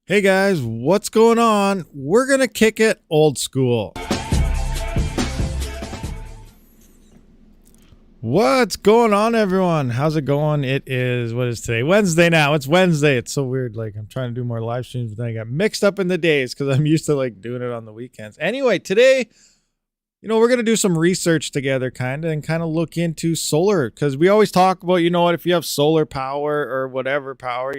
Hey guys, what's going on? We're gonna kick it old school. What's going on, everyone? How's it going? It is, what is today? Wednesday now. It's Wednesday. It's so weird. Like, I'm trying to do more live streams, but then I got mixed up in the days because I'm used to like doing it on the weekends. Anyway, today, we're gonna do some research together, and look into solar, because we always talk about, if you have solar power or whatever power,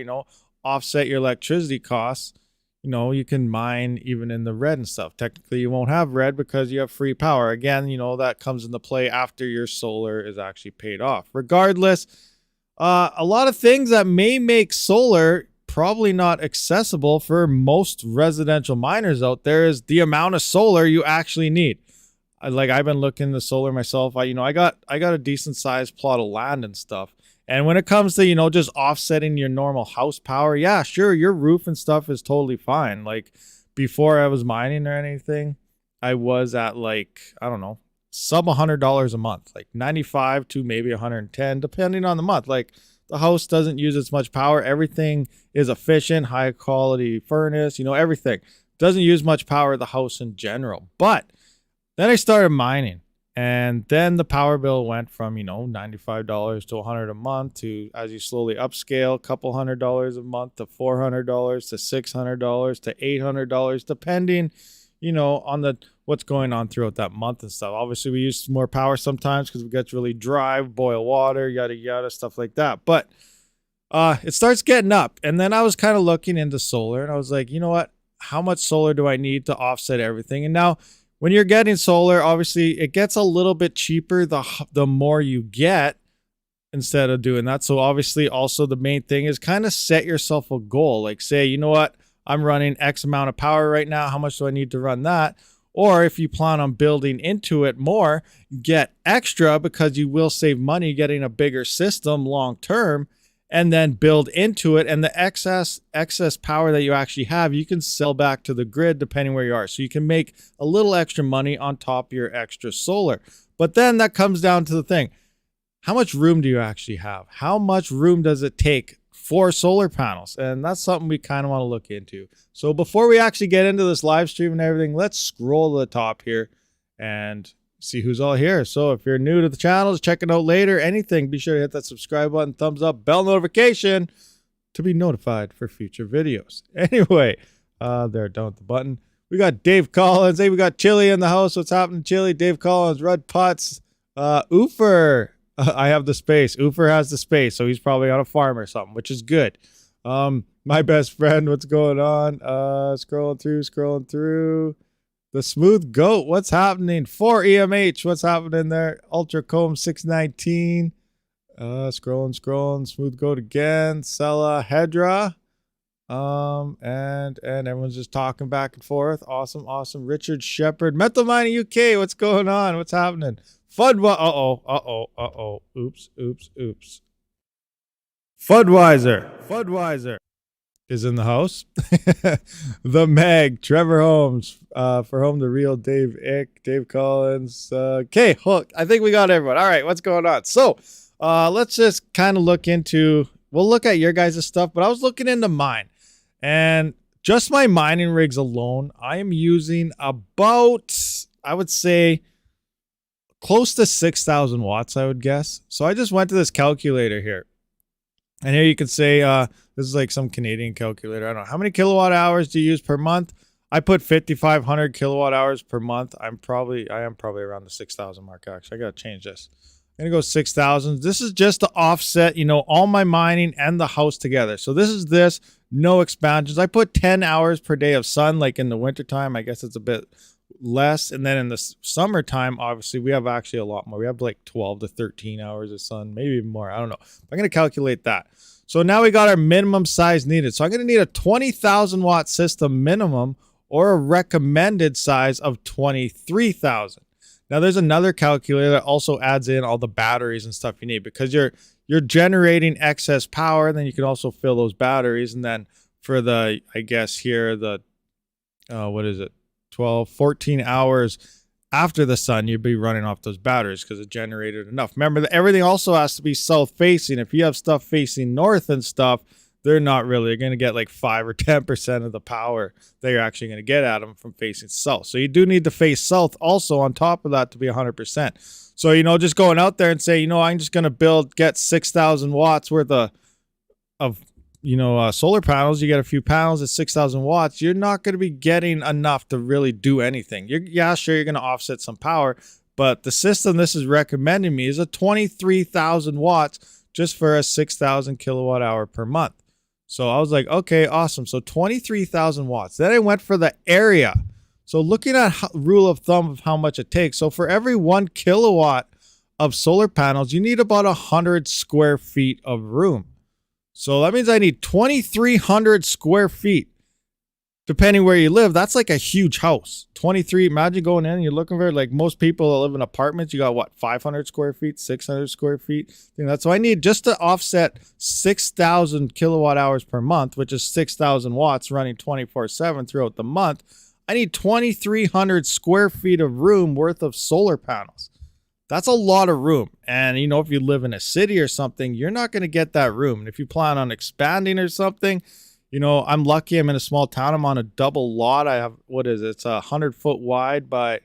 offset your electricity costs. You can mine even in the red and stuff. Technically, you won't have red because you have free power. Again, that comes into play after your solar is actually paid off. Regardless, a lot of things that may make solar probably not accessible for most residential miners out there is the amount of solar you actually need. I've been looking into solar myself. I got a decent sized plot of land and stuff. And when it comes to, just offsetting your normal house power, yeah, sure, your roof and stuff is totally fine. Like, before I was mining or anything, I was at I don't know, sub $100 a month, like 95 to maybe 110, depending on the month. Like, the house doesn't use as much power. Everything is efficient, high quality furnace, everything. Doesn't use much power, the house in general. But then I started mining. And then the power bill went from, $95 to $100 a month to, as you slowly upscale, a couple $100 a month to $400 to $600 to $800, depending, on what's going on throughout that month and stuff. Obviously, we use more power sometimes because it gets really dry, boil water, yada, yada, stuff like that. But it starts getting up. And then I was kind of looking into solar, and I was like, you know what? How much solar do I need to offset everything? And now, when you're getting solar, obviously, it gets a little bit cheaper the more you get instead of doing that. So obviously, also the main thing is kind of set yourself a goal. Like, say, you know what? I'm running X amount of power right now. How much do I need to run that? Or if you plan on building into it more, get extra, because you will save money getting a bigger system long term, and then build into it. And the excess power that you actually have, you can sell back to the grid depending where you are. So you can make a little extra money on top of your extra solar. But then that comes down to the thing. How much room do you actually have? How much room does it take for solar panels? And that's something we kind of want to look into. So before we actually get into this live stream and everything, let's scroll to the top here and see who's all here. So if you're new to the channel, just check it out later, anything, be sure to hit that subscribe button, thumbs up, bell notification to be notified for future videos. Anyway, there, down at the button. We got Dave Collins. Hey, we got Chili in the house. What's happening, Chili? Dave Collins, Red Putts, Oofer. I have the space. Oofer has the space, so he's probably on a farm or something, which is good. My best friend, what's going on? Scrolling through. The Smooth Goat, what's happening? 4EMH, what's happening there? Ultra Comb 619. Scrolling. Smooth Goat again. Sella Hedra. And everyone's just talking back and forth. Awesome. Richard Shepard. Metal Mining UK, what's going on? What's happening? Oops. Fudweiser is in the house. The Meg, Trevor Holmes, for home the real Dave Ick, Dave Collins, okay, Hook. I think we got everyone. All right, what's going on? So let's just kind of look at your guys' stuff, but I was looking into mine, and just my mining rigs alone, I am using about, I would say, close to 6,000 watts, I would guess. So I just went to this calculator here. And here you can say, this is like some Canadian calculator. I don't know. How many kilowatt hours do you use per month? I put 5,500 kilowatt hours per month. I am probably around the 6,000 mark, actually. I got to change this. I'm going to go 6,000. This is just to offset, all my mining and the house together. So this, no expansions. I put 10 hours per day of sun, like in the wintertime. I guess it's a bit less. And then in the summertime, obviously, we have actually a lot more. We have like 12 to 13 hours of sun, maybe even more. I don't know. I'm going to calculate that. So now we got our minimum size needed. So I'm going to need a 20,000 watt system minimum, or a recommended size of 23,000. Now there's another calculator that also adds in all the batteries and stuff you need, because you're generating excess power. Then you can also fill those batteries. And then for the, I guess here, the, 14 hours after the sun, you'd be running off those batteries because it generated enough. Remember that everything also has to be south facing. If you have stuff facing north and stuff, they're not really. They're going to get like 5 or 10% of the power that you're actually going to get at them from facing south. So you do need to face south also on top of that to be 100%. So, you know, just going out there and say, you know, I'm just going to get 6,000 watts worth of solar panels. You get a few panels at 6,000 watts. You're not going to be getting enough to really do anything. Yeah, sure, you're going to offset some power, but the system this is recommending me is a 23,000 watts just for a 6,000 kilowatt hour per month. So I was like, okay, awesome. So 23,000 watts. Then I went for the area. So looking at rule of thumb of how much it takes. So for every 1 kilowatt of solar panels, you need about 100 square feet of room. So that means I need 2,300 square feet, depending where you live. That's like a huge house. 23, imagine going in and you're looking for, like most people that live in apartments, you got what, 500 square feet, 600 square feet. So I need, just to offset 6,000 kilowatt hours per month, which is 6,000 watts running 24/7 throughout the month. I need 2,300 square feet of room worth of solar panels. That's a lot of room. And, you know, if you live in a city or something, you're not going to get that room. And if you plan on expanding or something, you know, I'm lucky I'm in a small town. I'm on a double lot. I have, what is it? It's 100 foot wide by,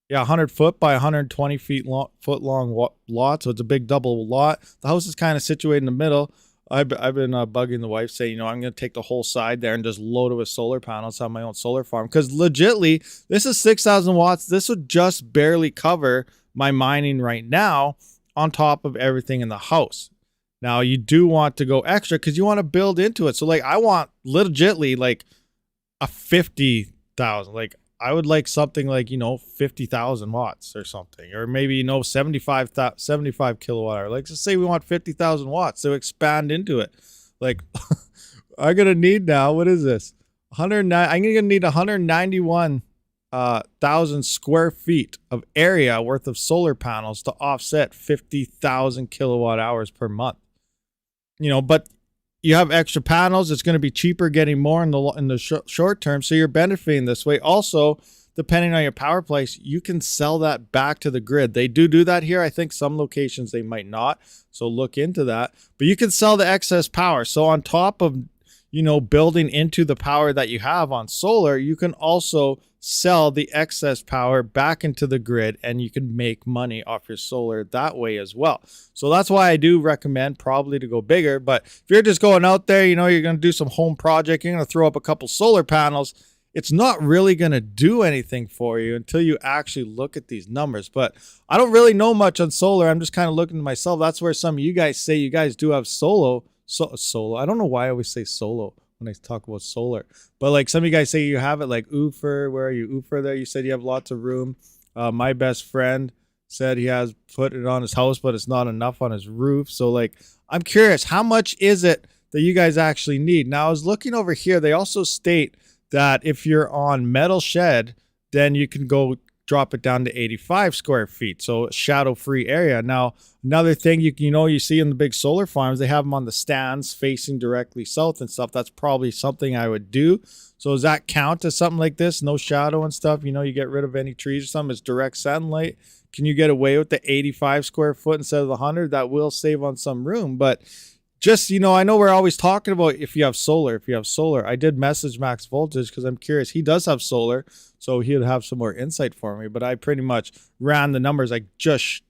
100 foot by 120 foot long lot. So it's a big double lot. The house is kind of situated in the middle. I've been bugging the wife saying, you know, I'm going to take the whole side there and just load it with solar panels, have my own solar farm. Because legitly, this is 6,000 watts. This would just barely cover my mining right now on top of everything in the house. Now, you do want to go extra because you want to build into it. So, like, I want legitly like a 50,000. Like, I would like something like, you know, 50,000 watts or something, or maybe, you know, 75 kilowatt hour. Like, let's say we want 50,000 watts to expand into it. Like, I'm going to need now, what is this? I'm going to need 191,000 square feet of area worth of solar panels to offset 50,000 kilowatt hours per month. You know, but you have extra panels. It's going to be cheaper getting more in the short term. So you're benefiting this way. Also, depending on your power price, you can sell that back to the grid. They do that here. I think some locations they might not. So look into that. But you can sell the excess power. So on top of, you know, building into the power that you have on solar, you can also sell the excess power back into the grid, and you can make money off your solar that way as well. So that's why I do recommend probably to go bigger. But if you're just going out there, you know, you're going to do some home project, you're going to throw up a couple solar panels, it's not really going to do anything for you until you actually look at these numbers. But I don't really know much on solar. I'm just kind of looking to myself. That's where some of you guys say you guys do have solo. I don't know why I always say solo when I talk about solar, but like some of you guys say you have it, like Ufer. Where are you, Ufer? There, you said you have lots of room. My best friend said he has put it on his house, but it's not enough on his roof. So like, I'm curious, how much is it that you guys actually need? Now I was looking over here. They also state that if you're on metal shed, then you can go drop it down to 85 square feet. So shadow-free area. Now, another thing you see in the big solar farms, they have them on the stands facing directly south and stuff. That's probably something I would do. So does that count as something like this? No shadow and stuff. You know, you get rid of any trees or something. It's direct sunlight. Can you get away with the 85 square foot instead of the 100? That will save on some room. But just, you know, I know we're always talking about if you have solar. I did message Max Voltage because I'm curious. He does have solar, so he'll have some more insight for me. But I pretty much ran the numbers I just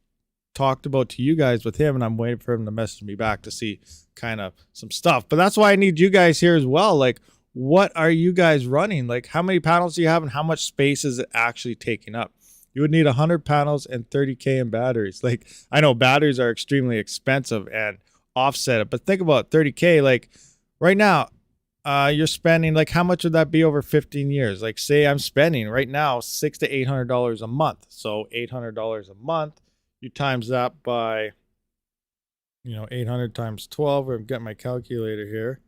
talked about to you guys with him, and I'm waiting for him to message me back to see kind of some stuff. But that's why I need you guys here as well. Like, what are you guys running? Like, how many panels do you have, and how much space is it actually taking up? You would need 100 panels and 30K in batteries. Like, I know batteries are extremely expensive and offset it, but think about 30K. Like right now, you're spending, like, how much would that be over 15 years? Like, say I'm spending right now $600 to $800 a month. So $800 a month, you times that by, you know, 800 times 12. I'm getting my calculator here.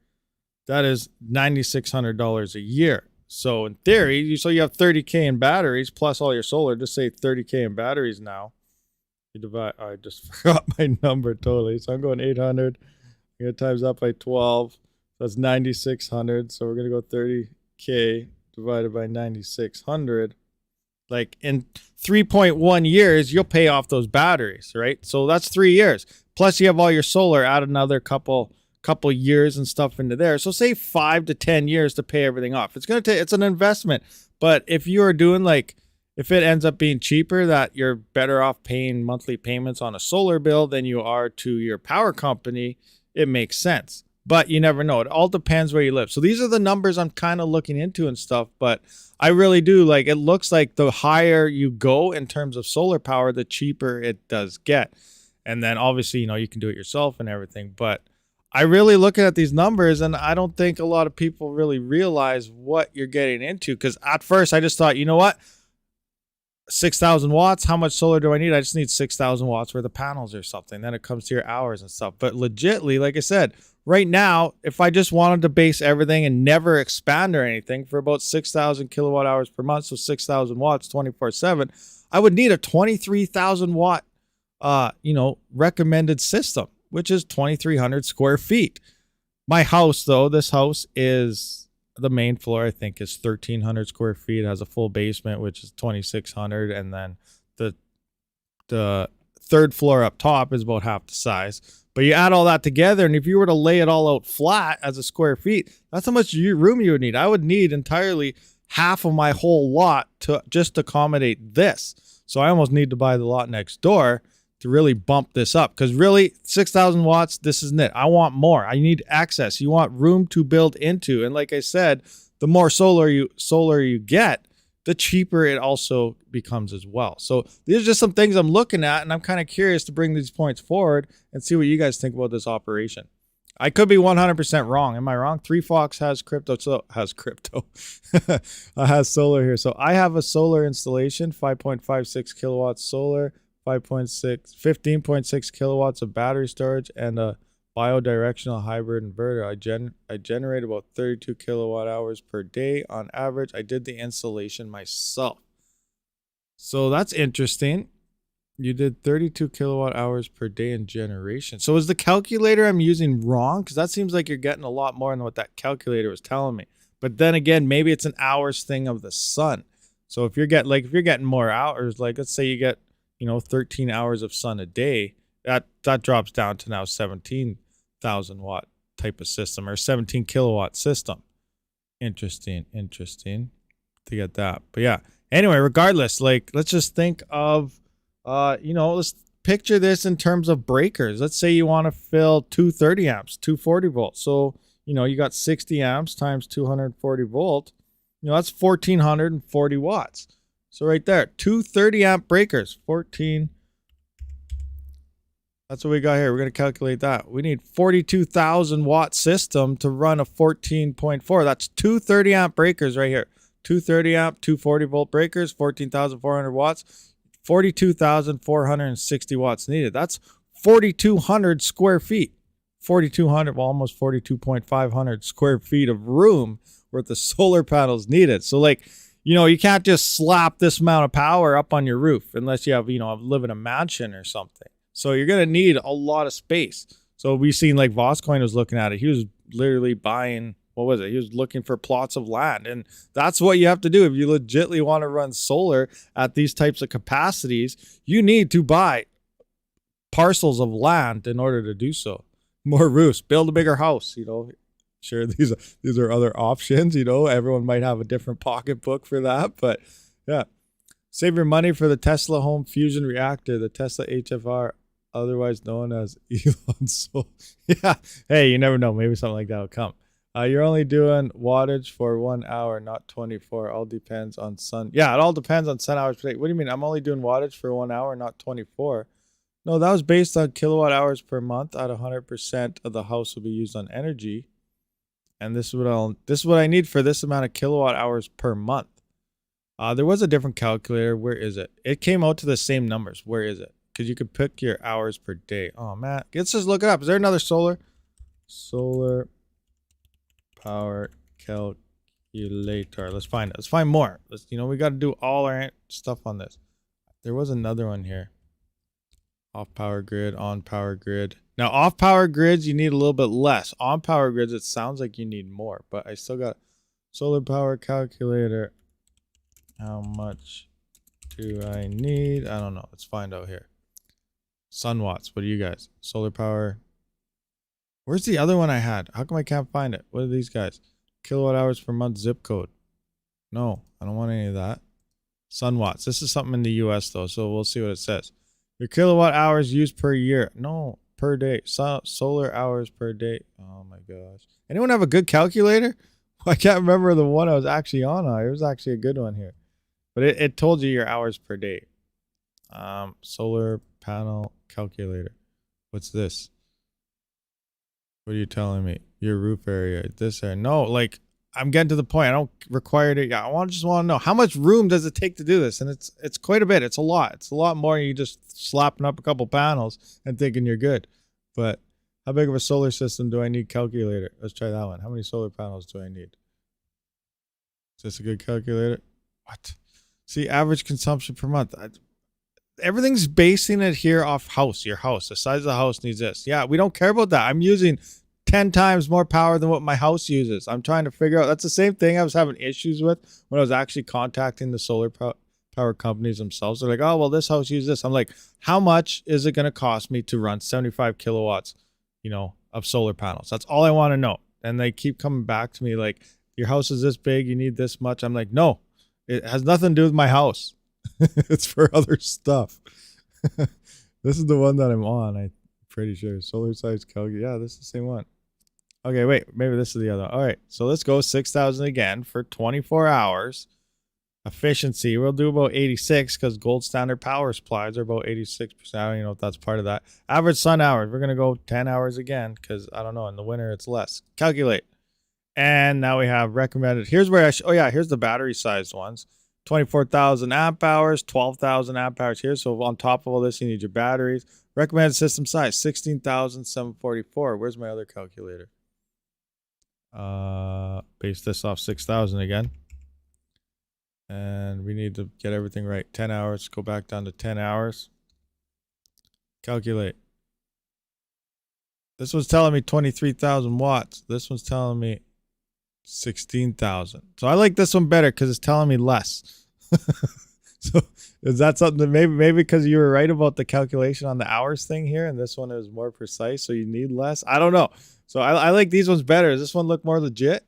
That is $9,600 a year. So in theory, you have 30K in batteries plus all your solar. Just say 30K in batteries now. You divide. I just forgot my number totally. So I'm going 800. I'm going to times that by 12. So that's 9,600. So we're going to go 30K divided by 9,600. Like in 3.1 years, you'll pay off those batteries, right? So that's 3 years. Plus you have all your solar. Add another couple couple years and stuff into there. So say 5 to 10 years to pay everything off. It's going to take, it's an investment. But if you are doing like, if it ends up being cheaper, that you're better off paying monthly payments on a solar bill than you are to your power company, it makes sense. But you never know. It all depends where you live. So these are the numbers I'm kind of looking into and stuff. But I really do like, it looks like the higher you go in terms of solar power, the cheaper it does get. And then obviously, you know, you can do it yourself and everything. But I really look at these numbers, and I don't think a lot of people really realize what you're getting into. Because at first I just thought, you know what? 6,000 watts, how much solar do I need? I just need 6,000 watts worth of panels or something. Then it comes to your hours and stuff. But legitly, like I said, right now, if I just wanted to base everything and never expand or anything for about 6,000 kilowatt hours per month, so 6,000 watts 24/7, I would need a 23,000 watt, recommended system, which is 2,300 square feet. My house, though, this house is, the main floor, I think, is 1,300 square feet. It has a full basement, which is 2,600. And then the third floor up top is about half the size. But you add all that together, and if you were to lay it all out flat as a square feet, that's how much room you would need. I would need entirely half of my whole lot to just accommodate this. So I almost need to buy the lot next door to really bump this up, because really 6,000 watts, this isn't it. I want more. I need access. You want room to build into. And like I said, the more solar you get, the cheaper it also becomes as well. So these are just some things I'm looking at, and I'm kind of curious to bring these points forward and see what you guys think about this operation. I could be 100% wrong. Am I wrong? 3Fox has crypto. Has solar here. So I have a solar installation, 5.56 kilowatts solar, 15.6 kilowatts of battery storage, and a bidirectional hybrid inverter. I generate about 32 kilowatt hours per day on average. I did the installation myself. So that's interesting. You did 32 kilowatt hours per day in generation. So is the calculator I'm using wrong? Because that seems like you're getting a lot more than what that calculator was telling me. But then again, maybe it's an hours thing of the sun. So if you're getting more hours, like let's say you get 13 hours of sun a day, that drops down to now 17,000 watt type of system, or 17 kilowatt system. Interesting to get that. But yeah, anyway, regardless, like let's just think of, let's picture this in terms of breakers. Let's say you want to fill 230 amps, 240 volts. So, you got 60 amps times 240 volt, that's 1,440 watts. So right there, 230 amp breakers, 14. That's what we got here. We're going to calculate that. We need 42,000 watt system to run a 14.4. That's 230 amp breakers right here. 230 amp, 240 volt breakers, 14,400 watts, 42,460 watts needed. That's 4,200 square feet. 4,200, well, almost 42,500 square feet of room worth of solar panels needed. So like, you can't just slap this amount of power up on your roof unless you have, live in a mansion or something. So you're going to need a lot of space. So we've seen like Voscoin was looking at it. He was literally buying, what was it? He was looking for plots of land. And that's what you have to do. If you legitimately want to run solar at these types of capacities, you need to buy parcels of land in order to do so. More roofs, build a bigger house, Sure, these are other options, Everyone might have a different pocketbook for that, but yeah. Save your money for the Tesla home fusion reactor, the Tesla HFR, otherwise known as Elon's soul. Yeah, hey, you never know. Maybe something like that will come. You're only doing wattage for 1 hour, not 24. All depends on sun. Yeah, it all depends on sun hours per day. What do you mean? I'm only doing wattage for 1 hour, not 24. No, that was based on kilowatt hours per month. At 100% of the house will be used on energy. And this is what I need for this amount of kilowatt hours per month. There was a different calculator. Where is it? It came out to the same numbers. Where is it? Because you could pick your hours per day. Oh, man. Let's just look it up. Is there another solar power calculator? Let's find it. Let's find more. We got to do all our stuff on this. There was another one here. Off power grid, on power grid. Now, off power grids, you need a little bit less. On power grids, it sounds like you need more, but I still got solar power calculator. How much do I need? I don't know. Let's find out here. Sun watts. What do you guys? Solar power Where's the other one I had? How come I can't find it? What are these guys? Kilowatt hours per month zip code. No, I don't want any of that. Sun watts. This is something in the US though, so we'll see what it says. Your kilowatt hours used per year. No, per day. Solar hours per day. Oh my gosh. Anyone have a good calculator? I can't remember the one I was actually on. It was actually a good one here. But it told you your hours per day. Solar panel calculator. What's this? What are you telling me? Your roof area, this area. No, like I'm getting to the point. I don't require it. I just want to know how much room does it take to do this, and it's quite a bit. It's a lot. It's a lot more than you just slapping up a couple panels and thinking you're good. But how big of a solar system do I need? Calculator. Let's try that one. How many solar panels do I need? Is this a good calculator? What? See, average consumption per month. Everything's basing it here off house. Your house, the size of the house needs this. Yeah, we don't care about that. I'm using 10 times more power than what my house uses. I'm trying to figure out. That's the same thing I was having issues with when I was actually contacting the solar power companies themselves. They're like, oh, well, this house uses this. I'm like, how much is it going to cost me to run 75 kilowatts, of solar panels? That's all I want to know. And they keep coming back to me like, your house is this big, you need this much. I'm like, no, it has nothing to do with my house. It's for other stuff. This is the one that I'm on. I'm pretty sure. Solar size calculator. Yeah, this is the same one. Okay, wait. Maybe this is the other one. All right. So let's go 6,000 again for 24 hours. Efficiency. We'll do about 86 because gold standard power supplies are about 86%. I don't even know if that's part of that. Average sun hours. We're going to go 10 hours again because I don't know. In the winter, it's less. Calculate. And now we have recommended. Here's where here's the battery sized ones. 24,000 amp hours, 12,000 amp hours here. So on top of all this, you need your batteries. Recommended system size, 16,744. Where's my other calculator? Base this off 6,000 again. And we need to get everything right. 10 hours, go back down to 10 hours. Calculate. This one's telling me 23,000 watts. This one's telling me 16,000. So I like this one better because it's telling me less. So is that something that maybe because you were right about the calculation on the hours thing here, and this one is more precise, so you need less? I don't know. So I like these ones better. Does this one look more legit?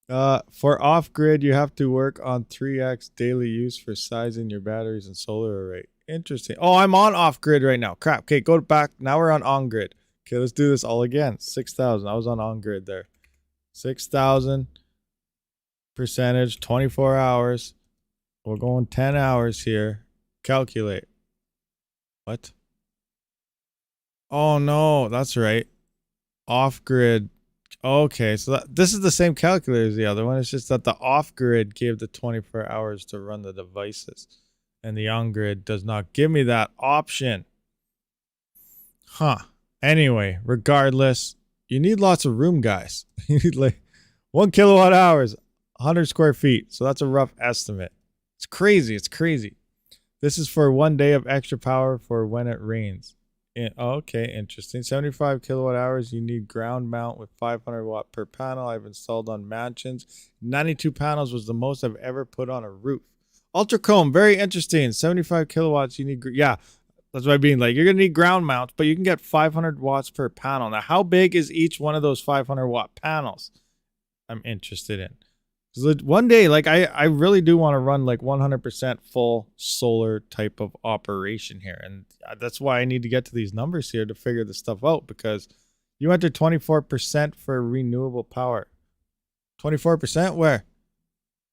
For off-grid, you have to work on 3x daily use for sizing your batteries and solar array. Interesting. Oh, I'm on off-grid right now. Crap. Okay, go back. Now we're on-grid. Okay, let's do this all again. 6,000. I was on-grid there. 6,000 percentage, 24 hours. We're going 10 hours here. Calculate. What? Oh, no. That's right. Off-grid. Okay, so this is the same calculator as the other one. It's just that the off-grid gave the 24 hours to run the devices. And the on-grid does not give me that option. Huh. Anyway, regardless, you need lots of room, guys. You need like 1 kilowatt hours, 100 square feet. So that's a rough estimate. It's crazy. It's crazy. This is for 1 day of extra power for when it rains. Okay, interesting. 75 kilowatt hours. You need ground mount with 500 watt per panel. I've installed on mansions. 92 panels was the most I've ever put on a roof. Ultra comb, very interesting. 75 kilowatts. You need, yeah, that's what I mean. Like, you're going to need ground mounts, but you can get 500 watts per panel. Now, how big is each one of those 500 watt panels? I'm interested in. One day, like, I really do want to run like 100% full solar type of operation here. And that's why I need to get to these numbers here to figure this stuff out, because you entered 24% for renewable power. 24%? Where?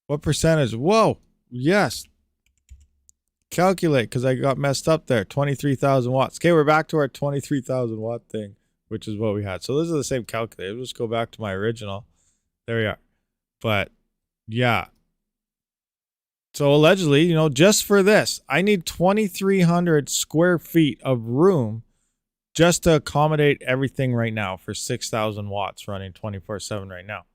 What percentage? Whoa. Yes. Calculate, because I got messed up there. 23,000 watts. Okay, we're back to our 23,000 watt thing, which is what we had. So those are the same calculator. Let's go back to my original. There we are. But yeah. So allegedly, just for this, I need 2,300 square feet of room just to accommodate everything right now for 6,000 watts running 24/7 right now.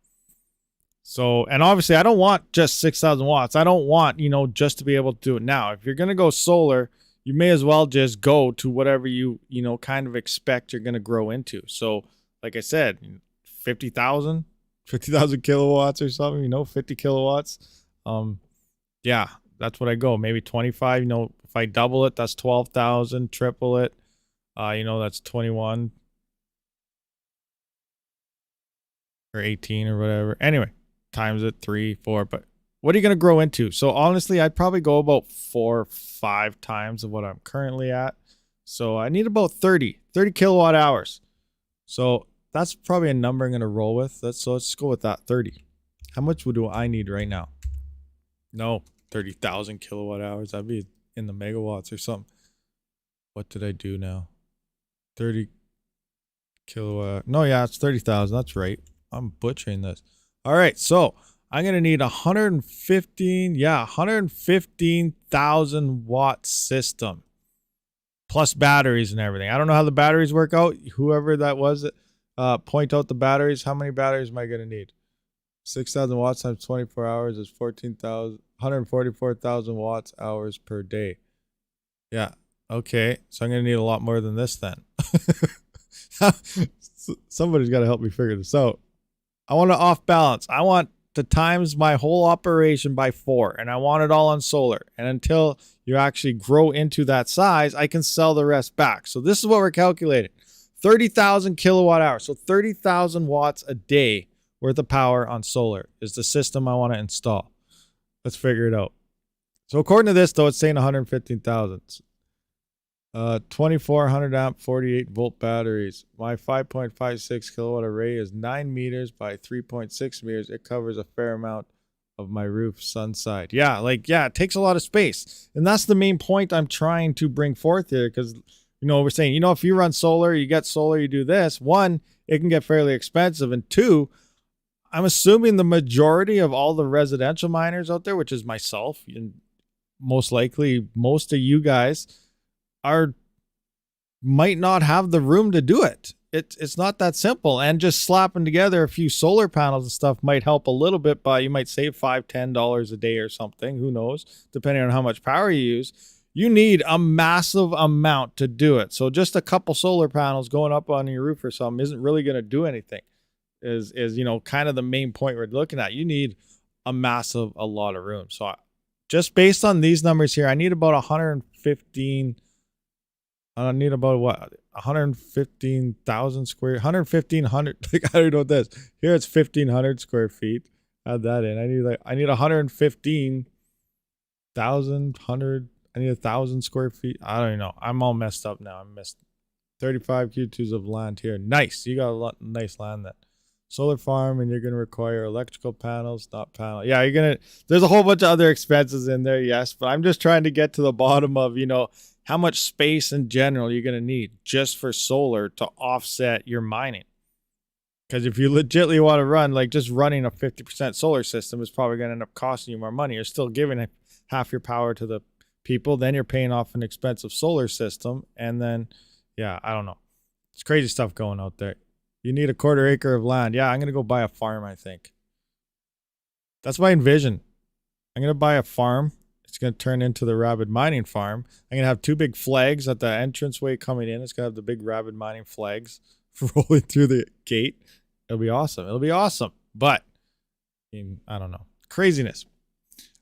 So, and obviously I don't want just 6,000 watts. I don't want, just to be able to do it now. If you're going to go solar, you may as well just go to whatever you kind of expect you're going to grow into. So, like I said, 50,000 kilowatts or something, 50 kilowatts. Yeah, that's what I go. Maybe 25, if I double it, that's 12,000, triple it. That's 21. or 18 or whatever. Anyway, times it 3, 4. But what are you going to grow into? So honestly, I'd probably go about 4 or 5 times of what I'm currently at. So I need about 30 kilowatt hours. So that's probably a number I'm going to roll with. So let's go with that, 30. How much do I need right now? No, 30,000 kilowatt hours. That'd be in the megawatts or something. What did I do now? 30 kilowatt. No, yeah, it's 30,000. That's right. I'm butchering this. All right, so I'm going to need 115,000 watt system plus batteries and everything. I don't know how the batteries work out. Whoever that was, point out the batteries. How many batteries am I going to need? 6,000 watts times 24 hours is 144,000 watts hours per day. Yeah. Okay. So I'm going to need a lot more than this then. Somebody's got to help me figure this out. I want to off balance. I want to times my whole operation by 4, and I want it all on solar. And until you actually grow into that size, I can sell the rest back. So this is what we're calculating. 30,000 kilowatt hours. So 30,000 watts a day worth of power on solar is the system I want to install. Let's figure it out. So according to this, though, it's saying 115,000. 2400 amp 48 volt batteries. My 5.56 kilowatt array is 9 meters by 3.6 meters. It covers a fair amount of my roof sun side. Yeah, it takes a lot of space. And that's the main point I'm trying to bring forth here, because we're saying, if you run solar, you get solar, you do this. 1, it can get fairly expensive, and 2, I'm assuming the majority of all the residential miners out there, which is myself and most likely most of you guys, might not have the room to do it. It's not that simple. And just slapping together a few solar panels and stuff might help a little bit, but you might save $5-10 a day or something. Who knows? Depending on how much power you use. You need a massive amount to do it. So just a couple solar panels going up on your roof or something isn't really going to do anything. Is kind of the main point we're looking at. You need a lot of room. So just based on these numbers here, I need about 115. I need about 115,000 square, 11500. Like, I don't know what this. Here it's 1,500 square feet. Add that in. I need 115,000. I need 1,000 square feet. I don't know. I'm all messed up now. I missed 35 Q2s of land here. Nice. You got a lot nice land then. Solar farm, and you're going to require electrical panels, not panel. Yeah, there's a whole bunch of other expenses in there, yes, but I'm just trying to get to the bottom of, how much space in general you're going to need just for solar to offset your mining. Because if you legitimately want to run, just running a 50% solar system is probably going to end up costing you more money. You're still giving half your power to the people. Then you're paying off an expensive solar system. And then, yeah, I don't know. It's crazy stuff going out there. You need a 1/4 acre of land. Yeah, I'm going to go buy a farm, I think. That's my envision. I'm going to buy a farm. It's going to turn into the RabidMining farm. I'm going to have 2 big flags at the entranceway coming in. It's going to have the big RabidMining flags rolling through the gate. It'll be awesome. It'll be awesome. But, I don't know. Craziness.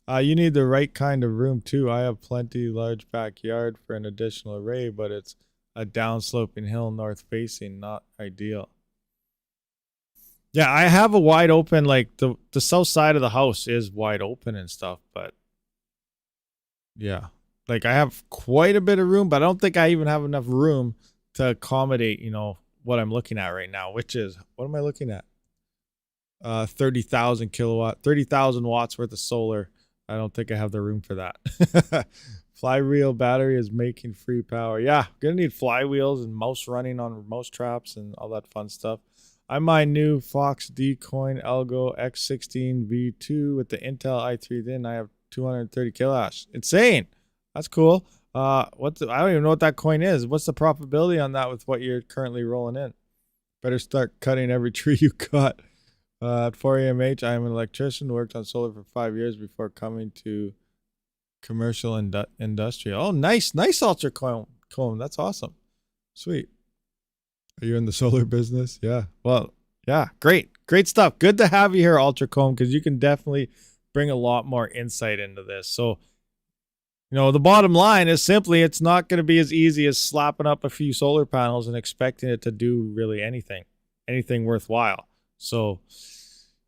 You need the right kind of room, too. I have plenty large backyard for an additional array, but it's a downsloping hill north facing, not ideal. Yeah, I have a wide open, the south side of the house is wide open and stuff, but yeah, I have quite a bit of room, but I don't think I even have enough room to accommodate, what I'm looking at right now, which is, what am I looking at? 30,000 watts worth of solar. I don't think I have the room for that. Flywheel battery is making free power. Yeah, gonna need flywheels and mouse running on mouse traps and all that fun stuff. I mine new Fox Dcoin Algo X16 V2 with the Intel i3. Then I have 230 kilowatt. Insane. That's cool. I don't even know what that coin is. What's the probability on that with what you're currently rolling in? Better start cutting every tree you cut. At 4AMH, I am an electrician. Worked on solar for 5 years before coming to commercial and industrial. Oh, nice ultra coin. That's awesome. Sweet. Are you in the solar business? Yeah. Well, yeah. Great stuff. Good to have you here, Ultracomb, because you can definitely bring a lot more insight into this. So, the bottom line is simply it's not going to be as easy as slapping up a few solar panels and expecting it to do really anything worthwhile. So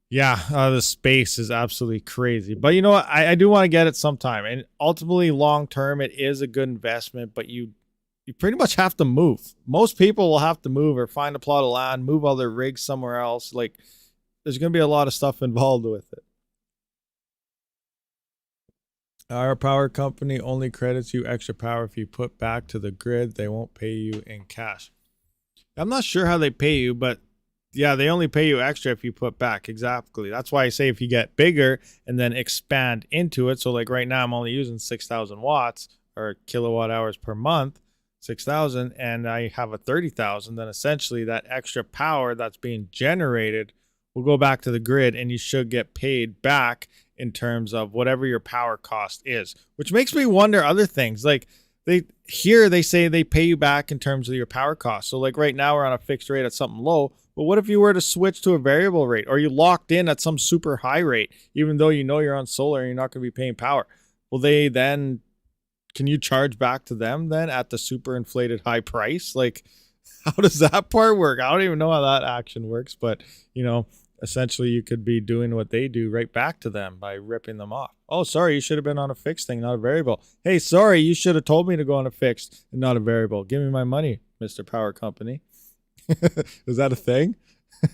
yeah, the space is absolutely crazy. But you know what? I do want to get it sometime. And ultimately, long term, it is a good investment, but you pretty much have to move. Most people will have to move or find a plot of land, move all their rigs somewhere else. Like, there's going to be a lot of stuff involved with it. Our power company only credits you extra power if you put back to the grid. They won't pay you in cash. I'm not sure how they pay you, but yeah, they only pay you extra if you put back. Exactly. That's why I say if you get bigger and then expand into it. So like right now I'm only using 6,000 watts or kilowatt hours per month, 6,000, and I have a 30,000, then essentially that extra power that's being generated will go back to the grid and you should get paid back in terms of whatever your power cost is, which makes me wonder other things. Like they say they pay you back in terms of your power cost. So like right now we're on a fixed rate at something low, but what if you were to switch to a variable rate, or you locked in at some super high rate, even though you know you're on solar and you're not going to be paying power? Will they then, can you charge back to them then at the super inflated high price? Like, how does that part work? I don't even know how that action works, but you know, essentially you could be doing what they do right back to them by ripping them off. Oh, sorry, you should have been on a fixed thing, not a variable. Hey, sorry, you should have told me to go on a fixed and not a variable. Give me my money, Mr. Power Company. Is that a thing?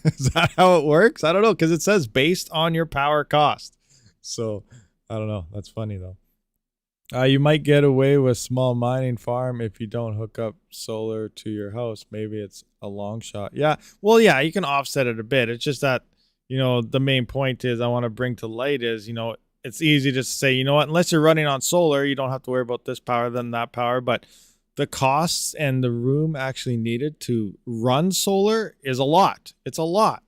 Is that how it works? I don't know, because it says based on your power cost. So I don't know. That's funny though. You might get away with small mining farm if you don't hook up solar to your house. Maybe it's a long shot. Yeah. Well, yeah, you can offset it a bit. It's just that, you know, the main point is I want to bring to light is, you know, it's easy just to say, you know what, unless you're running on solar, you don't have to worry about this power, then that power. But the costs and the room actually needed to run solar is a lot. It's a lot.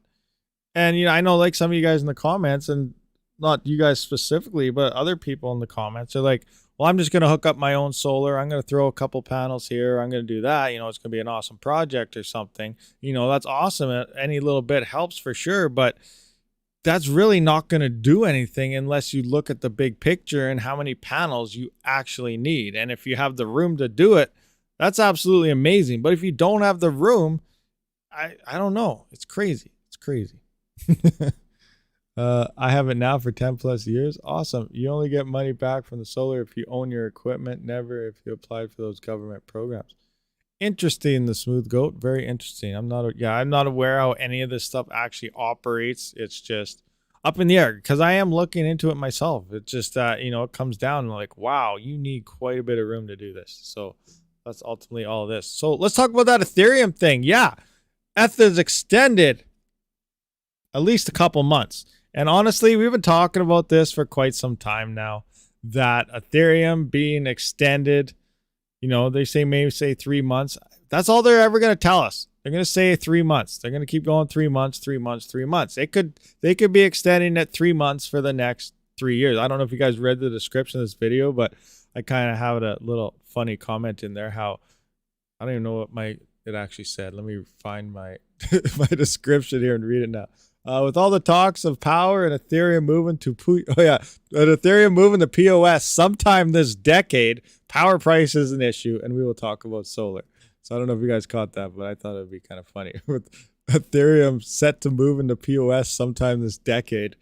And, you know, I know like some of you guys in the comments, and not you guys specifically, but other people in the comments are like, well, I'm just going to hook up my own solar. I'm going to throw a couple panels here. I'm going to do that. You know, it's going to be an awesome project or something. You know, that's awesome. Any little bit helps for sure. But that's really not going to do anything unless you look at the big picture and how many panels you actually need. And if you have the room to do it, that's absolutely amazing. But if you don't have the room, I don't know. It's crazy. It's crazy. I have it now for 10 plus years. Awesome. You only get money back from the solar if you own your equipment, never if you applied for those government programs. Interesting, the smooth goat. Very interesting. I'm not aware how any of this stuff actually operates. It's just up in the air because I am looking into it myself. It's just that, you know, it comes down like, wow, you need quite a bit of room to do this. So that's ultimately all of this. So let's talk about that Ethereum thing. Yeah. ETH is extended at least a couple months. And honestly, we've been talking about this for quite some time now, that Ethereum being extended, you know, they say maybe say 3 months. That's all they're ever going to tell us. They're going to say 3 months. They're going to keep going 3 months, 3 months, 3 months. They could be extending it 3 months for the next 3 years. I don't know if you guys read the description of this video, but I kind of have a little funny comment in there how I don't even know what it actually said. Let me find my my description here and read it now. With all the talks of power and Ethereum moving to Ethereum moving to POS sometime this decade, power price is an issue, and we will talk about solar. So I don't know if you guys caught that, but I thought it'd be kind of funny. With Ethereum set to move into POS sometime this decade.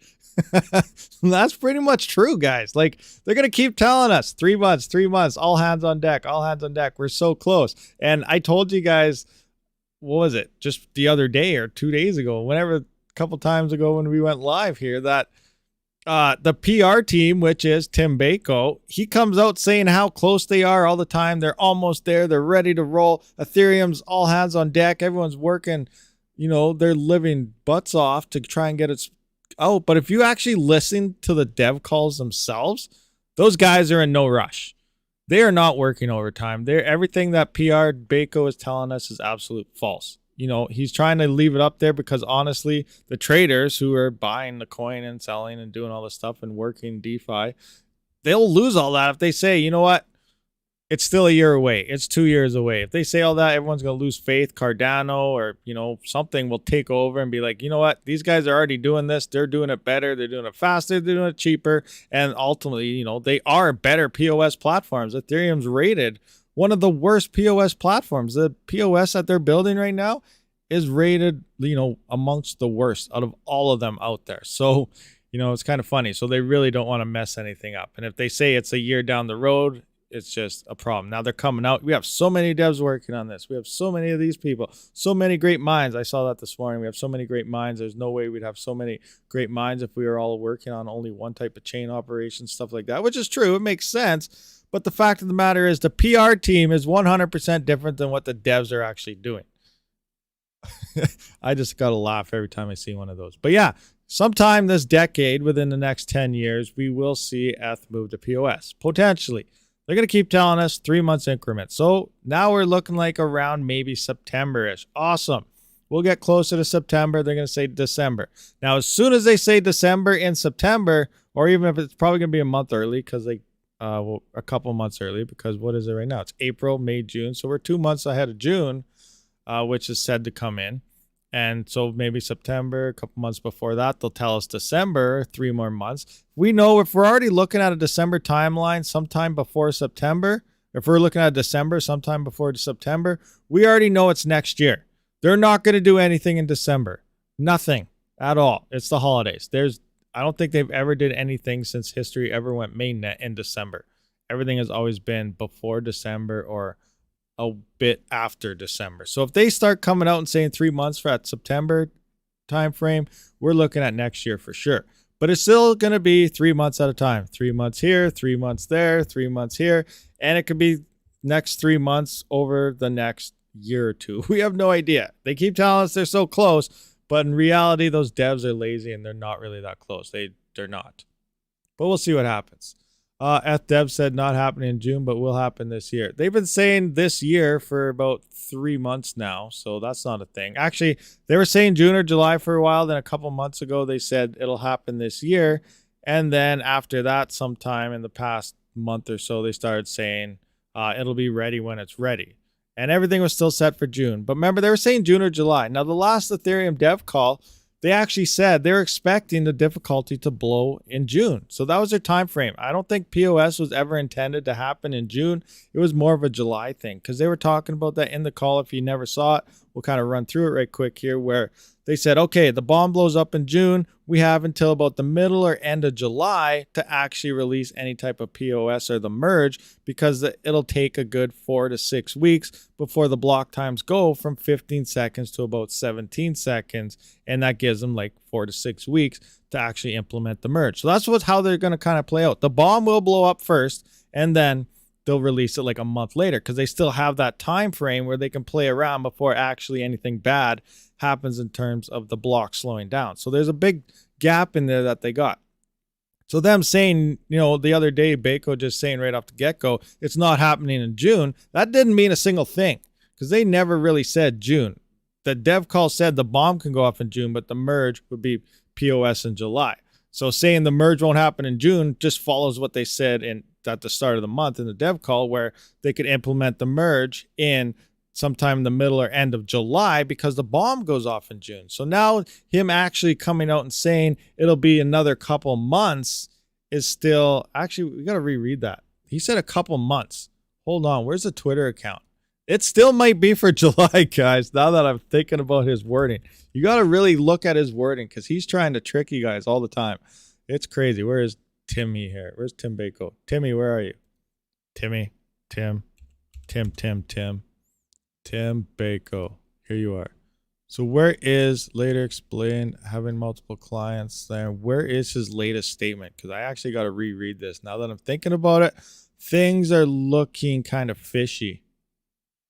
That's pretty much true, guys. Like, they're going to keep telling us 3 months, all hands on deck, all hands on deck. We're so close. And I told you guys, what was it? Just the other day or 2 days ago, a couple times ago when we went live here, that the PR team, which is Tim Bako, he comes out saying how close they are all the time. They're almost there. They're ready to roll. Ethereum's all hands on deck. Everyone's working, you know, they're living butts off to try and get it out. But if you actually listen to the dev calls themselves, those guys are in no rush. They are not working overtime. Everything that PR Bako is telling us is absolute false. You know, he's trying to leave it up there because honestly, the traders who are buying the coin and selling and doing all this stuff and working DeFi, they'll lose all that if they say, you know what, it's still a year away. It's 2 years away. If they say all that, everyone's going to lose faith. Cardano or, you know, something will take over and be like, you know what, these guys are already doing this. They're doing it better. They're doing it faster. They're doing it cheaper. And ultimately, you know, they are better POS platforms. Ethereum's rated one of the worst POS platforms. The POS that they're building right now is rated, amongst the worst out of all of them out there. So, it's kind of funny. So they really don't want to mess anything up. And if they say it's a year down the road, it's just a problem. Now they're coming out. We have so many devs working on this. We have so many of these people, so many great minds. I saw that this morning. We have so many great minds. There's no way we'd have so many great minds if we were all working on only one type of chain operation, stuff like that, which is true. It makes sense. But the fact of the matter is the PR team is 100% different than what the devs are actually doing. I just got to laugh every time I see one of those. But yeah, sometime this decade, within the next 10 years, we will see ETH move to POS. Potentially. They're going to keep telling us 3 months increments. So now we're looking like around maybe September-ish. Awesome. We'll get closer to September. They're going to say December. Now, as soon as they say December in September, or even if it's probably going to be a month early, because a couple months early, because what is it right now? It's April, May, June. So we're 2 months ahead of June, which is said to come in. And so maybe September, a couple months before that, they'll tell us December, 3 more months. We know if we're already looking at a December timeline sometime before September, if we're looking at December sometime before September, we already know it's next year. They're not going to do anything in December. Nothing at all. It's the holidays. I don't think they've ever did anything since history ever went mainnet in December. Everything has always been before December or a bit after December. So if they start coming out and saying 3 months for that September timeframe, we're looking at next year for sure. But it's still going to be 3 months at a time. 3 months here, 3 months there, 3 months here. And it could be next 3 months over the next year or two. We have no idea. They keep telling us they're so close, but in reality, those devs are lazy and they're not really that close. They're not. But we'll see what happens. ETHDev said not happening in June, but will happen this year. They've been saying this year for about 3 months now, so that's not a thing. Actually, they were saying June or July for a while. Then a couple months ago, they said it'll happen this year. And then after that, sometime in the past month or so, they started saying it'll be ready when it's ready. And everything was still set for June. But remember, they were saying June or July. Now, the last Ethereum dev call, they actually said they were expecting the difficulty to blow in June. So that was their time frame. I don't think POS was ever intended to happen in June. It was more of a July thing because they were talking about that in the call. If you never saw it, we'll kind of run through it right quick here where they said, okay, the bomb blows up in June. We have until about the middle or end of July to actually release any type of POS or the merge because it'll take a good 4 to 6 weeks before the block times go from 15 seconds to about 17 seconds. And that gives them like 4 to 6 weeks to actually implement the merge. So that's how they're going to kind of play out. The bomb will blow up first and then they'll release it like a month later because they still have that time frame where they can play around before actually anything bad happens in terms of the block slowing down. So there's a big gap in there that they got. So them saying, the other day, Baco just saying right off the get-go, it's not happening in June, that didn't mean a single thing because they never really said June. The dev call said the bomb can go off in June, but the merge would be POS in July. So saying the merge won't happen in June just follows what they said at the start of the month in the dev call where they could implement the merge in sometime in the middle or end of July because the bomb goes off in June. So now him actually coming out and saying it'll be another couple months is still, actually, we got to reread that. He said a couple months. Hold on. Where's the Twitter account? It still might be for July, guys, now that I'm thinking about his wording. You got to really look at his wording because he's trying to trick you guys all the time. It's crazy. Where is Timmy here? Where's Tim Baco? Timmy, where are you? Timmy, Tim Baco. Here you are. So where is later explain having multiple clients there? Where is his latest statement? Because I actually got to reread this. Now that I'm thinking about it, things are looking kind of fishy.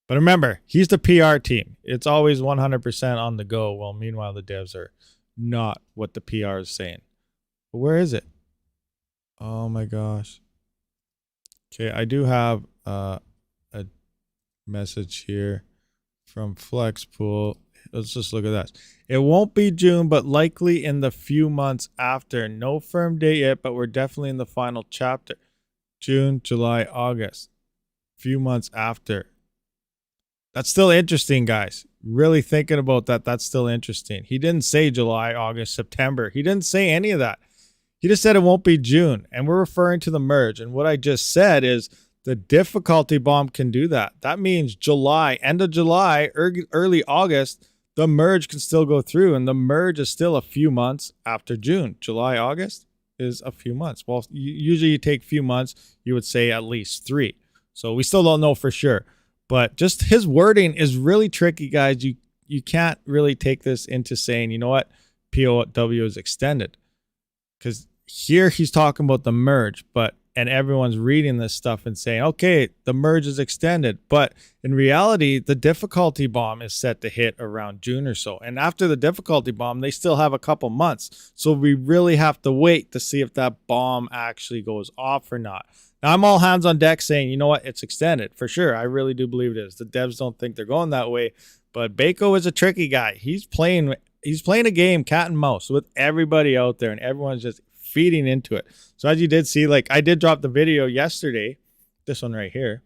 But remember, he's the PR team. It's always 100% on the go. Well, meanwhile, the devs are not what the PR is saying. But where is it? Oh my gosh. Okay, I do have a message here from Flexpool. Let's just look at that. It won't be June, but likely in the few months after. No firm date yet, but we're definitely in the final chapter. June, July, August. Few months after. That's still interesting, guys. Really thinking about that, that's still interesting. He didn't say July, August, September. He didn't say any of that. He just said it won't be June, and we're referring to the merge. And what I just said is the difficulty bomb can do that. That means July, end of July, early August, the merge can still go through, and the merge is still a few months after June. July, August is a few months. Well, usually you take a few months, you would say at least 3. So we still don't know for sure. But just his wording is really tricky, guys. You can't really take this into saying, you know what, POW is extended. Because here he's talking about the merge, and everyone's reading this stuff and saying, okay, the merge is extended. But in reality, the difficulty bomb is set to hit around June or so. And after the difficulty bomb, they still have a couple months. So we really have to wait to see if that bomb actually goes off or not. Now, I'm all hands on deck saying, you know what, it's extended for sure. I really do believe it is. The devs don't think they're going that way. But Baco is a tricky guy. He's playing a game cat and mouse with everybody out there, and everyone's just feeding into it. So as you did see, like I did drop the video yesterday, this one right here.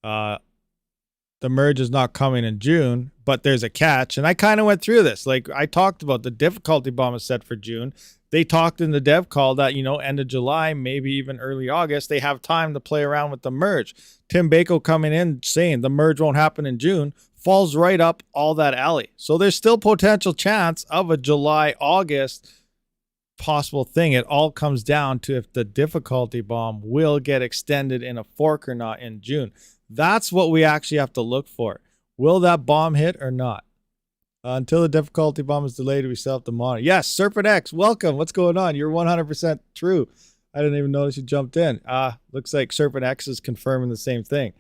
The merge is not coming in June, but there's a catch. And I kind of went through this. Like I talked about the difficulty bomb is set for June. They talked in the dev call that, end of July, maybe even early August, they have time to play around with the merge. Tim Baco coming in saying the merge won't happen in June falls right up all that alley. So there's still potential chance of a July, August possible thing. It all comes down to if the difficulty bomb will get extended in a fork or not in June. That's what we actually have to look for. Will that bomb hit or not? Until the difficulty bomb is delayed, we still have to monitor. Yes, Serpent X, welcome. What's going on? You're 100% true. I didn't even notice you jumped in. Looks like Serpent X is confirming the same thing.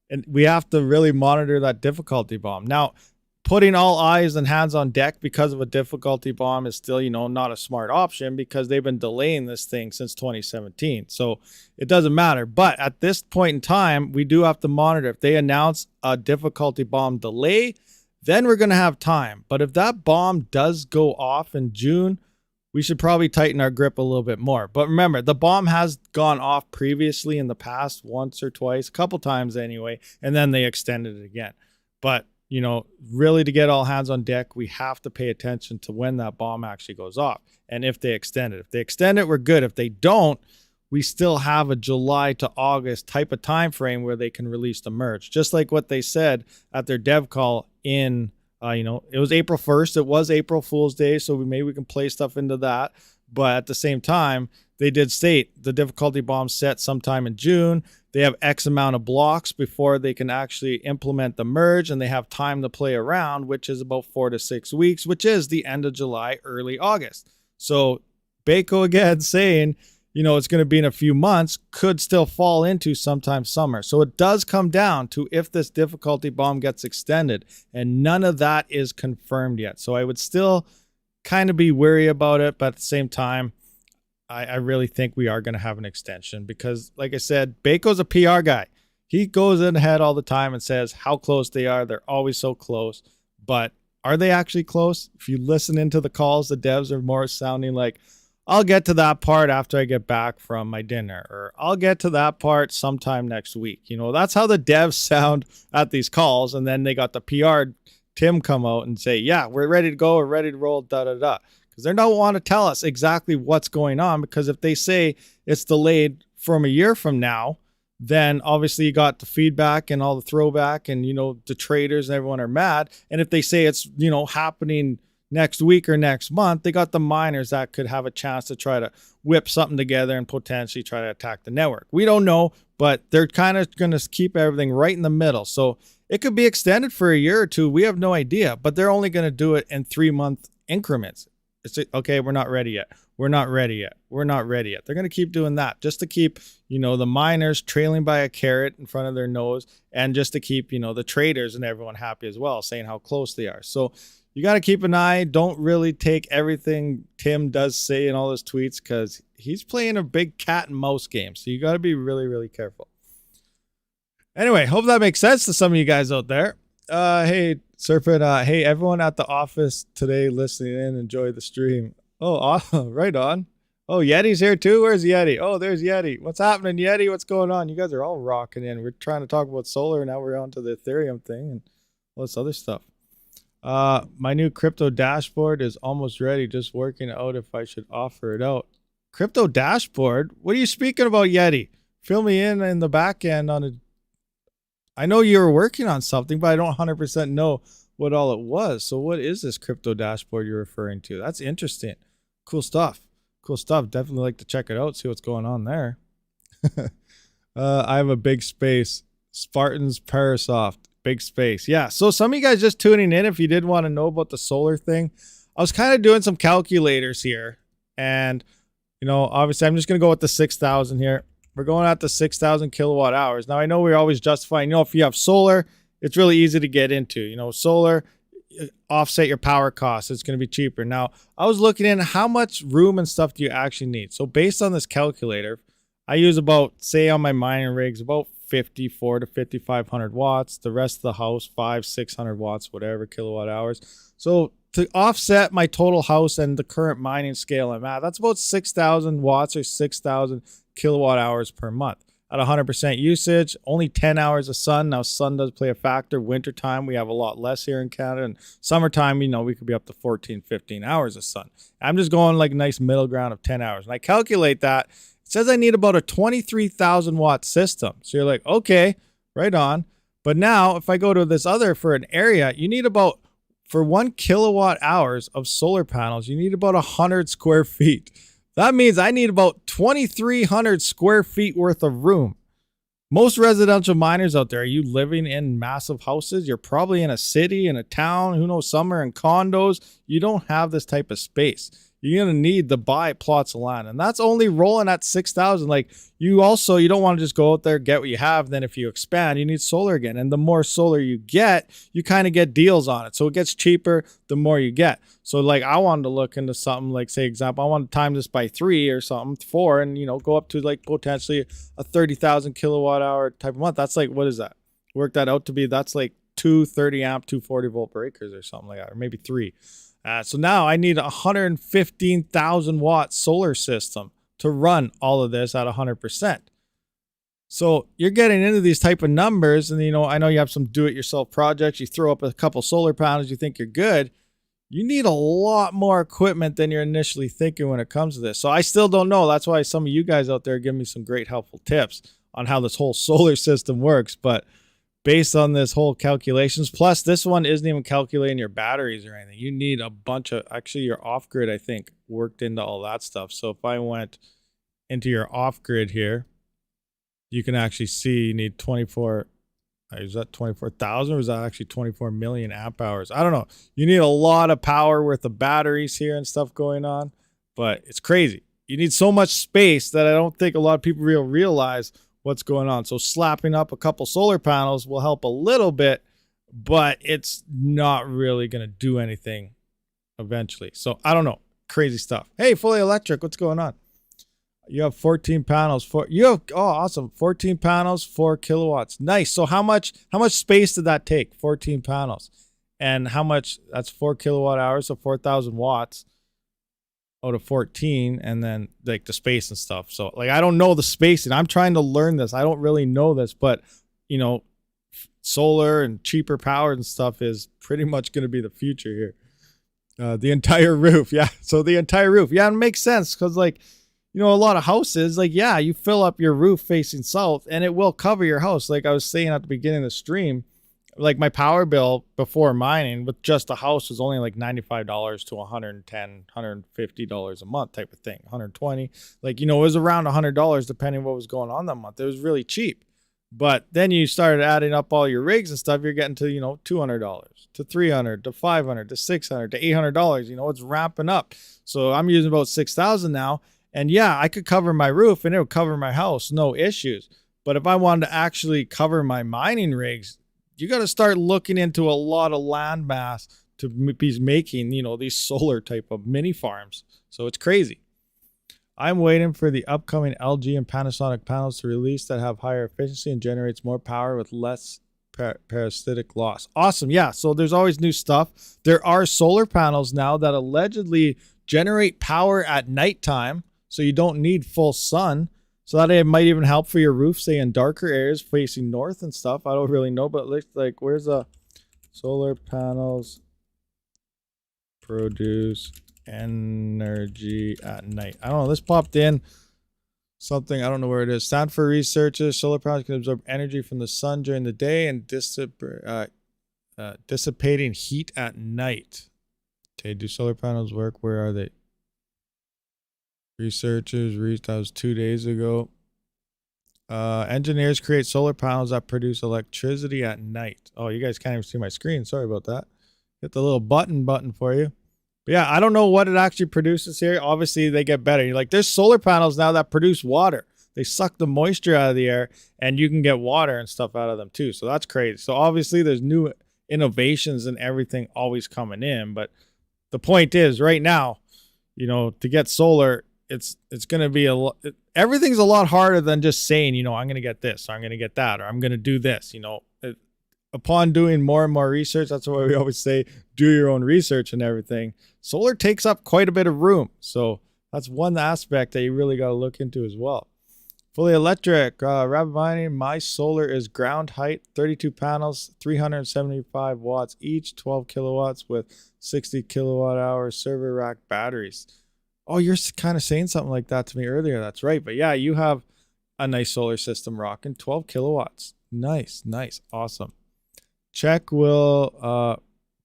And we have to really monitor that difficulty bomb. Now, putting all eyes and hands on deck because of a difficulty bomb is still, not a smart option because they've been delaying this thing since 2017. So it doesn't matter. But at this point in time, we do have to monitor. If they announce a difficulty bomb delay, then we're going to have time. But if that bomb does go off in June, we should probably tighten our grip a little bit more. But remember, the bomb has gone off previously in the past once or twice, a couple times anyway, and then they extended it again. But really to get all hands on deck, we have to pay attention to when that bomb actually goes off and if they extend it. If they extend it, we're good. If they don't, we still have a July to August type of time frame where they can release the merge. Just like what they said at their dev call in, it was April 1st. It was April Fool's Day, so maybe we can play stuff into that. But at the same time, they did state the difficulty bomb set sometime in June. They have X amount of blocks before they can actually implement the merge, and they have time to play around, which is about 4 to 6 weeks, which is the end of July, early August. So Baco again saying, it's going to be in a few months, could still fall into sometime summer. So it does come down to if this difficulty bomb gets extended, and none of that is confirmed yet. So I would still kind of be wary about it, but at the same time, I really think we are going to have an extension because, like I said, Baco's a PR guy. He goes in ahead all the time and says how close they are. They're always so close. But are they actually close? If you listen into the calls, the devs are more sounding like, I'll get to that part after I get back from my dinner, or I'll get to that part sometime next week. That's how the devs sound at these calls. And then they got the PR Tim come out and say, yeah, we're ready to go. We're ready to roll, da-da-da. Because they don't want to tell us exactly what's going on, because if they say it's delayed from a year from now, then obviously you got the feedback and all the throwback and, the traders and everyone are mad. And if they say it's, happening next week or next month, they got the miners that could have a chance to try to whip something together and potentially try to attack the network. We don't know, but they're kind of going to keep everything right in the middle. So it could be extended for a year or two. We have no idea, but they're only going to do it in 3-month increments. It's okay, we're not ready yet. We're not ready yet. We're not ready yet. They're going to keep doing that just to keep, the miners trailing by a carrot in front of their nose, and just to keep, the traders and everyone happy as well, saying how close they are. So you got to keep an eye. Don't really take everything Tim does say in all his tweets, because he's playing a big cat and mouse game. So you got to be really, really careful. Anyway, hope that makes sense to some of you guys out there. Hey, Serpent, hey, everyone at the office today listening in, enjoy the stream. Oh, right on. Oh, Yeti's here too? Where's Yeti? Oh, there's Yeti. What's happening, Yeti? What's going on? You guys are all rocking in. We're trying to talk about solar, and now we're on to the Ethereum thing and all this other stuff. My new crypto dashboard is almost ready, just working out if I should offer it out. Crypto dashboard? What are you speaking about, Yeti? Fill me in the back end on it. I know you were working on something, but I don't 100% know what all it was. So what is this crypto dashboard you're referring to? That's interesting. Cool stuff. Cool stuff. Definitely like to check it out, see what's going on there. I have a big space. Spartans Parasoft. Big space. Yeah. So some of you guys just tuning in, if you did want to know about the solar thing, I was kind of doing some calculators here. And, you know, obviously I'm just going to go with the 6,000 here. We're going at the 6,000 kilowatt hours. Now, I know we're always justifying, you know, if you have solar, it's really easy to get into. You know, solar, offset your power costs. It's going to be cheaper. Now, I was looking in how much room and stuff do you actually need. So based on this calculator, I use about, say on my mining rigs, about 54 to 5,500 watts. The rest of the house, 500-600 watts, whatever, kilowatt hours. So to offset my total house and the current mining scale I'm at, that's about 6,000 watts or 6,000 kilowatt hours per month. At 100% usage, only 10 hours of sun. Now, sun does play a factor. Wintertime, we have a lot less here in Canada. And summertime, you know, we could be up to 14, 15 hours of sun. I'm just going like a nice middle ground of 10 hours. And I calculate that. It says I need about a 23,000 watt system. So you're like, okay, right on. But now, if I go to this other for an area, you need about, for 1 kilowatt hours of solar panels, you need about 100 square feet. That means I need about 2,300 square feet worth of room. Most residential miners out there, are you living in massive houses? You're probably in a city, in a town, who knows, some are in condos. You don't have this type of space. You're going to need to buy plots of land. And that's only rolling at 6,000. Like you don't want to just go out there, get what you have. Then if you expand, you need solar again. And the more solar you get, you kind of get deals on it. So it gets cheaper the more you get. So like I wanted to look into something like, say, example, I want to time this by 3 or something, 4, and, you know, go up to like potentially a 30,000 kilowatt hour type of month. That's like, what is that? Work that out to be, that's like 2 30 amp, 240 volt breakers or something like that, or maybe 3. So now I need a 115,000 watt solar system to run all of this at 100%. So you're getting into these type of numbers, and, you know, I know you have some do-it-yourself projects. You throw up a couple solar panels, you think you're good. You need a lot more equipment than you're initially thinking when it comes to this. So I still don't know. That's why some of you guys out there give me some great helpful tips on how this whole solar system works. But based on this whole calculations, plus this one isn't even calculating your batteries or anything. You need a bunch of, actually your off-grid, I think, worked into all that stuff. So if I went into your off-grid here, you can actually see you need 24, is that 24,000 or is that actually 24 million amp hours? I don't know. You need a lot of power worth of batteries here and stuff going on, but it's crazy. You need so much space that I don't think a lot of people realize what's going on. So slapping up a couple solar panels will help a little bit, but it's not really going to do anything eventually. So I don't know. Crazy stuff. Hey, Fully Electric, what's going on? You have 14 panels. Oh, awesome. 14 panels, 4 kilowatts. Nice. So how much space did that take? 14 panels. And how much? That's 4 kilowatt hours, so 4,000 watts. Out of 14, and then like the space and stuff. So like I don't know the spacing. I'm trying to learn this. I don't really know this, but you know, solar and cheaper power and stuff is pretty much going to be the future here. The entire roof, yeah. So the entire roof, yeah, it makes sense because like, you know, a lot of houses, like, yeah, you fill up your roof facing south and it will cover your house. Like I was saying at the beginning of the stream, like my power bill before mining with just a house was only like $95 to $110, $150 a month type of thing, 120. Like, you know, it was around $100 depending on what was going on that month. It was really cheap. But then you started adding up all your rigs and stuff, you're getting to, you know, $200 to $300 to $500 to $600 to $800. You know, it's ramping up. So I'm using about 6,000 now. And yeah, I could cover my roof and it would cover my house, no issues. But if I wanted to actually cover my mining rigs, you got to start looking into a lot of land mass to be making, you know, these solar type of mini farms. So it's crazy. I'm waiting for the upcoming LG and Panasonic panels to release that have higher efficiency and generates more power with less parasitic loss. Awesome. Yeah. So there's always new stuff. There are solar panels now that allegedly generate power at nighttime. So you don't need full sun. So that it might even help for your roof, say in darker areas facing north and stuff. I don't really know, but it looks like, where's the solar panels produce energy at night? I don't know. This popped in something. I don't know where it is. Stanford researchers, solar panels can absorb energy from the sun during the day and dissipate Dissipating heat at night. Okay, do solar panels work? Where are they? Researchers reached, that was 2 days ago. Engineers create solar panels that produce electricity at night. Oh, you guys can't even see my screen. Sorry about that. Hit the little button for you. But yeah, I don't know what it actually produces here. Obviously, they get better. You're like, there's solar panels now that produce water. They suck the moisture out of the air, and you can get water and stuff out of them too. So that's crazy. So obviously, there's new innovations and everything always coming in. But the point is, right now, you know, to get solar, it's going to be everything's a lot harder than just saying, you know, I'm going to get this, or I'm going to get that, or I'm going to do this. You know, upon doing more and more research, that's why we always say, do your own research and everything. Solar takes up quite a bit of room. So that's one aspect that you really got to look into as well. Fully electric, RabidMining, my solar is ground height, 32 panels, 375 watts each, 12 kilowatts with 60 kilowatt hour server rack batteries. Oh, you're kind of saying something like that to me earlier. That's right. But yeah, you have a nice solar system rocking, 12 kilowatts. Nice, nice, awesome. Check Will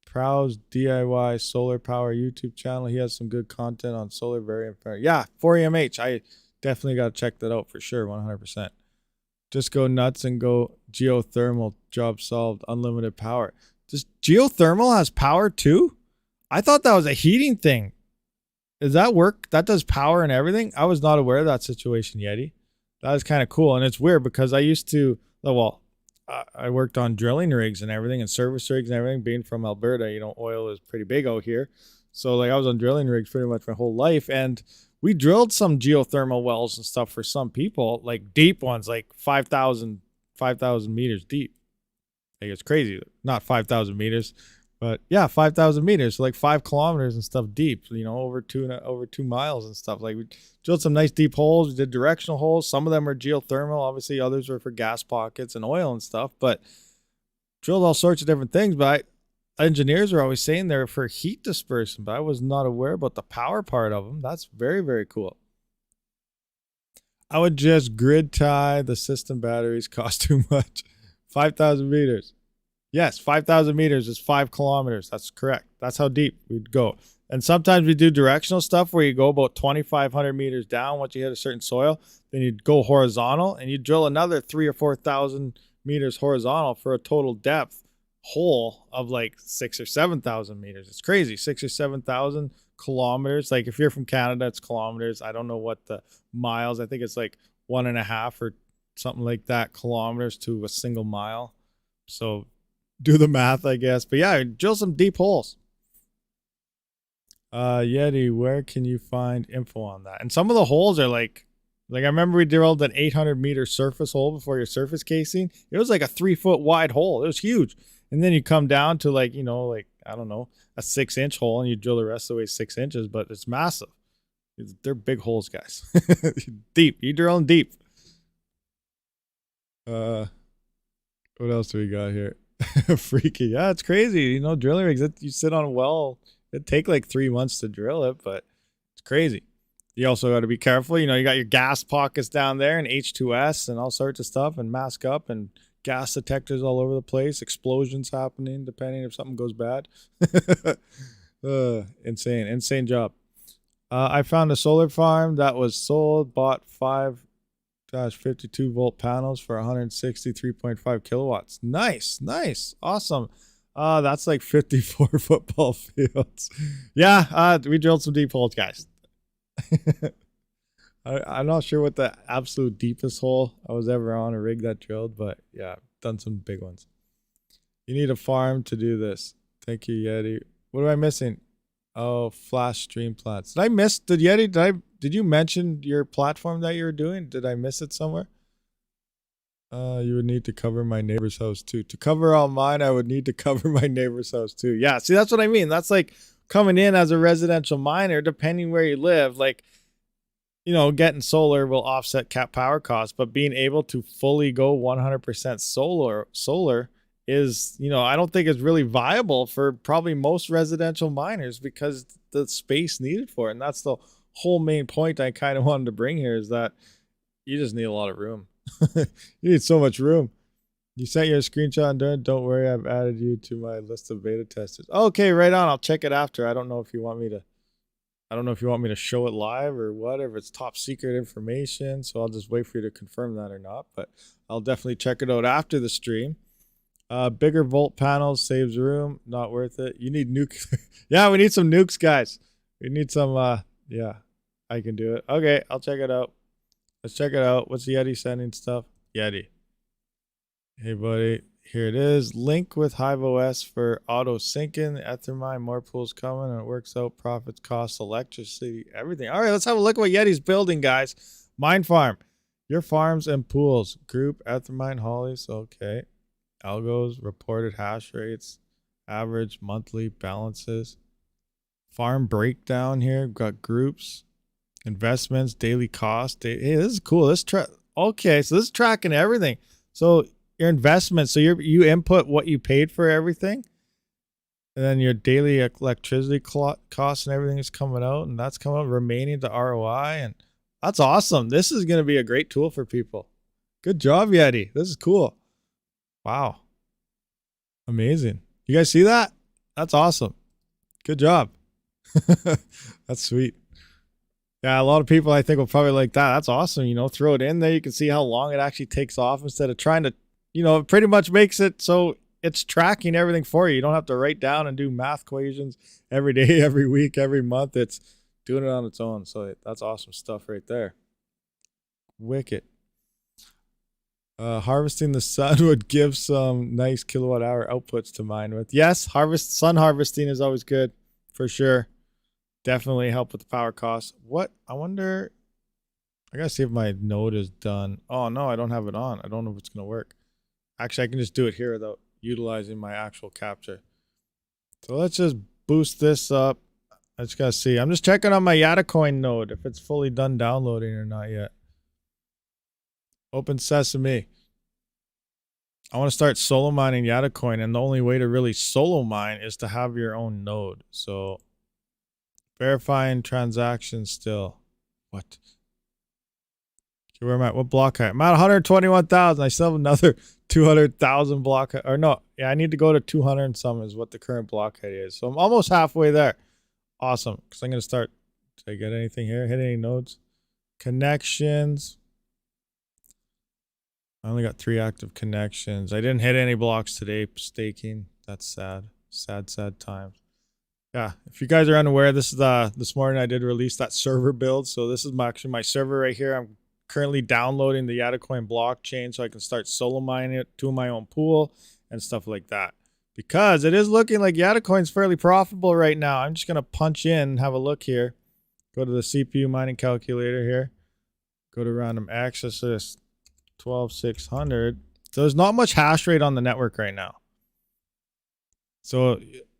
Prowse DIY Solar Power YouTube channel. He has some good content on solar, very important. Yeah, 4EMH. I definitely got to check that out for sure, 100%. Just go nuts and go geothermal. Job solved. Unlimited power. Does geothermal has power too? I thought that was a heating thing. Does that work? That does power and everything? I was not aware of that situation, Yeti. That is kind of cool. And it's weird because I used to, well, I worked on drilling rigs and everything and service rigs and everything. Being from Alberta, you know, oil is pretty big out here. So like I was on drilling rigs pretty much my whole life. And we drilled some geothermal wells and stuff for some people, like deep ones, like 5,000 meters deep. Like it's crazy. Not 5,000 meters, but yeah, 5,000 meters, so like 5 kilometers and stuff deep, you know, over 2 miles and stuff. Like we drilled some nice deep holes. We did directional holes. Some of them are geothermal. Obviously, others were for gas pockets and oil and stuff, but drilled all sorts of different things. But engineers are always saying they're for heat dispersion, but I was not aware about the power part of them. That's very, very cool. I would just grid tie the system batteries, cost too much. 5,000 meters. Yes, 5,000 meters is 5 kilometers. That's correct. That's how deep we'd go. And sometimes we do directional stuff where you go about 2,500 meters down once you hit a certain soil. Then you'd go horizontal and you drill another 3,000 or 4,000 meters horizontal for a total depth hole of like 6,000 or 7,000 meters. It's crazy. 6,000 or 7,000 kilometers. Like if you're from Canada, it's kilometers. I don't know what the miles. I think it's like 1.5 or something like that kilometers to a single mile. So do the math, I guess. But yeah, drill some deep holes. Yeti, where can you find info on that? And some of the holes are like I remember we drilled an 800-meter surface hole before your surface casing. It was like a 3-foot wide hole. It was huge. And then you come down to like, you know, like, I don't know, a 6-inch hole and you drill the rest of the way 6 inches, but it's massive. They're big holes, guys. Deep. You drilling deep. What else do we got here? Freaky. Yeah, it's crazy. You know, drilling rigs, you sit on a well, it'd take like 3 months to drill it, but it's crazy. You also got to be careful. You know, you got your gas pockets down there and H2S and all sorts of stuff and mask up and gas detectors all over the place. Explosions happening depending if something goes bad. Insane job. I found a solar farm that was sold, bought 52 volt panels for 163.5 kilowatts. Nice, awesome. That's like 54 football fields. Yeah, we drilled some deep holes, guys. I'm not sure what the absolute deepest hole I was ever on a rig that drilled, but yeah, done some big ones. You need a farm to do this. Thank you, Yeti. What am I missing? Oh, Flash Streamplats. Did you mention your platform that you were doing? Did I miss it somewhere? You would need to cover my neighbor's house too. To cover all mine, I would need to cover my neighbor's house too. Yeah, see, that's what I mean. That's like coming in as a residential miner, depending where you live. Like, you know, getting solar will offset cap power costs, but being able to fully go 100% solar is, you know, I don't think it's really viable for probably most residential miners because the space needed for it. And that's the whole main point I kind of wanted to bring here, is that you just need a lot of room. You need so much room. You sent your screenshot, and don't worry, I've added you to my list of beta testers. Okay, right on. I'll check it after. I don't know if you want me to show it live or whatever. It's top secret information, so I'll just wait for you to confirm that or not. But I'll definitely check it out after the stream. Bigger volt panels saves room. Not worth it. You need nuke. Yeah, we need some nukes, guys. We need some. Yeah, I can do it. Okay, I'll check it out. Let's check it out. What's Yeti sending stuff? Yeti. Hey, buddy. Here it is. Link with HiveOS for auto syncing. EtherMine, more pools coming, and it works out. Profits, costs, electricity, everything. All right, let's have a look at what Yeti's building, guys. Mine farm. Your farms and pools. Group, EtherMine, Hollies. Okay. Algos, reported hash rates, average monthly balances. Farm breakdown here. We've got groups, investments, daily cost. Hey, this is cool. Okay, so this is tracking everything. So your investments, so you input what you paid for everything, and then your daily electricity costs and everything is coming out, and that's coming out remaining to ROI, and that's awesome. This is going to be a great tool for people. Good job, Yeti. This is cool. Wow. Amazing. You guys see that? That's awesome. Good job. That's sweet. Yeah, a lot of people I think will probably like that. That's awesome. You know, throw it in there. You can see how long it actually takes off instead of trying to, you know, it pretty much makes it so it's tracking everything for you. You don't have to write down and do math equations every day, every week, every month. It's doing it on its own. So that's awesome stuff right there. Wicked. Harvesting the sun would give some nice kilowatt hour outputs to mine with. Yes, sun harvesting is always good for sure. Definitely help with the power costs. What? I wonder. I gotta see if my node is done. Oh no, I don't have it on. I don't know if it's gonna work. Actually, I can just do it here without utilizing my actual capture. So let's just boost this up. I just gotta see. I'm just checking on my Yatacoin node if it's fully done downloading or not yet. Open Sesame. I want to start solo mining Yatacoin, and the only way to really solo mine is to have your own node. So verifying transactions still. What? Okay, where am I? What block height? I'm at 121,000. I still have another 200,000 block height. Or no, yeah, I need to go to 200 and some is what the current block height is. So I'm almost halfway there. Awesome. Because I'm going to start. Did I get anything here? Hit any nodes? Connections. I only got 3 active connections. I didn't hit any blocks today staking. That's sad. Sad times. Yeah, if you guys are unaware, this morning I did release that server build. So this is actually my server right here. I'm currently downloading the Yatacoin blockchain so I can start solo mining it to my own pool and stuff like that. Because it is looking like Yatacoin's fairly profitable right now. I'm just gonna punch in and have a look here. Go to the CPU mining calculator here. Go to random access this. 12,600. So there's not much hash rate on the network right now. So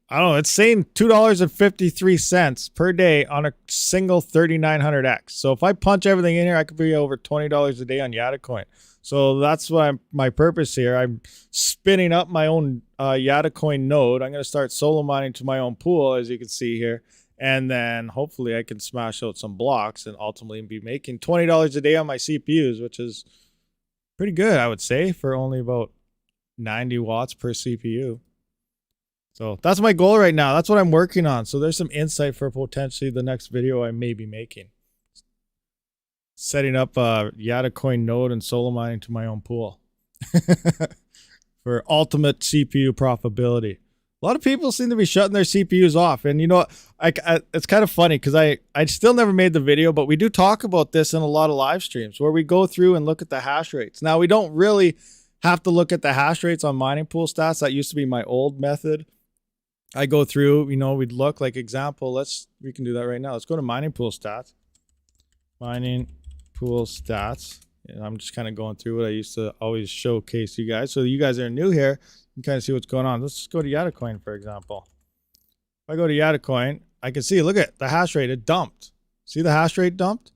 I don't know. It's saying $2.53 per day on a single 3900X. So if I punch everything in here, I could be over $20 a day on Yatacoin. So that's what my purpose here. I'm spinning up my own Yatacoin node. I'm going to start solo mining to my own pool, as you can see here. And then hopefully I can smash out some blocks and ultimately be making $20 a day on my CPUs, which is pretty good, I would say, for only about 90 watts per CPU. So that's my goal right now. That's what I'm working on. So there's some insight for potentially the next video I may be making. Setting up a Yatacoin node and solo mining to my own pool. For ultimate CPU profitability. A lot of people seem to be shutting their CPUs off. And you know, it's kind of funny because I still never made the video, but we do talk about this in a lot of live streams where we go through and look at the hash rates. Now, we don't really have to look at the hash rates on mining pool stats. That used to be my old method. I go through, you know, we'd look like example. We can do that right now. Let's go to mining pool stats. Mining pool stats. And I'm just kind of going through what I used to always showcase you guys. So you guys are new here. You can kind of see what's going on. Let's just go to Yatacoin, for example. If I go to Yatacoin, I can see, look at the hash rate. It dumped. See the hash rate dumped?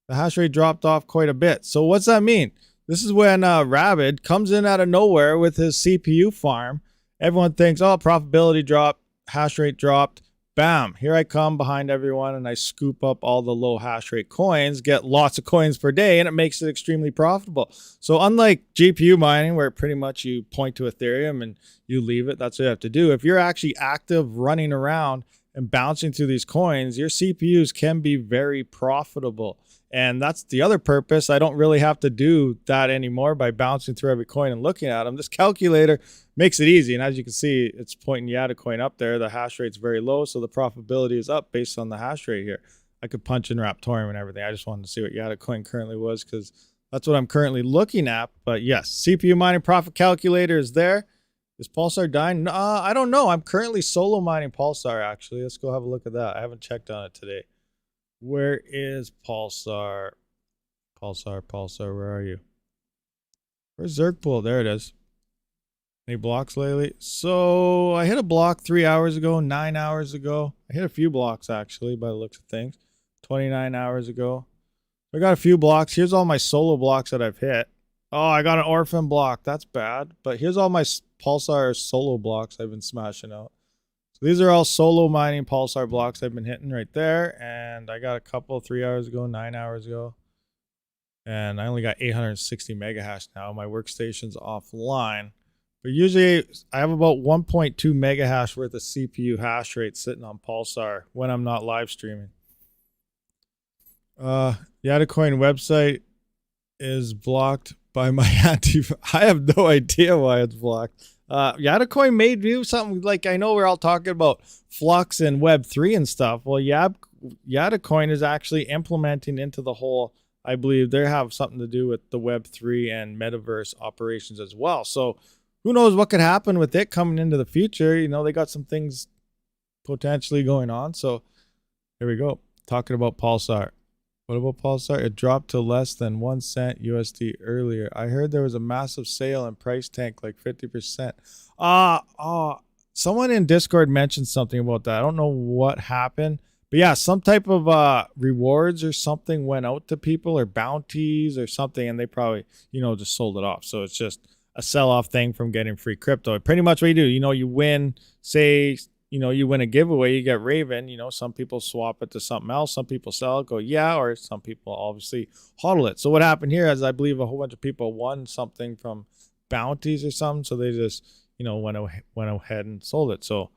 The hash rate dropped off quite a bit. So what's that mean? This is when Rabid comes in out of nowhere with his CPU farm. Everyone thinks, oh, profitability dropped, hash rate dropped. bam, here I come behind everyone and I scoop up all the low hash rate coins, get lots of coins per day, and it makes it extremely profitable. So unlike GPU mining, where pretty much you point to Ethereum and you leave it, that's what you have to do. If you're actually active running around and bouncing through these coins, your CPUs can be very profitable. And that's the other purpose. I don't really have to do that anymore by bouncing through every coin and looking at them. This calculator makes it easy. And as you can see, it's pointing YATA coin up there. The hash rate's very low, so the profitability is up based on the hash rate here. I could punch in Raptorium and everything. I just wanted to see what YATA coin currently was because that's what I'm currently looking at. But yes, CPU mining profit calculator is there. Is Pulsar dying? No, I don't know. I'm currently solo mining Pulsar, actually. Let's go have a look at that. I haven't checked on it today. Where is Pulsar? Pulsar, where are you? Where's Zergpool? There it is. Any blocks lately? So I hit a block 3 hours ago, 9 hours ago. I hit a few blocks, actually, by the looks of things. 29 hours ago. I got a few blocks. Here's all my solo blocks that I've hit. Oh, I got an orphan block. That's bad. But here's all my Pulsar solo blocks I've been smashing out. So these are all solo mining Pulsar blocks I've been hitting right there. And I got a couple 3 hours ago, 9 hours ago. And I only got 860 mega hash now. My workstation's offline. But usually I have about 1.2 mega hash worth of CPU hash rate sitting on Pulsar when I'm not live streaming. YATA coin website is blocked by my anti. I have no idea why it's blocked. YATA coin may do something like, I know we're all talking about Flux and Web3 and stuff. Well, YATA coin is actually implementing into the whole, I believe they have something to do with the Web3 and metaverse operations as well. So who knows what could happen with it coming into the future. You know, they got some things potentially going on. So here we go. Talking about Pulsar. What about Pulsar? It dropped to less than 1 cent USD earlier. I heard there was a massive sale and price tank like 50%. Someone in Discord mentioned something about that. I don't know what happened. But yeah, some type of rewards or something went out to people or bounties or something. And they probably, just sold it off. So it's just a sell-off thing from getting free crypto. Pretty much what you do, you win, say, you win a giveaway, you get Raven, some people swap it to something else. Some people sell it, go, yeah, or some people obviously hodl it. So what happened here is I believe a whole bunch of people won something from bounties or something. So they just, went ahead and sold it. So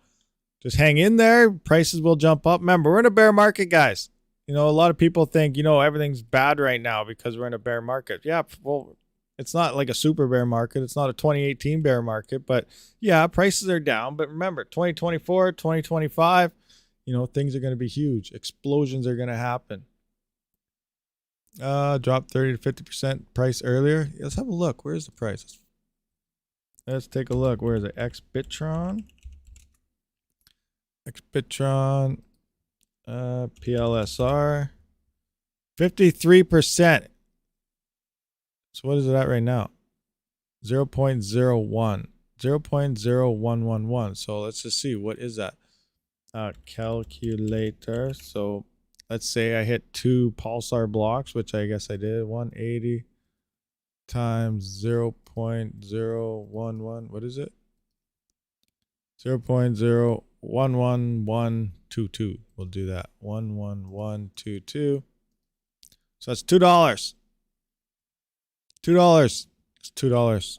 just hang in there. Prices will jump up. Remember, we're in a bear market, guys. A lot of people think, everything's bad right now because we're in a bear market. Yeah, well, it's not like a super bear market. It's not a 2018 bear market, but yeah, prices are down. But remember, 2024, 2025, things are going to be huge. Explosions are going to happen. Dropped 30 to 50% price earlier. Let's have a look. Where's the price? Let's take a look. Where is it? Xbitron, PLSR, 53%. So what is it at right now? 0.01. So let's just see. What is that? Calculator. So let's say I hit 2 Pulsar blocks, which I guess I did. 180 times 0.011. What is it? 0.011122. We'll do that. 11122. So that's $2. $2. It's $2,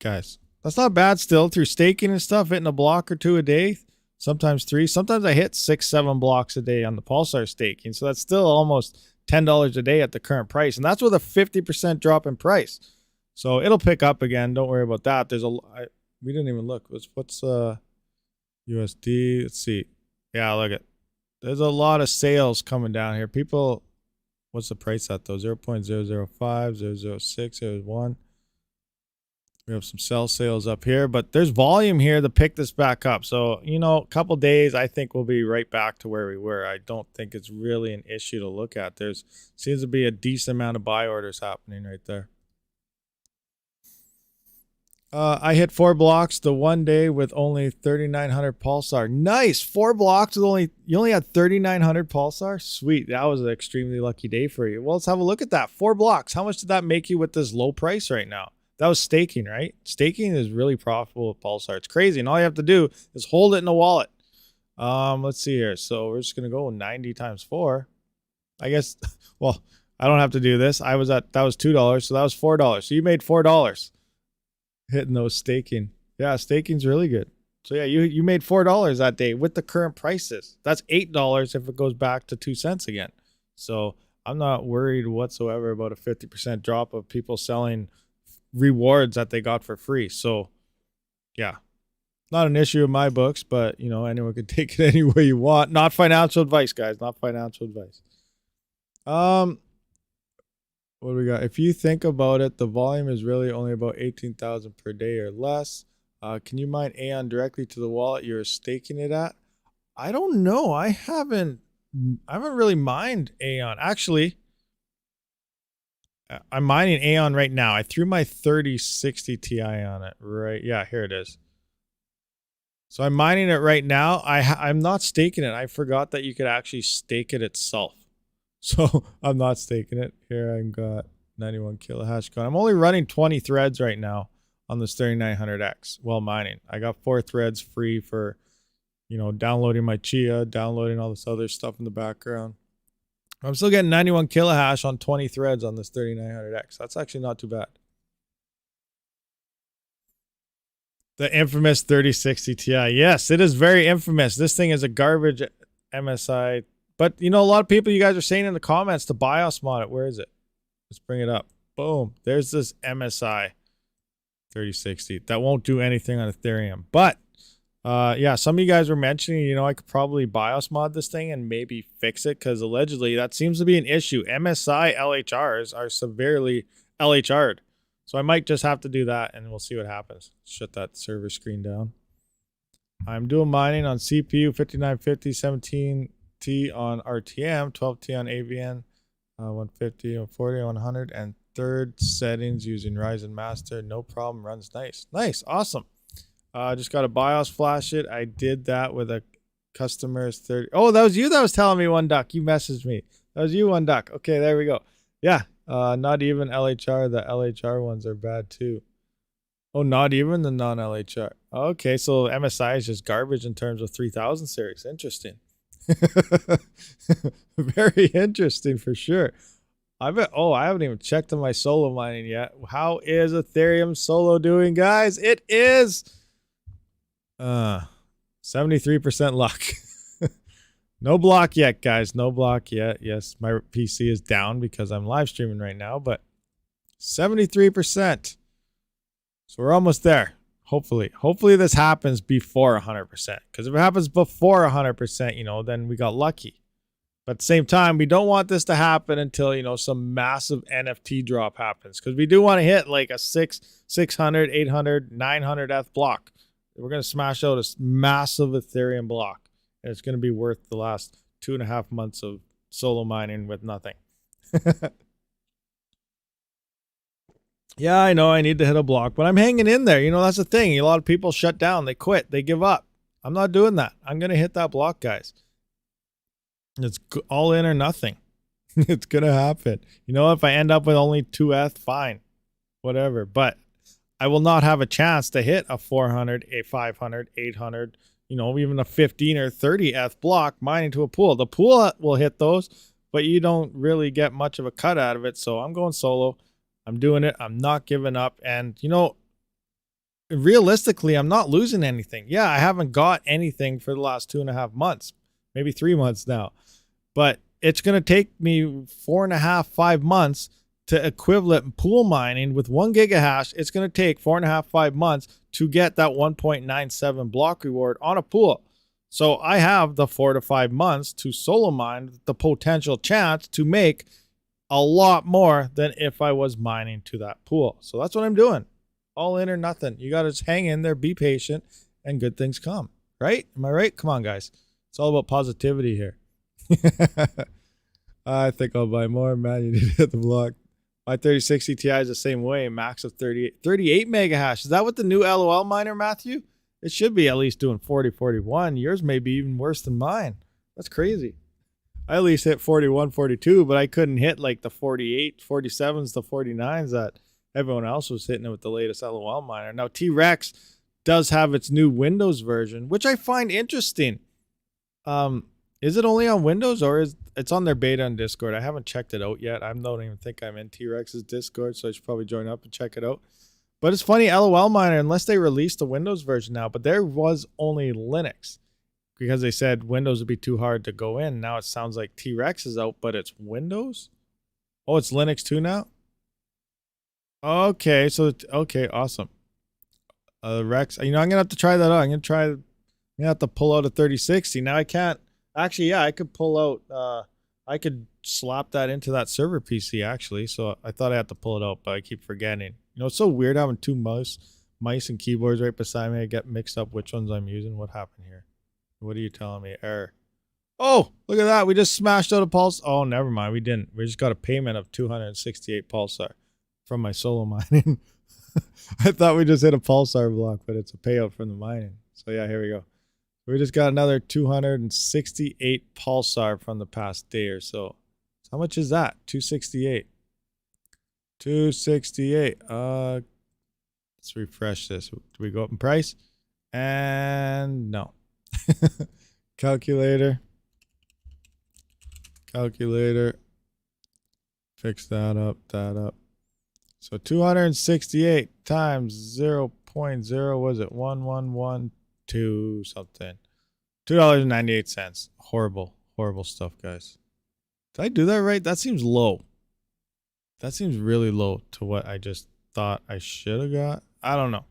guys. That's not bad still. Through staking and stuff, hitting a block or 2 a day, sometimes 3. Sometimes I hit 6, 7 blocks a day on the Pulsar staking. So that's still almost $10 a day at the current price. And that's with a 50% drop in price. So it'll pick up again. Don't worry about that. We didn't even look. What's USD? Let's see. Yeah, look at. There's a lot of sales coming down here. People. What's the price at though? 0.005, 006, 0.01. We have some sell sales up here, but there's volume here to pick this back up. So, a couple days, I think we'll be right back to where we were. I don't think it's really an issue to look at. Seems to be a decent amount of buy orders happening right there. I hit 4 blocks the one day with only 3,900 Pulsar. Nice. 4 blocks with you only had 3,900 Pulsar. Sweet. That was an extremely lucky day for you. Well, let's have a look at that. 4 blocks. How much did that make you with this low price right now? That was staking, right? Staking is really profitable with Pulsar. It's crazy. And all you have to do is hold it in a wallet. Let's see here. So we're just gonna go 90 times 4. I guess. Well, I don't have to do this. That was $2, so that was $4. So you made $4 hitting those staking. Yeah, staking's really good. So yeah, you made $4 that day with the current prices. That's $8 if it goes back to 2 cents again. So I'm not worried whatsoever about a 50% drop of people selling rewards that they got for free. So yeah, not an issue in my books, but you know, anyone can take it any way you want. Not financial advice, guys. Not financial advice. What do we got? If you think about it, the volume is really only about 18,000 per day or less. Can you mine Aeon directly to the wallet you're staking it at? I don't know. I haven't really mined Aeon. Actually, I'm mining Aeon right now. I threw my 3060 Ti on it. Right. Yeah, here it is. So I'm mining it right now. I'm not staking it. I forgot that you could actually stake it itself. So I'm not staking it. Here I've got 91 kilohash going. I'm only running 20 threads right now on this 3900X while mining. I got 4 threads free for, you know, downloading my Chia, downloading all this other stuff in the background. I'm still getting 91 kilohash on 20 threads on this 3900X. That's actually not too bad. The infamous 3060 Ti. Yes, it is very infamous. This thing is a garbage MSI. But, you know, a lot of people, you guys are saying in the comments to BIOS mod it. Where is it? Let's bring it up. Boom. There's this MSI 3060 that won't do anything on Ethereum. But, yeah, some of you guys were mentioning, you know, I could probably BIOS mod this thing and maybe fix it because allegedly that seems to be an issue. MSI LHRs are severely LHR'd. So I might just have to do that and we'll see what happens. Shut that server screen down. I'm doing mining on CPU 5950, 17T on RTM, 12T on AVN, 150, 140, 100, and third settings using Ryzen Master. No problem. Runs nice. Nice. Awesome. Just got a BIOS flash it. I did that with a customer's 30. Oh, that was you that was telling me, One Duck. You messaged me. That was you, One Duck. Okay, there we go. Yeah. Not even LHR. The LHR ones are bad too. Oh, not even the non-LHR. Okay, so MSI is just garbage in terms of 3000 series. Interesting. Very interesting for sure. I haven't even checked on my solo mining yet. How is Ethereum solo doing, guys? It is 73% luck. No block yet, guys. No block yet. Yes, my PC is down because I'm live streaming right now, but 73%. So we're almost there. Hopefully this happens before 100%. Because if it happens before 100%, you know, then we got lucky. But at the same time, we don't want this to happen until, you know, some massive NFT drop happens. Because we do want to hit like a 600, 800, 900 ETH block. We're going to smash out a massive Ethereum block. And it's going to be worth the last 2.5 months of solo mining with nothing. Yeah, I know I need to hit a block, but I'm hanging in there. You know, that's the thing. A lot of people shut down. They quit. They give up. I'm not doing that. I'm going to hit that block, guys. It's all in or nothing. It's going to happen. You know, if I end up with only 2 ETH, fine. Whatever. But I will not have a chance to hit a 400, a 500, 800, you know, even a 15 or 30 ETH block mining to a pool. The pool will hit those, but you don't really get much of a cut out of it. So I'm going solo. I'm doing it. I'm not giving up. And, you know, realistically, I'm not losing anything. Yeah, I haven't got anything for the last 2.5 months, maybe 3 months now. But it's going to take me 4.5, 5 months to equivalent pool mining with 1 gigahash. It's going to take 4.5, 5 months to get that 1.97 block reward on a pool. So I have the 4 to 5 months to solo mine, the potential chance to make a lot more than if I was mining to that pool. So that's what I'm doing. All in or nothing. You got to just hang in there, be patient, and good things come. Right? Am I right? Come on, guys. It's all about positivity here. I think I'll buy more. Man, you need to hit the block. My 3060 Ti is the same way. Max of 38 mega hash. Is that what the new LOL miner, Matthew? It should be at least doing 40, 41. Yours may be even worse than mine. That's crazy. I at least hit 41, 42, but I couldn't hit like the 48, 47s, the 49s that everyone else was hitting it with the latest LOL miner. Now, T-Rex does have its new Windows version, which I find interesting. Is it only on Windows or is it's on their beta on Discord? I haven't checked it out yet. I don't even think I'm in T-Rex's Discord, so I should probably join up and check it out. But it's funny, LOL Miner, unless they released the Windows version now, but there was only Linux because they said Windows would be too hard to go in. Now it sounds like T-Rex is out, but it's Windows? Oh, it's Linux too now? Okay, so, okay, awesome. Rex, I'm going to have to try that out. I'm going to have to pull out a 3060. Now I can't. Actually, yeah, I could pull out, I could slap that into that server PC actually. So I thought I had to pull it out, but I keep forgetting. You know, it's so weird having two mice and keyboards right beside me. I get mixed up which ones I'm using. What happened here? What are you telling me? Error. Oh, look at that. We just smashed out a pulse. Oh, never mind. We didn't. We just got a payment of 268 pulsar from my solo mining. I thought we just hit a pulsar block, but it's a payout from the mining. So yeah, here we go. We just got another 268 pulsar from the past day or so. So how much is that? 268. 268. Let's refresh this. Do we go up in price? And no. Calculator. Fix that up, So 268 times 0 0.0, was it 1112 something? $2.98. Horrible stuff, guys. Did I do that right? That seems low. That seems really low to what I just thought I should have got. I don't know.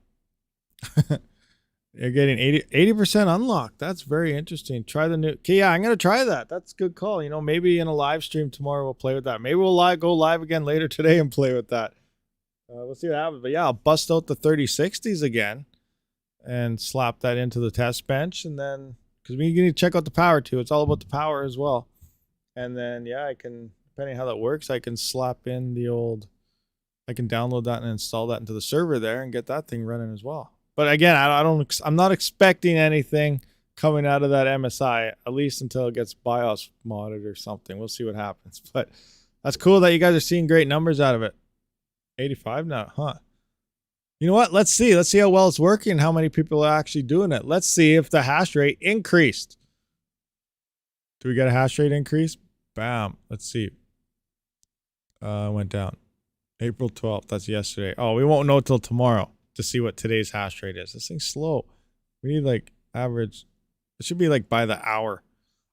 You're getting 80% unlocked. That's very interesting. Try the new. Okay, yeah, I'm going to try that. That's a good call. You know, maybe in a live stream tomorrow we'll play with that. Maybe we'll go live again later today and play with that. We'll see what happens. But yeah, I'll bust out the 3060s again and slap that into the test bench. And then, because we need to check out the power too. It's all about the power as well. And then, yeah, I can, depending on how that works, I can slap in the old, I can download that and install that into the server there and get that thing running as well. But again, I'm not expecting anything coming out of that MSI, at least until it gets BIOS modded or something. We'll see what happens. But that's cool that you guys are seeing great numbers out of it. 85 now, huh? You know what? Let's see. Let's see how well it's working, how many people are actually doing it. Let's see if the hash rate increased. Do we get a hash rate increase? Bam. Let's see. Went down. April 12th. That's yesterday. Oh, we won't know till tomorrow to see what today's hash rate is. This thing's slow. We need like average. It should be like by the hour.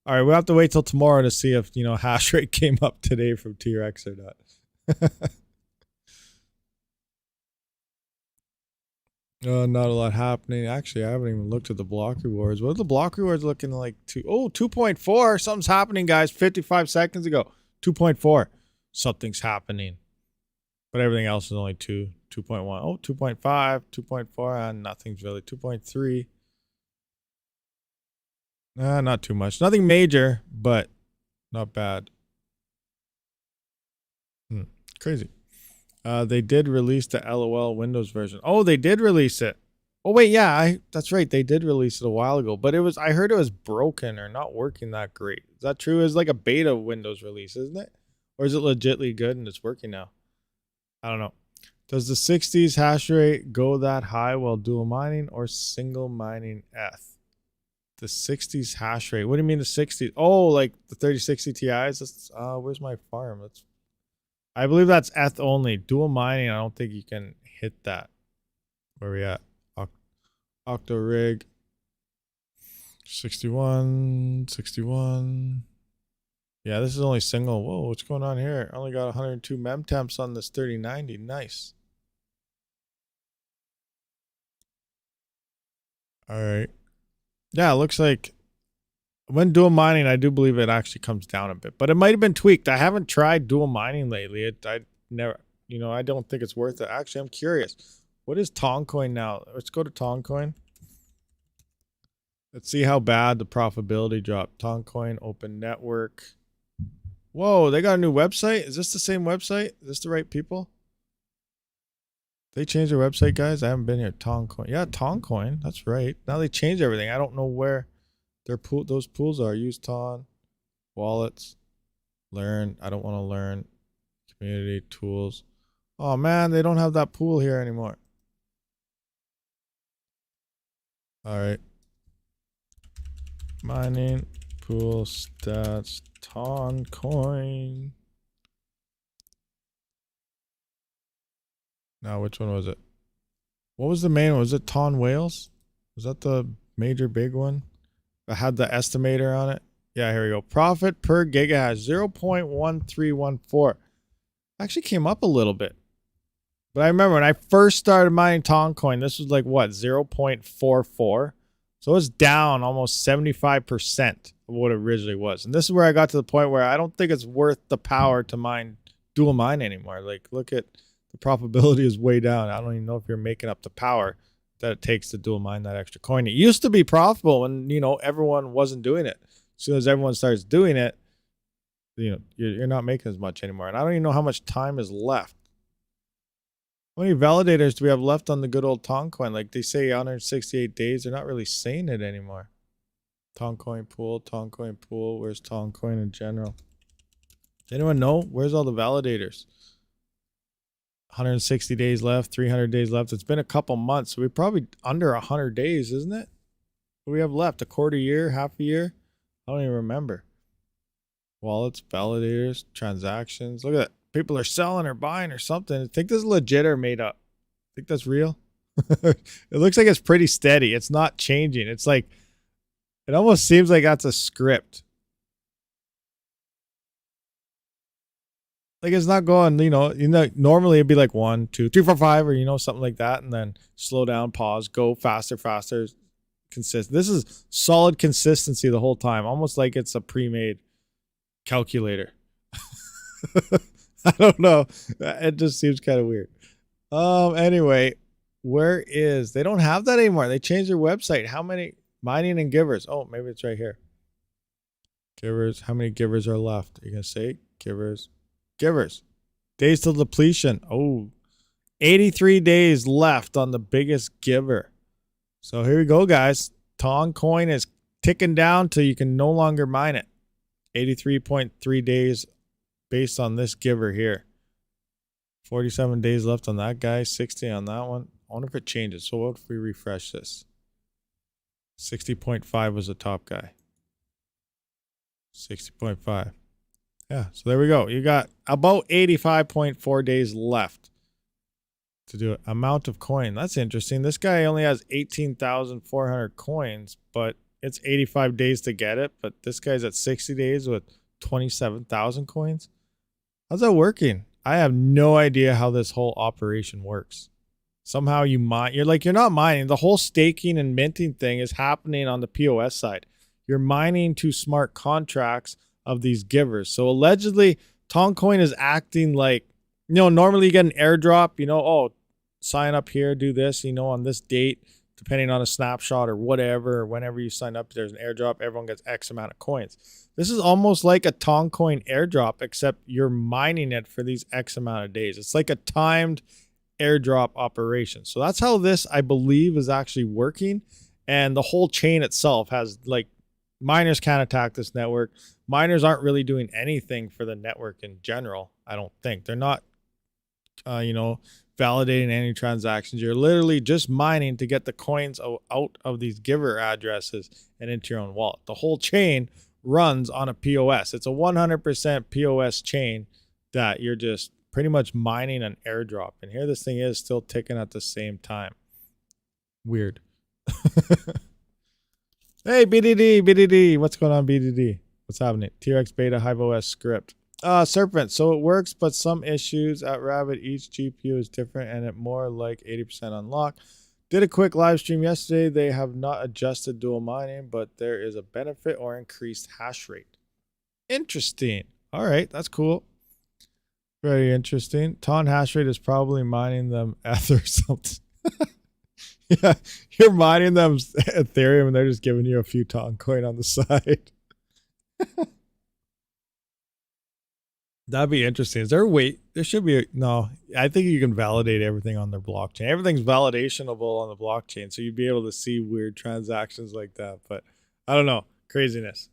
All right, we'll have to wait till tomorrow to see if, you know, hash rate came up today from T-Rex or not. Not a lot happening. Actually, I haven't even looked at the block rewards. What are the block rewards looking like? 2.4. Something's happening, guys. 55 seconds ago. 2.4. Something's happening. But everything else is only 2.1. Oh, 2.5, 2.4, and nothing's really. 2.3. Not too much. Nothing major, but not bad. Crazy. They did release the LOL Windows version. Oh, they did release it. Oh, wait, yeah, that's right. They did release it a while ago, but I heard it was broken or not working that great. Is that true? It's like a beta Windows release, isn't it? Or is it legitly good and it's working now? I don't know. Does the 60s hash rate go that high while dual mining or single mining ETH? The 60s hash rate. What do you mean the 60s? Oh, like the 3060 Ti's? That's, where's my farm? I believe that's ETH only. Dual mining, I don't think you can hit that. Where are we at? Octorig. 61. Yeah, this is only single. Whoa, what's going on here? I only got 102 mem temps on this 3090. Nice. All right. Yeah, it looks like when dual mining, I do believe it actually comes down a bit, but it might have been tweaked. I haven't tried dual mining lately. I never, you know, I don't think it's worth it. Actually, I'm curious. What is Toncoin now? Let's go to Toncoin. Let's see how bad the profitability dropped. Toncoin, open network. Whoa, they got a new website? Is this the same website? Is this the right people? They changed their website, guys? I haven't been here. Toncoin. Yeah, Toncoin. That's right. Now they changed everything. I don't know where those pools are. Use Ton. Wallets. Learn. I don't want to learn. Community. Tools. Oh, man. They don't have that pool here anymore. All right. Mining. cool stats, Ton coin. Now, which one was it? What was the main one? Was it Ton Whales? Was that the major big one? I had the estimator on it. Yeah, here we go. Profit per gigahash, 0.1314. Actually came up a little bit. But I remember when I first started mining Toncoin, this was like what, 0.44? So it's down almost 75% of what it originally was. And this is where I got to the point where I don't think it's worth the power to mine dual mine anymore. Like, look at the probability is way down. I don't even know if you're making up the power that it takes to dual mine that extra coin. It used to be profitable when, you know, everyone wasn't doing it. As soon as everyone starts doing it, you know, you're not making as much anymore. And I don't even know how much time is left. How many validators do we have left on the good old Toncoin? Like they say 168 days. They're not really saying it anymore. Toncoin pool, Toncoin pool. Where's Toncoin in general? Does anyone know? Where's all the validators? 160 days left, 300 days left. It's been a couple months. So we're probably under 100 days, isn't it? What do we have left? A quarter year, half a year? I don't even remember. Wallets, validators, transactions. Look at that. People are selling or buying or something. I think this is legit or made up. I think that's real. It looks like it's pretty steady. It's not changing. It's like, it almost seems like that's a script. Like it's not going, you know, normally it'd be like 1, 2, 3, 4, 5, or, you know, something like that. And then slow down, pause, go faster, faster, consistent. This is solid consistency the whole time. Almost like it's a pre-made calculator. I don't know. It just seems kind of weird. Anyway, where is, they don't have that anymore. They changed their website. How many mining and givers? Oh, maybe it's right here. Givers. How many givers are left? Are you going to say givers? Givers. Days till depletion. Oh, 83 days left on the biggest giver. So here we go, guys. Toncoin is ticking down till you can no longer mine it. 83.3 days based on this giver here. 47 days left on that guy. 60 on that one. I wonder if it changes. So what if we refresh this? 60.5 was the top guy. 60.5. Yeah, so there we go. You got about 85.4 days left to do it. Amount of coin. That's interesting. This guy only has 18,400 coins, but it's 85 days to get it. But this guy's at 60 days with 27,000 coins. How's that working? I have no idea how this whole operation works. Somehow you mine. You're not mining. The whole staking and minting thing is happening on the POS side. You're mining to smart contracts of these givers. So allegedly, Toncoin is acting like, you know, normally you get an airdrop, you know, oh, sign up here, do this, you know, on this date, depending on a snapshot or whatever, or whenever you sign up, there's an airdrop, everyone gets X amount of coins. This is almost like a Toncoin airdrop, except you're mining it for these X amount of days. It's like a timed airdrop operation. So that's how this, I believe, is actually working. And the whole chain itself has, like, miners can't attack this network. Miners aren't really doing anything for the network in general, I don't think. They're not, you know, validating any transactions. You're literally just mining to get the coins out of these giver addresses and into your own wallet. The whole chain runs on a POS. It's a 100% POS chain that you're just pretty much mining an airdrop. And here this thing is still ticking at the same time. Weird. Hey, BDD. What's going on, BDD? What's happening? TRX beta HiveOS script. Serpent. So it works, but some issues at Rabid. Each GPU is different and it more like 80% unlock. Did a quick live stream yesterday. They have not adjusted dual mining, but there is a benefit or increased hash rate. Interesting. All right, that's cool. Very interesting. Ton hash rate is probably mining them Ether or something. Yeah, you're mining them Ethereum and they're just giving you a few Ton coin on the side. That'd be interesting. Is there a way? There should be no. I think you can validate everything on their blockchain. Everything's validationable on the blockchain, so you'd be able to see weird transactions like that. But I don't know. Craziness.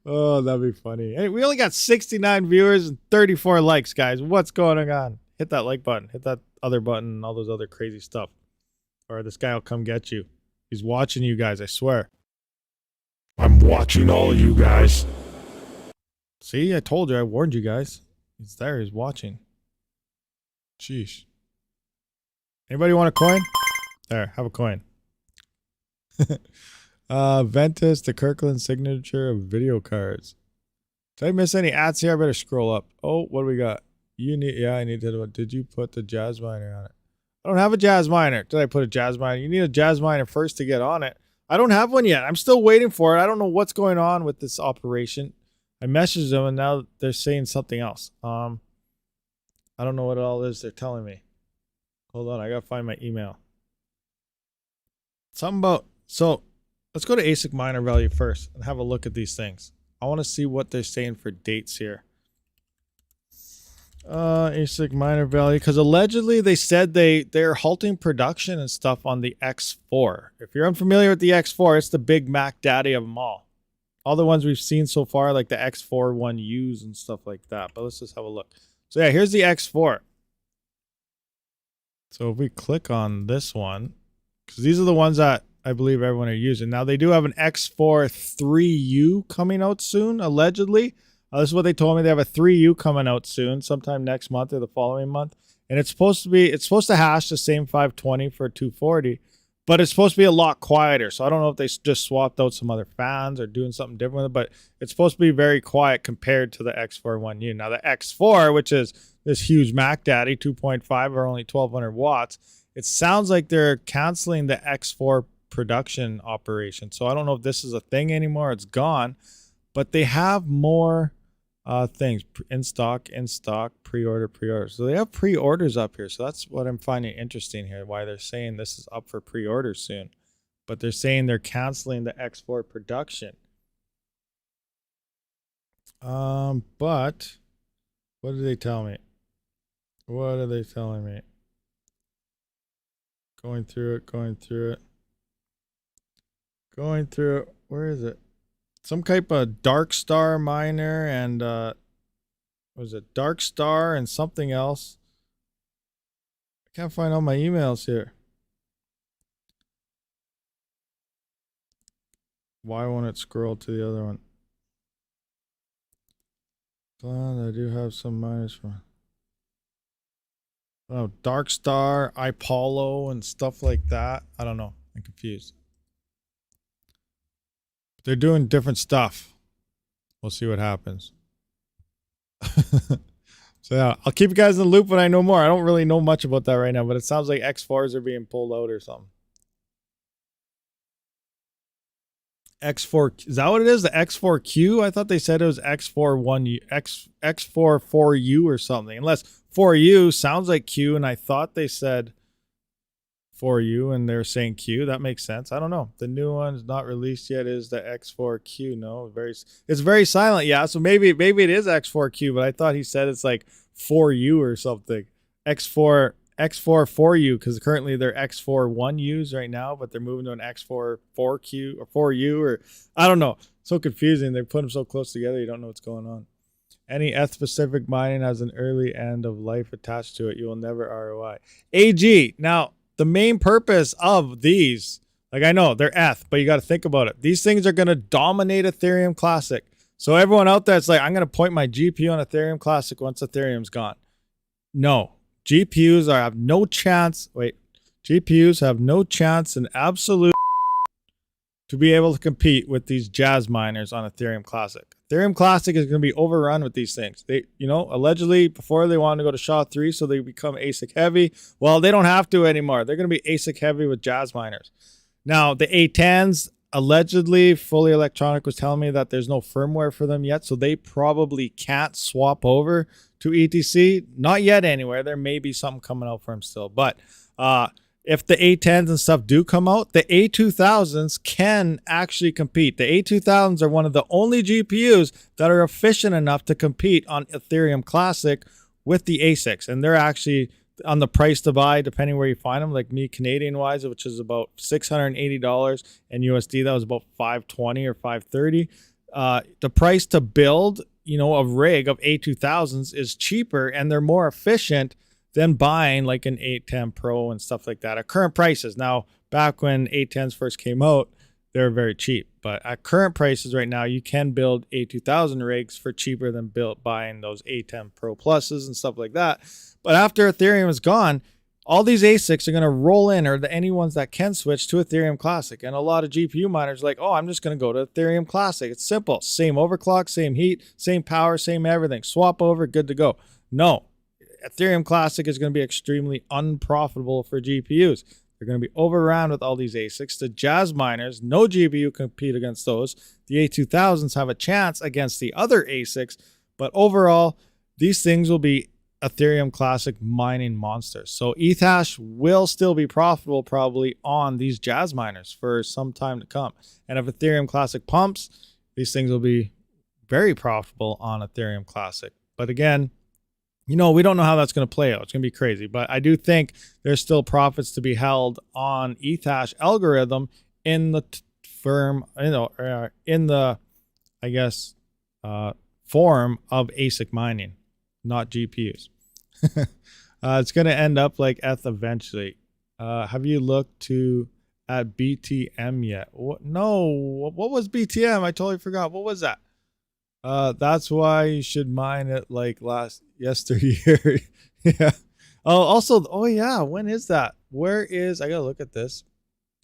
Oh, that'd be funny. Hey, we only got 69 viewers and 34 likes, guys. What's going on? Hit that like button. Hit that other button and all those other crazy stuff. Or this guy will come get you. He's watching you guys, I swear. I'm watching all you guys. See, I told you, I warned you guys. He's there, he's watching. Sheesh. Anybody want a coin? There, have a coin. Ventus, the Kirkland signature of video cards. Did I miss any ads here? I better scroll up. Oh, what do we got? You need, yeah, I need to, did you put the jazz miner on it? I don't have a jazz miner. Did I put a jazz miner? You need a jazz miner first to get on it. I don't have one yet. I'm still waiting for it. I don't know what's going on with this operation. I messaged them and now they're saying something else. I don't know what it all is they're telling me. Hold on, I gotta find my email. Something about, so let's go to ASIC miner value first and have a look at these things. I want to see what they're saying for dates here. ASIC miner value, because allegedly they said they're halting production and stuff on the X4. If you're unfamiliar with the X4, it's the big Mac daddy of them all. All the ones we've seen so far, like the X4 1Us and stuff like that. But let's just have a look. So yeah, here's the X4. So if we click on this one, because these are the ones that I believe everyone are using. Now they do have an X4 3U coming out soon, allegedly. This is what they told me. They have a 3U coming out soon, sometime next month or the following month. And it's supposed to hash the same 520 for 240, but it's supposed to be a lot quieter. So I don't know if they just swapped out some other fans or doing something different with it, but it's supposed to be very quiet compared to the X4 1U. Now the X4, which is this huge Mac Daddy 2.5 or only 1200 watts, it sounds like they're canceling the X4 production operation. So I don't know if this is a thing anymore. It's gone, but they have more things in stock, pre-order. So they have pre-orders up here. So that's what I'm finding interesting here, why they're saying this is up for pre-order soon. But they're saying they're canceling the X4 production. But what did they tell me? What are they telling me? Going through it. Where is it? Some type of Dark Star miner and what was it? Dark Star and something else. I can't find all my emails here. Why won't it scroll to the other one? I do have some miners from. Oh, Dark Star, iPollo, and stuff like that. I don't know. I'm confused. They're doing different stuff. We'll see what happens. So yeah, I'll keep you guys in the loop when I know more. I don't really know much about that right now, but it sounds like X4s are being pulled out or something. X4, is that what it is? The X4Q? I thought they said it was X4 X4 4U or something. Unless 4U sounds like Q, and I thought they said 4U and they're saying Q. That makes sense. I don't know. The new one's not released yet. Is the X4Q? No, it's very silent. Yeah, so maybe it is X4Q, but I thought he said it's like 4U or something. X4 4U, because currently they're X4 1Us right now, but they're moving to an X4 4Q or 4U, or I don't know. So confusing. They put them so close together, you don't know what's going on. Any ETH specific mining has an early end of life attached to it. You will never ROI. AG. Now, the main purpose of these, like I know they're ETH, but you got to think about it. These things are going to dominate Ethereum Classic. So everyone out there, it's like, I'm going to point my GPU on Ethereum Classic once Ethereum's gone. No, GPUs have no chance. GPUs have no chance in absolute to be able to compete with these jazz miners on Ethereum Classic. Ethereum Classic is going to be overrun with these things. They, allegedly before they wanted to go to SHA-3 so they become ASIC heavy. Well, they don't have to anymore. They're going to be ASIC heavy with jazz miners. Now, the A10s, allegedly, Fully Electronic was telling me that there's no firmware for them yet, so they probably can't swap over to ETC. Not yet anywhere. There may be something coming out for them still. But if the A10s and stuff do come out, the A2000s can actually compete. The A2000s are one of the only GPUs that are efficient enough to compete on Ethereum Classic with the ASICs. And they're actually on the price to buy, depending where you find them, like me, Canadian wise, which is about $680, and USD, that was about $520 or $530. The price to build, a rig of A2000s is cheaper, and they're more efficient than buying like an 810 Pro and stuff like that at current prices. Now, back when 810s first came out, they're very cheap. But at current prices right now, you can build A2000 rigs for cheaper than buying those A10 Pro Pluses and stuff like that. But after Ethereum is gone, all these ASICs are going to roll in, or any ones that can switch to Ethereum Classic. And a lot of GPU miners are like, oh, I'm just going to go to Ethereum Classic. It's simple. Same overclock, same heat, same power, same everything. Swap over, good to go. No. Ethereum Classic is going to be extremely unprofitable for GPUs. They're going to be overrun with all these ASICs. The Jazz miners, no GPU compete against those. The A2000s have a chance against the other ASICs. But overall, these things will be Ethereum Classic mining monsters. So Ethash will still be profitable probably on these Jazz miners for some time to come. And if Ethereum Classic pumps, these things will be very profitable on Ethereum Classic. But again, we don't know how that's going to play out. It's going to be crazy. But I do think there's still profits to be held on Ethash algorithm in the form of ASIC mining, not GPUs. It's going to end up like ETH eventually. Have you looked at BTM yet? No. What was BTM? I totally forgot. What was that? That's why you should mine it like yesteryear. Yeah. Oh yeah. When is that? I gotta look at this.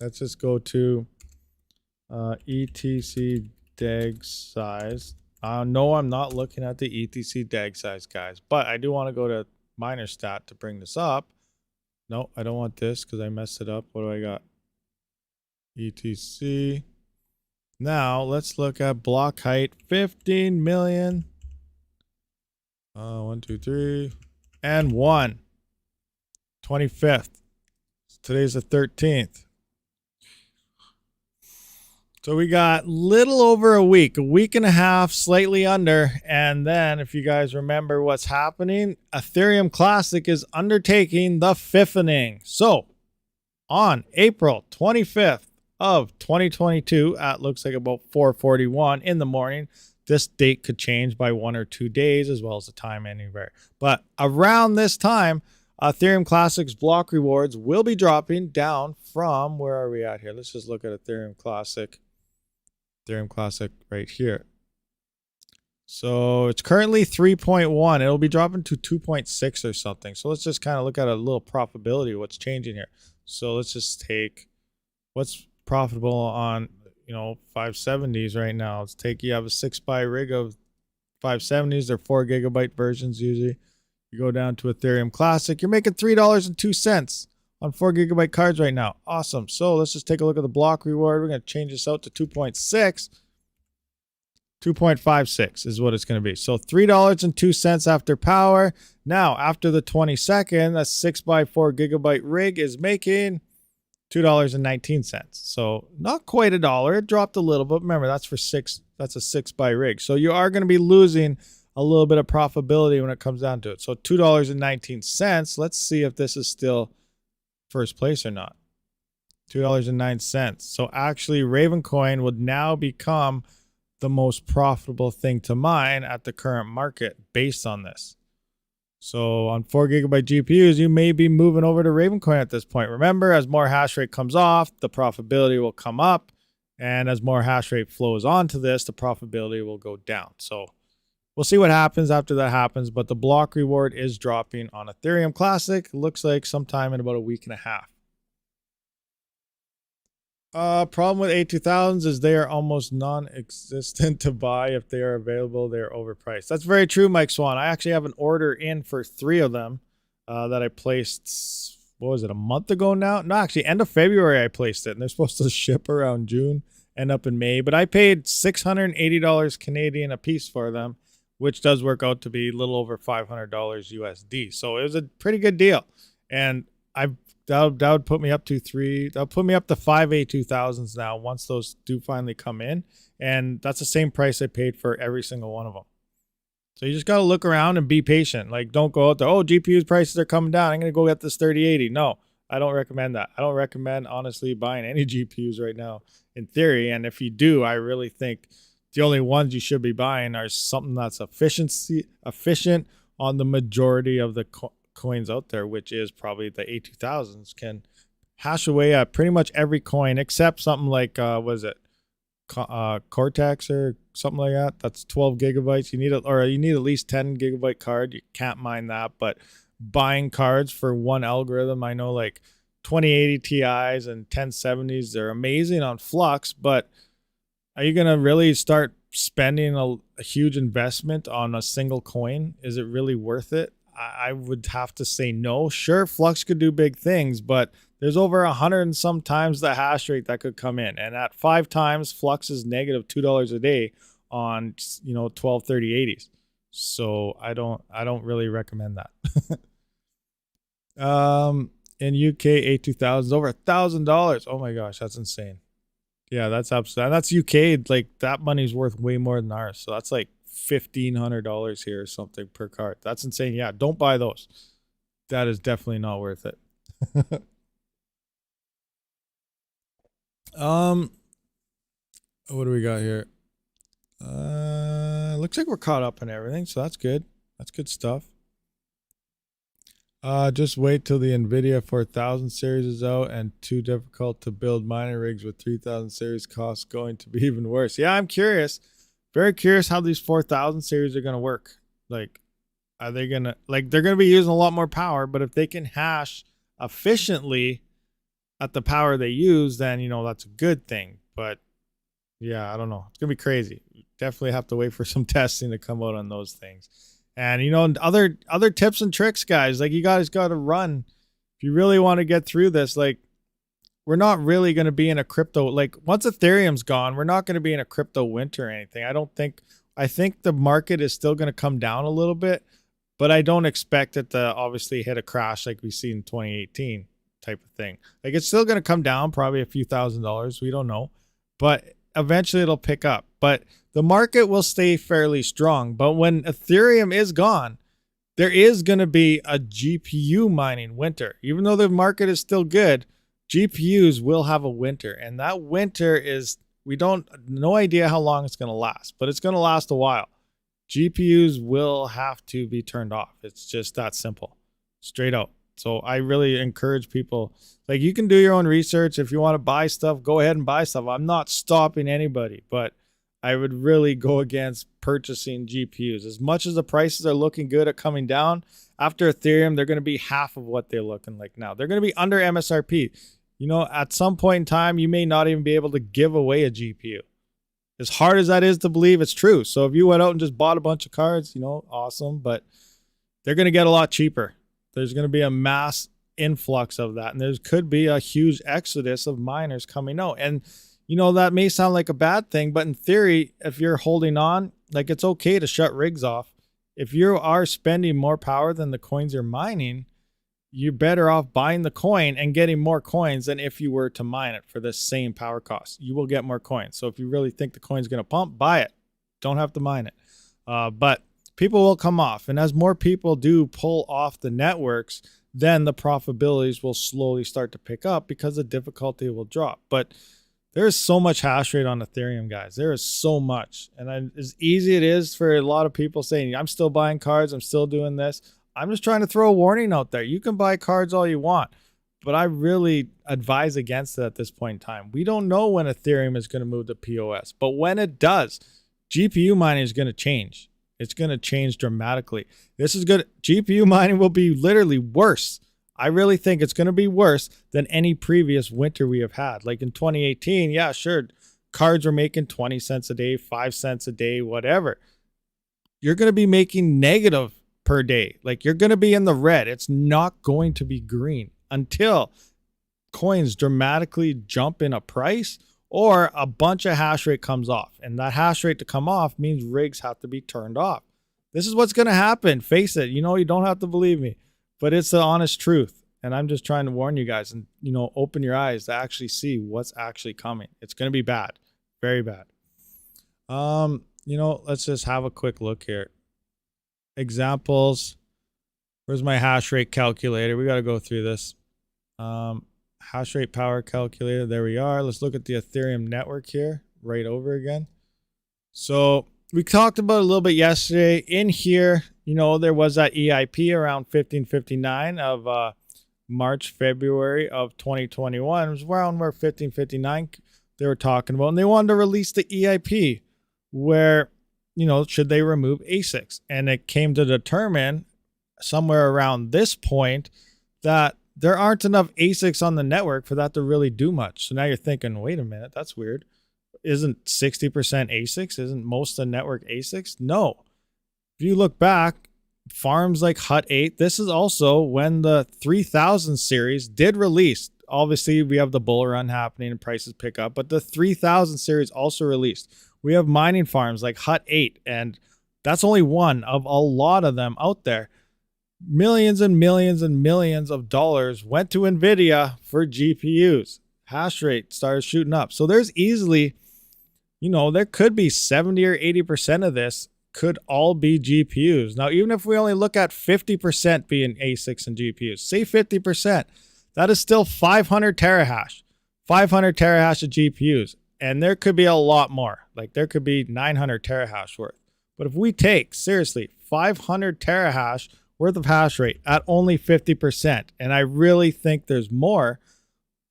Let's just go to ETC DEG size. No, I'm not looking at the ETC DEG size, guys, but I do want to go to miner stat to bring this up. No, I don't want this because I messed it up. What do I got? ETC. Now let's look at block height. 15 million. 1, 2, 3, and 1. 25th. Today's the 13th. So we got little over a week and a half, slightly under. And then if you guys remember what's happening, Ethereum Classic is undertaking the fifthening. So on April 25th of 2022 at looks like about 4:41 in the morning, this date could change by 1 or 2 days as well as the time anywhere. But around this time, Ethereum Classic's block rewards will be dropping down from, where are we at here? Let's just look at Ethereum Classic. Ethereum Classic right here. So it's currently 3.1. It'll be dropping to 2.6 or something. So let's just kind of look at a little profitability, what's changing here. So let's just take what's profitable on 570s right now. Let's take, you have a 6-buy rig of 570s. They're 4 GB versions usually. You go down to Ethereum Classic, you're making $3.02 on 4 GB cards right now. Awesome. So let's just take a look at the block reward. We're going to change this out to 2.6. 2.56 is what it's going to be. So $3.02 after power. Now, after the 22nd, a 6x4 GB rig is making $2.19. So not quite $1. It dropped a little, but remember, that's a 6-buy rig. So you are going to be losing a little bit of profitability when it comes down to it. So $2.19. Let's see if this is still first place or not. $2.09. So actually, Ravencoin would now become the most profitable thing to mine at the current market based on this. So on 4 GB GPUs, you may be moving over to Ravencoin at this point. Remember, as more hash rate comes off, the profitability will come up. And as more hash rate flows onto this, the profitability will go down. So we'll see what happens after that happens. But the block reward is dropping on Ethereum Classic. Looks like sometime in about a week and a half. Problem with A2000s is they are almost non-existent to buy. If they are available, they're overpriced. That's very true, Mike Swan. I actually have an order in for 3 of them that I placed, what was it, a month ago now? No, actually, end of February I placed it, and they're supposed to ship around June, end up in May. But I paid $680 Canadian a piece for them, which does work out to be a little over $500 USD. So it was a pretty good deal. And that would put me up to 5 A2000s now once those do finally come in. And that's the same price I paid for every single one of them. So you just got to look around and be patient. Like, don't go out there, oh, GPUs prices are coming down, I'm going to go get this 3080. No, I don't recommend that. I don't recommend, honestly, buying any GPUs right now in theory. And if you do, I really think the only ones you should be buying are something that's efficient on the majority of the coins out there, which is probably the A2000s can hash away at pretty much every coin except something like what is it, Cortex or something like that. That's 12 gigabytes. You need at least 10 gigabyte card. You can't mine that, but buying cards for one algorithm, I know like 2080 Ti's and 1070s, they're amazing on Flux, but are you gonna really start spending a huge investment on a single coin? Is it really worth it? I would have to say no. Sure, Flux could do big things, but there's over 100 and some times the hash rate that could come in. And at 5 times, Flux is negative $2 a day on 123080s. So I don't really recommend that. In UK A2000 over $1,000. Oh my gosh, that's insane. Yeah, that's absolutely, and that's UK. Like that money's worth way more than ours. So that's like $1,500 here or something per card. That's insane. Yeah, don't buy those. That is definitely not worth it. What do we got here? Looks like we're caught up on everything, so that's good. That's good stuff. Just wait till the NVIDIA 4000 series is out and too difficult to build mining rigs with 3000 series costs going to be even worse. Yeah, I'm curious. Very curious how these 4000 series are going to work. Like, are they going to, like, they're going to be using a lot more power, but if they can hash efficiently at the power they use, then, that's a good thing. But yeah, I don't know. It's going to be crazy. Definitely have to wait for some testing to come out on those things. And, other tips and tricks, guys, like you guys got to run. If you really want to get through this, like we're not really going to be in a crypto, like once Ethereum's gone, we're not going to be in a crypto winter or anything. I think the market is still going to come down a little bit, but I don't expect it to obviously hit a crash like we see in 2018 type of thing. Like it's still going to come down probably a few $1,000s. We don't know, but eventually it'll pick up. But the market will stay fairly strong. But when Ethereum is gone, there is going to be a GPU mining winter. Even though the market is still good, GPUs will have a winter. And that winter is, no idea how long it's going to last, but it's going to last a while. GPUs will have to be turned off. It's just that simple, straight out. So I really encourage people, like you can do your own research. If you want to buy stuff, go ahead and buy stuff. I'm not stopping anybody, but I would really go against purchasing GPUs. As much as the prices are looking good at coming down, after Ethereum, they're going to be half of what they're looking like now. They're going to be under MSRP. At some point in time, you may not even be able to give away a GPU. As hard as that is to believe, it's true. So if you went out and just bought a bunch of cards, awesome, but they're going to get a lot cheaper. There's going to be a mass influx of that. And there could be a huge exodus of miners coming out. And, that may sound like a bad thing, but in theory, if you're holding on, like it's okay to shut rigs off. If you are spending more power than the coins you're mining, you're better off buying the coin and getting more coins than if you were to mine it for the same power cost. You will get more coins. So if you really think the coin's going to pump, buy it. Don't have to mine it. But people will come off. And as more people do pull off the networks, then the profitabilities will slowly start to pick up because the difficulty will drop. But there is so much hash rate on Ethereum, guys. There is so much. And as easy it is for a lot of people saying, I'm still buying cards, I'm still doing this. I'm just trying to throw a warning out there. You can buy cards all you want, but I really advise against it at this point in time. We don't know when Ethereum is going to move to POS, but when it does, GPU mining is going to change. It's going to change dramatically. This is good. GPU mining will be literally worse. I really think it's going to be worse than any previous winter we have had. Like in 2018, yeah, sure, cards were making 20 cents a day, 5 cents a day, whatever. You're going to be making negative per day. Like you're going to be in the red. It's not going to be green until coins dramatically jump in a price or a bunch of hash rate comes off. And that hash rate to come off means rigs have to be turned off. This is what's going to happen. Face it. You don't have to believe me, but it's the honest truth. And I'm just trying to warn you guys and, open your eyes to actually see what's actually coming. It's going to be bad. Very bad. Let's just have a quick look here. Examples. Where's my hash rate calculator? We got to go through this. Hash rate power calculator. There we are. Let's look at the Ethereum network here right over again. So we talked about it a little bit yesterday. In here, there was that EIP around 1559 of March, February of 2021. It was around where 1559 they were talking about, and they wanted to release the EIP where, you know, should they remove ASICs? And it came to determine somewhere around this point that there aren't enough ASICs on the network for that to really do much. So now you're thinking, wait a minute, that's weird. Isn't 60% ASICs? Isn't most of the network ASICs? No. If you look back, farms like Hut 8, this is also when the 3000 series did release. Obviously, we have the bull run happening and prices pick up, but the 3000 series also released. We have mining farms like Hut 8, and that's only one of a lot of them out there. Millions and millions and millions of dollars went to NVIDIA for GPUs. Hash rate started shooting up. So there's easily, you know, there could be 70 or 80% of this could all be GPUs. Now, even if we only look at 50% being ASICs and GPUs, say 50%, that is still 500 terahash, 500 terahash of GPUs. And there could be a lot more. Like there could be 900 terahash worth. But if we take, seriously, 500 terahash worth of hash rate at only 50%, and I really think there's more,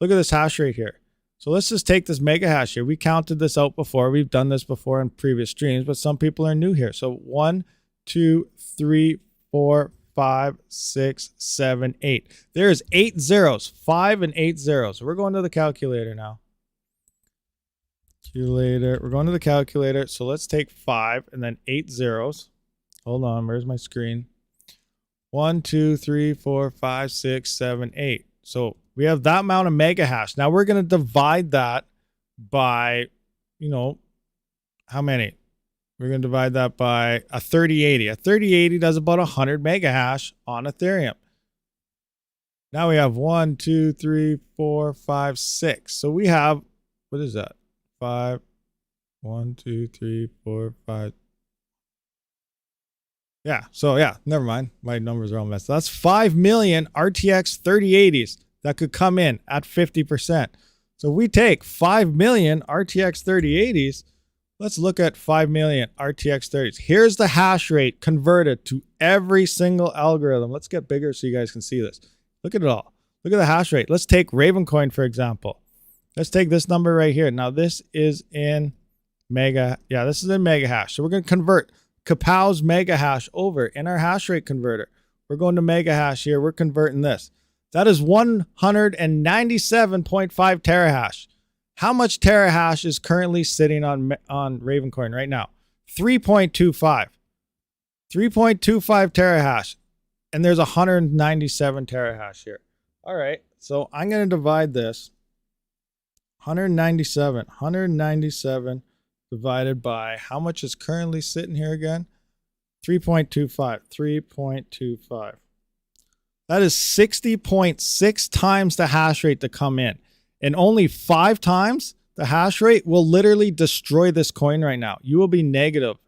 look at this hash rate here. So let's just take this mega hash here. We counted this out before. We've done this before in previous streams, but some people are new here. So 1, 2, 3, 4, 5, 6, 7, 8. There's 8 zeros, 5 and 8 zeros. So we're going to the calculator now. Calculator. We're going to the calculator. So let's take 5 and then 8 zeros. Hold on. Where's my screen? 1, 2, 3, 4, 5, 6, 7, 8. So we have that amount of mega hash. Now we're going to divide that by, you know, how many? We're going to divide that by a 3080. A 3080 does about 100 mega hash on Ethereum. Now we have 1, 2, 3, 4, 5, 6. So we have, what is that? 5, 1, 2, 3, 4, 5. Yeah, so yeah, never mind. My numbers are all messed up. That's 5 million RTX 3080s that could come in at 50%. So we take 5 million RTX 3080s. Let's look at 5 million RTX 30s. Here's the hash rate converted to every single algorithm. Let's get bigger so you guys can see this. Look at it all. Look at the hash rate. Let's take Ravencoin, for example. Let's take this number right here. Now this is in mega. Yeah, this is in mega hash. So we're going to convert Kapow's mega hash over in our hash rate converter. We're going to mega hash here. We're converting this. That is 197.5 terahash. How much terahash is currently sitting on Ravencoin right now? 3.25. 3.25 terahash. And there's 197 terahash here. All right. So I'm going to divide this. 197 divided by how much is currently sitting here again? 3.25. 3.25. That is 60.6 times the hash rate to come in. And only 5 times the hash rate will literally destroy this coin right now. You will be negative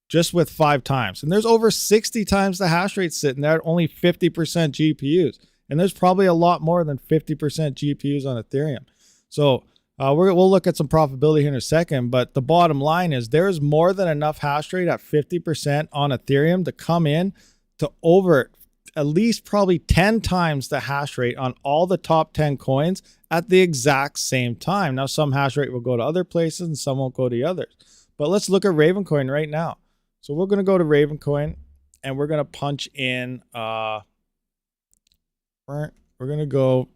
just with 5 times. And there's over 60 times the hash rate sitting there at only 50% GPUs. And there's probably a lot more than 50% GPUs on Ethereum. So we'll look at some profitability here in a second. But the bottom line is there is more than enough hash rate at 50% on Ethereum to come in to over at least probably 10 times the hash rate on all the top 10 coins at the exact same time. Now, some hash rate will go to other places and some won't go to others. But let's look at Ravencoin right now. So we're going to go to Ravencoin and we're going to punch in, we're going to go,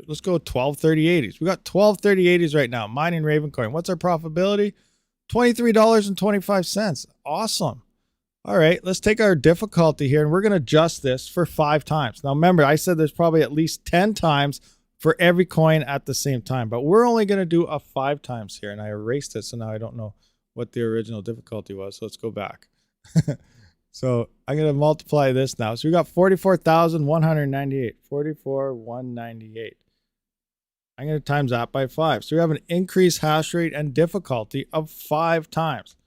let's go 12 3080s. We got 12 3080s right now, mining Ravencoin. What's our profitability? $23.25. Awesome. All right, let's take our difficulty here and we're going to adjust this for 5 times. Now, remember, I said there's probably at least 10 times for every coin at the same time, but we're only going to do a 5 times here. And I erased it, so now I don't know what the original difficulty was. So let's go back. So I'm going to multiply this now. So we got 44,198, 44,198. I'm going to times that by 5. So we have an increased hash rate and difficulty of 5 times.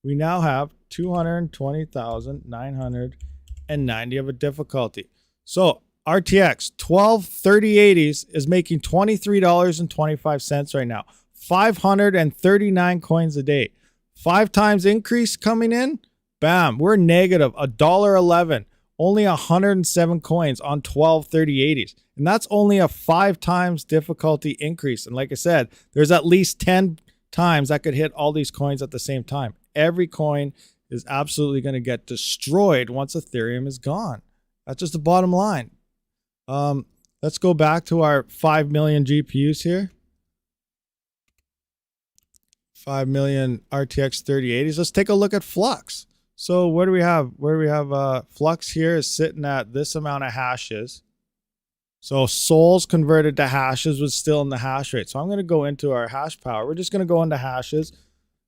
We now have 220,990 of a difficulty. So RTX 12 3080s is making $23.25 right now. 539 coins a day. 5 times increase coming in. Bam, we're negative $1.11. only 107 coins on 12 3080s. And that's only a 5 times difficulty increase. And like I said, there's at least 10 times that could hit all these coins at the same time. Every coin is absolutely going to get destroyed once Ethereum is gone. That's just the bottom line. Let's go back to our 5 million GPUs here. 5 million RTX 3080s. Let's take a look at Flux. So what do we have? Where do we have Flux here is sitting at this amount of hashes. So souls converted to hashes was still in the hash rate. So I'm going to go into our hash power. We're just going to go into hashes.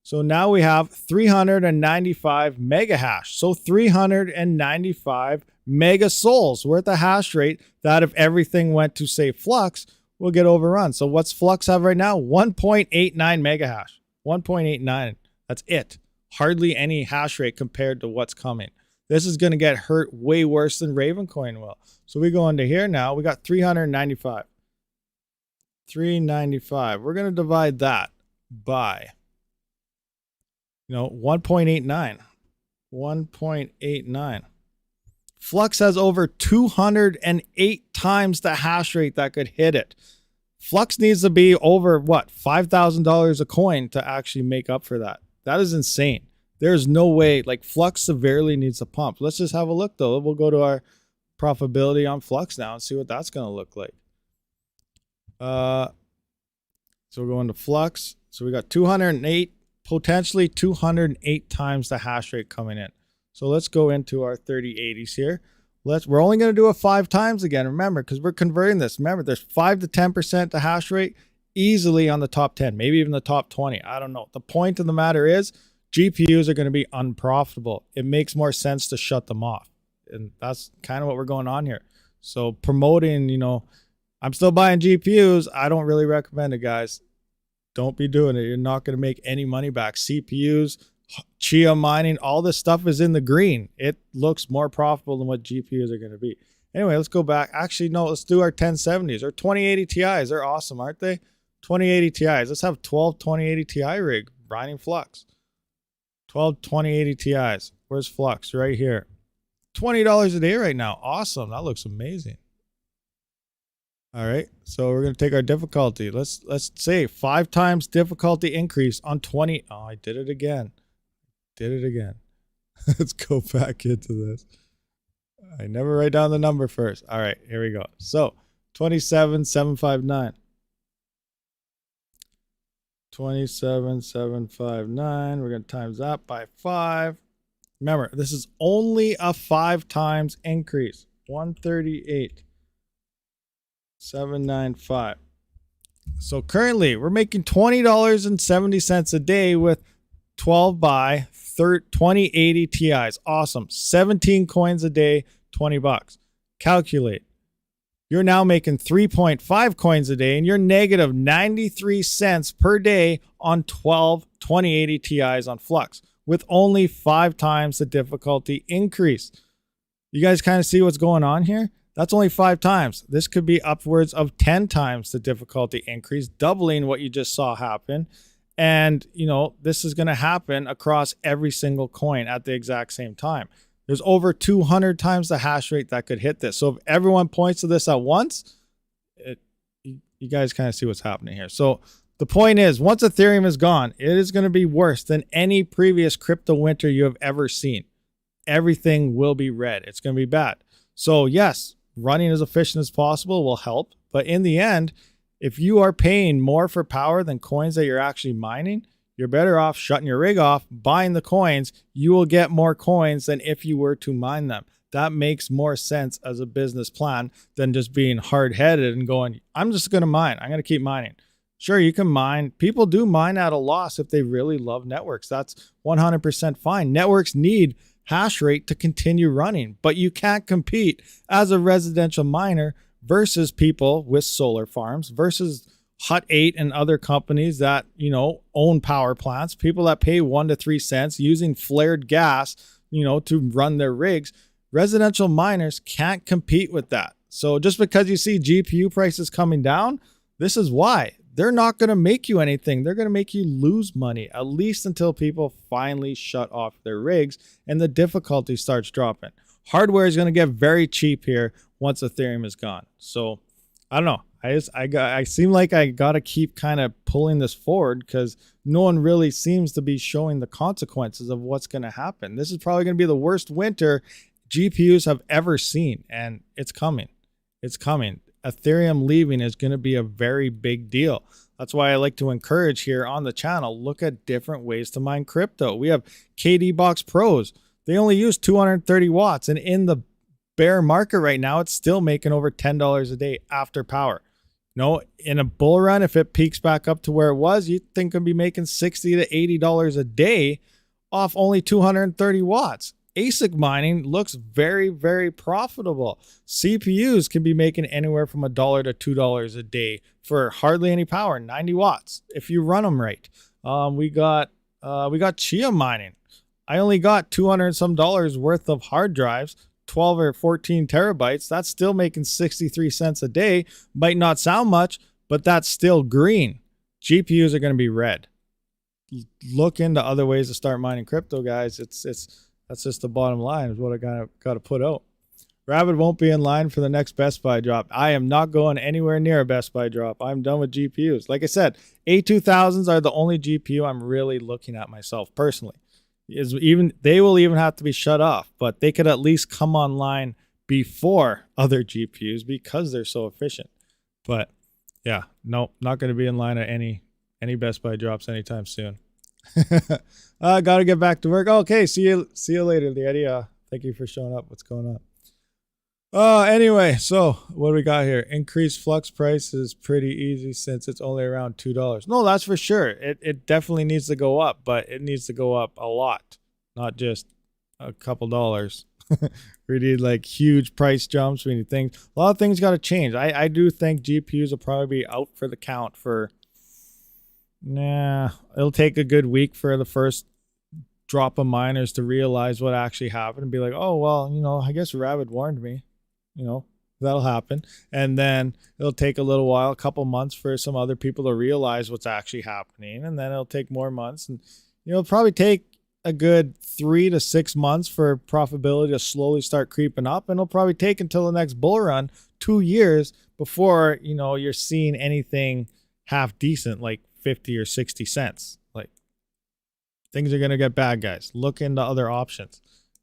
So now we have 395 mega hash. So 395 mega souls. We're at the hash rate that if everything went to, say, Flux, will get overrun. So what's Flux have right now? 1.89 mega hash. 1.89. That's it. Hardly any hash rate compared to what's coming. This is going to get hurt way worse than Ravencoin will. So we go into here now. We got 395. 395. We're going to divide that by, 1.89. 1.89. Flux has over 208 times the hash rate that could hit it. Flux needs to be over, what, $5,000 a coin to actually make up for that. That is insane. There's no way, like Flux severely needs to pump. Let's just have a look though. We'll go to our profitability on Flux now and see what that's going to look like. So we're going to Flux. So we got 208, potentially 208 times the hash rate coming in. So let's go into our 3080s here. We're only going to do it 5 times again. Remember, because we're converting this. Remember, there's 5 to 10% the hash rate easily on the top 10, maybe even the top 20. I don't know. The point of the matter is GPUs are going to be unprofitable. It makes more sense to shut them off. And that's kind of what we're going on here. So promoting, I'm still buying GPUs. I don't really recommend it, guys. Don't be doing it. You're not going to make any money back. CPUs, Chia mining, all this stuff is in the green. It looks more profitable than what GPUs are going to be. Anyway, let's go back. Actually, no, let's do our 1070s or 2080 Ti's. They're awesome, aren't they? 2080 Ti's. Let's have 12 2080 Ti rig mining Flux. 12 2080 Ti's. Where's Flux? Right here. $20 a day right now. Awesome. That looks amazing. All right. So we're going to take our difficulty. Let's say 5 times difficulty increase on 20. Oh, I did it again. Let's go back into this. I never write down the number first. All right, here we go. So 27,759. 27,759. We're going to times that by 5. Remember, this is only a 5 times increase. 138,795. So currently, we're making $20.70 a day with 12 by 2080 Ti's. Awesome. 17 coins a day, $20. Calculate. You're now making 3.5 coins a day and you're negative 93 cents per day on 12 2080 Ti's on Flux with only 5 times the difficulty increase. You guys kind of see what's going on here? That's only 5 times. This could be upwards of 10 times the difficulty increase, doubling what you just saw happen. And, this is going to happen across every single coin at the exact same time. There's over 200 times the hash rate that could hit this. So if everyone points to this at once, you guys kind of see what's happening here. So the point is, once Ethereum is gone, it is going to be worse than any previous crypto winter you have ever seen. Everything will be red. It's going to be bad. So yes, running as efficient as possible will help. But in the end, if you are paying more for power than coins that you're actually mining, you're better off shutting your rig off, buying the coins. You will get more coins than if you were to mine them. That makes more sense as a business plan than just being hard-headed and going, I'm just going to mine. I'm going to keep mining. Sure, you can mine. People do mine at a loss if they really love networks. That's 100% fine. Networks need hash rate to continue running, but you can't compete as a residential miner versus people with solar farms, versus Hut 8 and other companies that, own power plants, people that pay 1 to 3 cents using flared gas, to run their rigs. Residential miners can't compete with that. So just because you see GPU prices coming down, this is why. they're not going to make you anything. They're going to make you lose money, at least until people finally shut off their rigs and the difficulty starts dropping. Hardware is going to get very cheap here once Ethereum is gone. So I don't know. I seem like I got to keep kind of pulling this forward because no one really seems to be showing the consequences of what's going to happen. This is probably going to be the worst winter GPUs have ever seen, and it's coming. It's coming. Ethereum leaving is going to be a very big deal. That's why I like to encourage here on the channel, look at different ways to mine crypto. We have KD Box Pros. They only use 230 watts, and in the bear market right now, it's still making over $10 a day after power. No, in a bull run, if it peaks back up to where it was, you'd think it'd be making $60 to $80 a day off only 230 watts. ASIC mining looks very, very profitable. CPUs can be making anywhere from $1 to $2 a day for hardly any power, 90 watts, if you run them right. We got Chia mining. I only got $200 some worth of hard drives, 12 or 14 terabytes. That's still making 63 cents a day. Might not sound much, but that's still green. GPUs are going to be red. Look into other ways to start mining crypto, guys. That's just the bottom line is what I got to put out. Rabid won't be in line for the next Best Buy drop. I am not going anywhere near a Best Buy drop. I'm done with GPUs. Like I said, A2000s are the only GPU I'm really looking at myself personally. They will even have to be shut off, but they could at least come online before other GPUs because they're so efficient. But yeah, no, not going to be in line at any Best Buy drops anytime soon. Gotta get back to work. Okay, see you later, Eddie. Thank you for showing up. What's going on? Anyway, so what do we got here? Increased flux price is pretty easy since it's only around $2. No, that's for sure. It definitely needs to go up, but it needs to go up a lot, not just a couple dollars. We need like huge price jumps. We need things. A lot of things got to change. I do think GPUs will probably be out for the count for. It'll take a good week for the first drop of miners to realize what actually happened and be like, oh, well, I guess Rabid warned me, that'll happen. And then it'll take a little while, a couple months for some other people to realize what's actually happening. And then it'll take more months. And, it'll probably take a good 3 to 6 months for profitability to slowly start creeping up. And it'll probably take until the next bull run, 2 years before, you're seeing anything half decent, like 50 or 60 cents. Like, things are going to get bad, guys. Look into other options.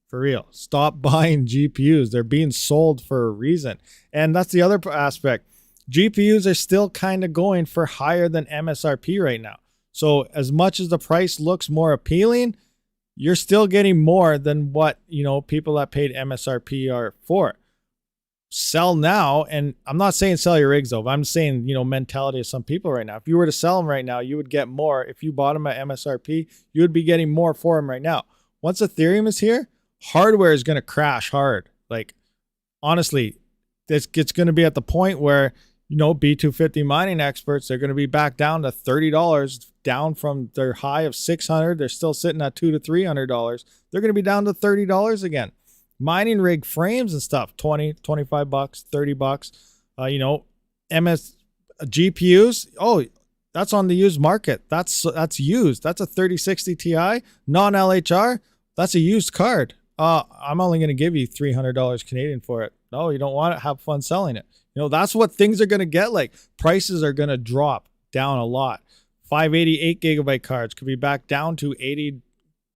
For real. Stop buying GPUs. They're being sold for a reason. And that's the other aspect. GPUs are still kind of going for higher than MSRP right now. So as much as the price looks more appealing, you're still getting more than what, people that paid MSRP are for. Sell now, and I'm not saying sell your rigs though, but I'm saying, mentality of some people right now. If you were to sell them right now, you would get more. If you bought them at MSRP, you would be getting more for them right now. Once Ethereum is here, hardware is going to crash hard. Like, honestly, it's going to be at the point where, B250 mining experts, they're going to be back down to $30, down from their high of $600. They're still sitting at $200 to $300. They're going to be down to $30 again. Mining rig frames and stuff, $20, $25, $30. MS GPUs. Oh, that's on the used market. That's used. That's a 3060 Ti, non-LHR. That's a used card. I'm only going to give you $300 Canadian for it. No, you don't want it. Have fun selling it. That's what things are going to get like. Prices are going to drop down a lot. 588 gigabyte cards could be back down to $80,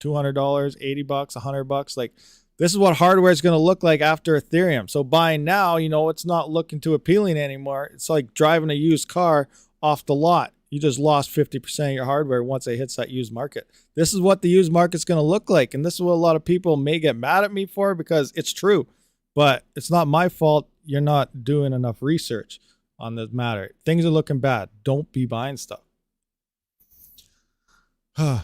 $200, $80, $100. Like, this is what hardware is going to look like after Ethereum. So buying now, it's not looking too appealing anymore. It's like driving a used car off the lot. You just lost 50% of your hardware once it hits that used market. This is what the used market's going to look like. And this is what a lot of people may get mad at me for because it's true. But it's not my fault. You're not doing enough research on this matter. Things are looking bad. Don't be buying stuff.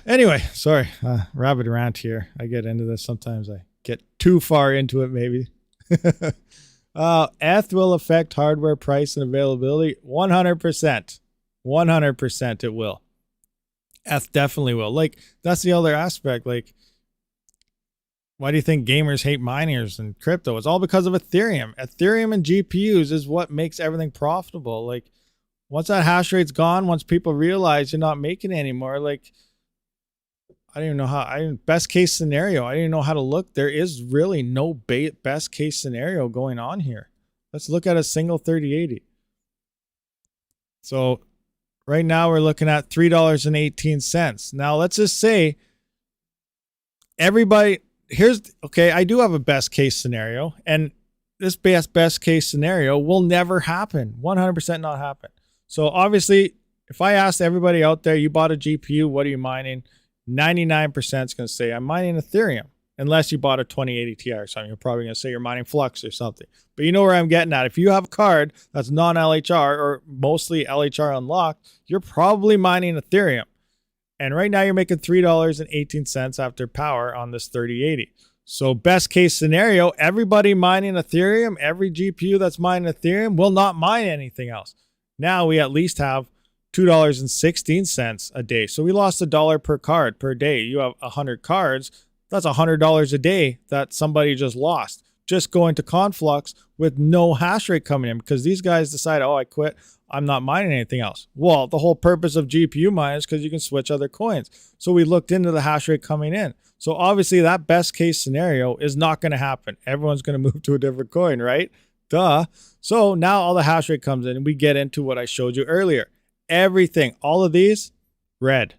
Anyway, sorry. Rabid rant here. I get into this sometimes. I get too far into it, maybe. ETH will affect hardware price and availability. 100%. 100% it will. ETH definitely will. Like, that's the other aspect. Like, why do you think gamers hate miners and crypto? It's all because of Ethereum. Ethereum and GPUs is what makes everything profitable. Like, once that hash rate's gone, once people realize you're not making it anymore, like, I don't even know how, best case scenario, I don't even know how to look. There is really no best case scenario going on here. Let's look at a single 3080. So right now we're looking at $3.18. Now let's just say everybody, okay, I do have a best case scenario, and this best case scenario will never happen. 100% not happen. So obviously, if I asked everybody out there, you bought a GPU, what are you mining? 99% is going to say, I'm mining Ethereum. Unless you bought a 2080 Ti or something, you're probably going to say you're mining Flux or something. But you know where I'm getting at. If you have a card that's non-LHR or mostly LHR unlocked, you're probably mining Ethereum. And right now you're making $3.18 after power on this 3080. So best case scenario, everybody mining Ethereum, every GPU that's mining Ethereum will not mine anything else. Now we at least have $2.16 a day. So we lost $1 per card per day. You have 100 cards. That's $100 a day that somebody just lost. Just going to Conflux with no hash rate coming in because these guys decide, oh, I quit. I'm not mining anything else. Well, the whole purpose of GPU mining is because you can switch other coins. So we looked into the hash rate coming in. So obviously that best case scenario is not going to happen. Everyone's going to move to a different coin, right? Duh. So now all the hash rate comes in and we get into what I showed you earlier. Everything, all of these, red.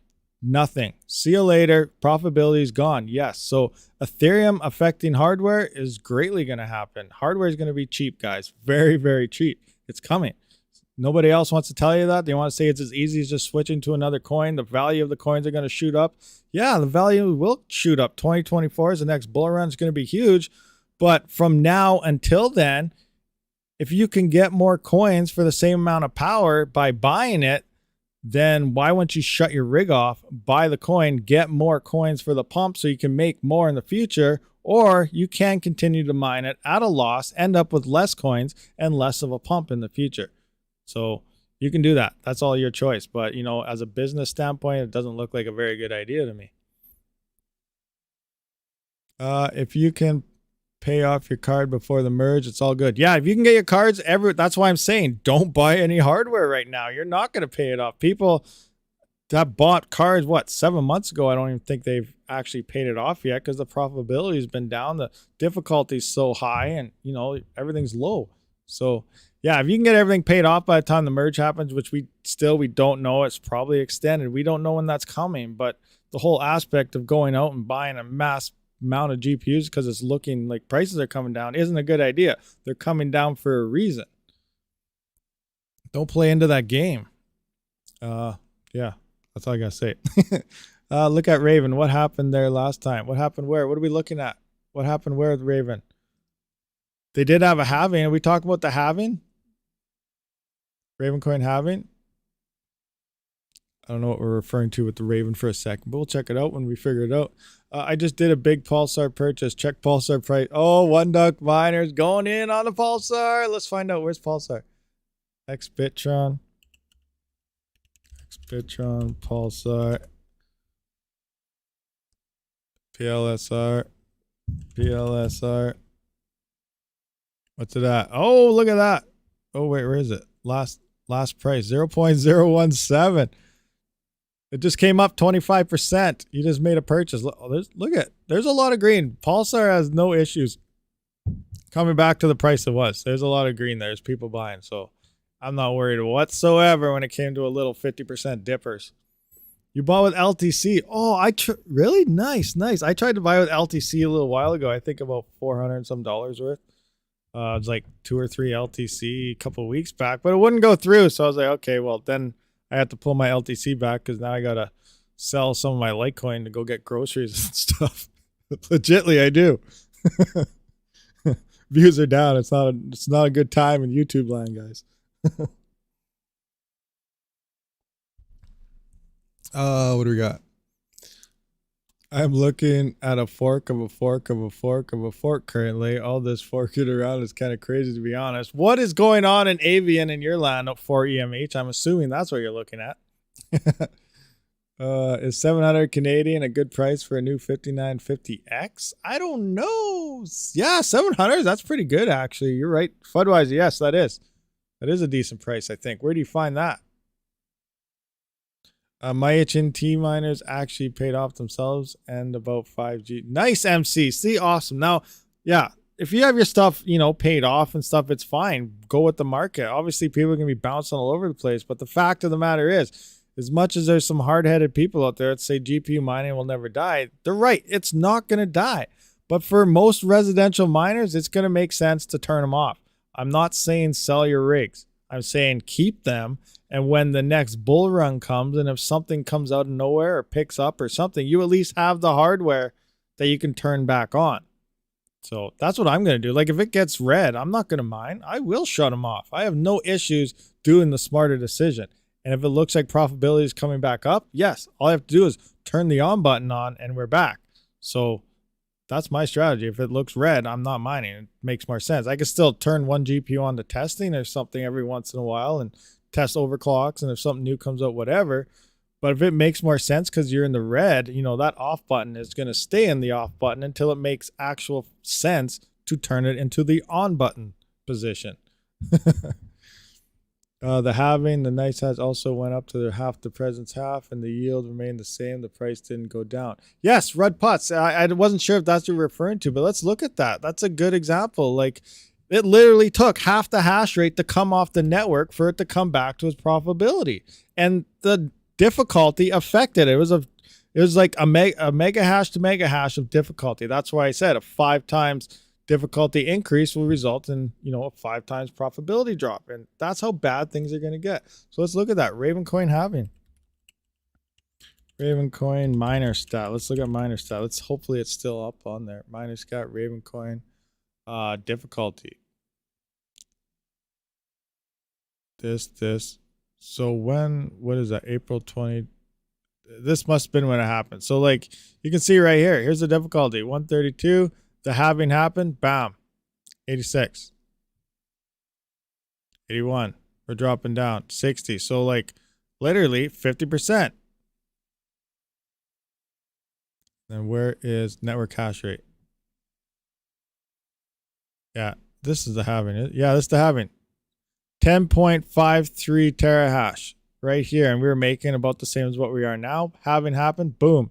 Nothing. See you later. Profitability is gone. Yes. So Ethereum affecting hardware is greatly going to happen. Hardware is going to be cheap, guys. Very, very cheap. It's coming. Nobody else wants to tell you that. They want to say it's as easy as just switching to another coin. The value of the coins are going to shoot up. Yeah, the value will shoot up. 2024 is the next bull run. It's going to be huge. But from now until then, if you can get more coins for the same amount of power by buying it, then why wouldn't you shut your rig off, buy the coin, get more coins for the pump so you can make more in the future, or you can continue to mine it at a loss, end up with less coins and less of a pump in the future. So you can do that. That's all your choice. But, you know, as a business standpoint, it doesn't look like a very good idea to me. If you can pay off your card before the merge, it's all good. Yeah, if you can get your cards that's why I'm saying don't buy any hardware right now. You're not going to pay it off. People that bought cards 7 months ago, I don't even think they've actually paid it off yet because the profitability has been down, the difficulty is so high, and you know everything's low. So yeah, if you can get everything paid off by the time the merge happens, which we don't know, it's probably extended. We don't know when that's coming, but the whole aspect of going out and buying a mass amount of GPUs because it's looking like prices are coming down isn't a good idea. They're coming down for a reason. Don't play into that game. Yeah, that's all I gotta say. Look at Raven. What happened there last time? What happened where? What are we looking at? What happened where with Raven? They did have a halving. Are we talking about the halving? Raven coin halving? I don't know what we're referring to with the Raven for a second, but we'll check it out when we figure it out. I just did a big Pulsar purchase. Check Pulsar price. Oh, One Duck Miners going in on the Pulsar. Let's find out. Where's Pulsar? Xbitron, Pulsar, PLSR. What's it at? Oh, look at that. Oh, wait, where is it? Last price, 0.017. It just came up 25%. You just made a purchase. There's a lot of green. Pulsar has no issues coming back to the price it was. There's a lot of green. There's people buying. So I'm not worried whatsoever when it came to a little 50% dippers. You bought with LTC. Oh, really? Nice. I tried to buy with LTC a little while ago. I think about $400 and some worth. It was like 2 or 3 LTC a couple of weeks back, but it wouldn't go through. So I was like, okay, well then I had to pull my LTC back because now I got to sell some of my Litecoin to go get groceries and stuff. Legitly, I do. Views are down. It's not a good time in YouTube land, guys. What do we got? I'm looking at a fork of a fork of a fork of a fork currently. All this forking around is kind of crazy, to be honest. What is going on in Avian in your land for EMH? I'm assuming that's what you're looking at. Is 700 Canadian a good price for a new 5950X? I don't know. Yeah, 700. That's pretty good, actually. You're right. Fudweiser, yes, that is. That is a decent price, I think. Where do you find that? My HNT miners actually paid off themselves and about 5G. Nice, MC. See, awesome. Now, yeah, if you have your stuff, paid off and stuff, it's fine. Go with the market. Obviously, people are going to be bouncing all over the place. But the fact of the matter is, as much as there's some hard-headed people out there that say GPU mining will never die, they're right. It's not going to die. But for most residential miners, it's going to make sense to turn them off. I'm not saying sell your rigs. I'm saying keep them. And when the next bull run comes, and if something comes out of nowhere or picks up or something, you at least have the hardware that you can turn back on. So that's what I'm going to do. Like if it gets red, I'm not going to mind. I will shut them off. I have no issues doing the smarter decision. And if it looks like profitability is coming back up, yes, all I have to do is turn the on button on and we're back. So that's my strategy. If it looks red, I'm not mining. It makes more sense. I can still turn one GPU on to testing or something every once in a while and test overclocks, and if something new comes out, whatever. But if it makes more sense because you're in the red, that off button is going to stay in the off button until it makes actual sense to turn it into the on button position. The halving, the nice has also went up to their half the presence half, and the yield remained the same. The price didn't go down. Yes, Red Putts. I wasn't sure if that's what you're referring to, but let's look at that. That's a good example. Like, it literally took half the hash rate to come off the network for it to come back to its profitability, and the difficulty affected it. It was like a mega hash to mega hash of difficulty. That's why I said a 5 times difficulty increase will result in a 5 times profitability drop, and that's how bad things are going to get. So let's look at that Ravencoin halving. Ravencoin miner stat. Let's look at miner stat. Hopefully it's still up on there. Miner stat, Ravencoin difficulty. This. So what is that? April 20. This must have been when it happened. So like you can see right here. Here's the difficulty. 132. The halving happened. Bam. 86. 81. We're dropping down. 60. So like literally 50%. Then where is network hash rate? Yeah, this is the halving. Yeah, this is the halving. 10.53 terahash right here. And we were making about the same as what we are now. Halving happened. Boom.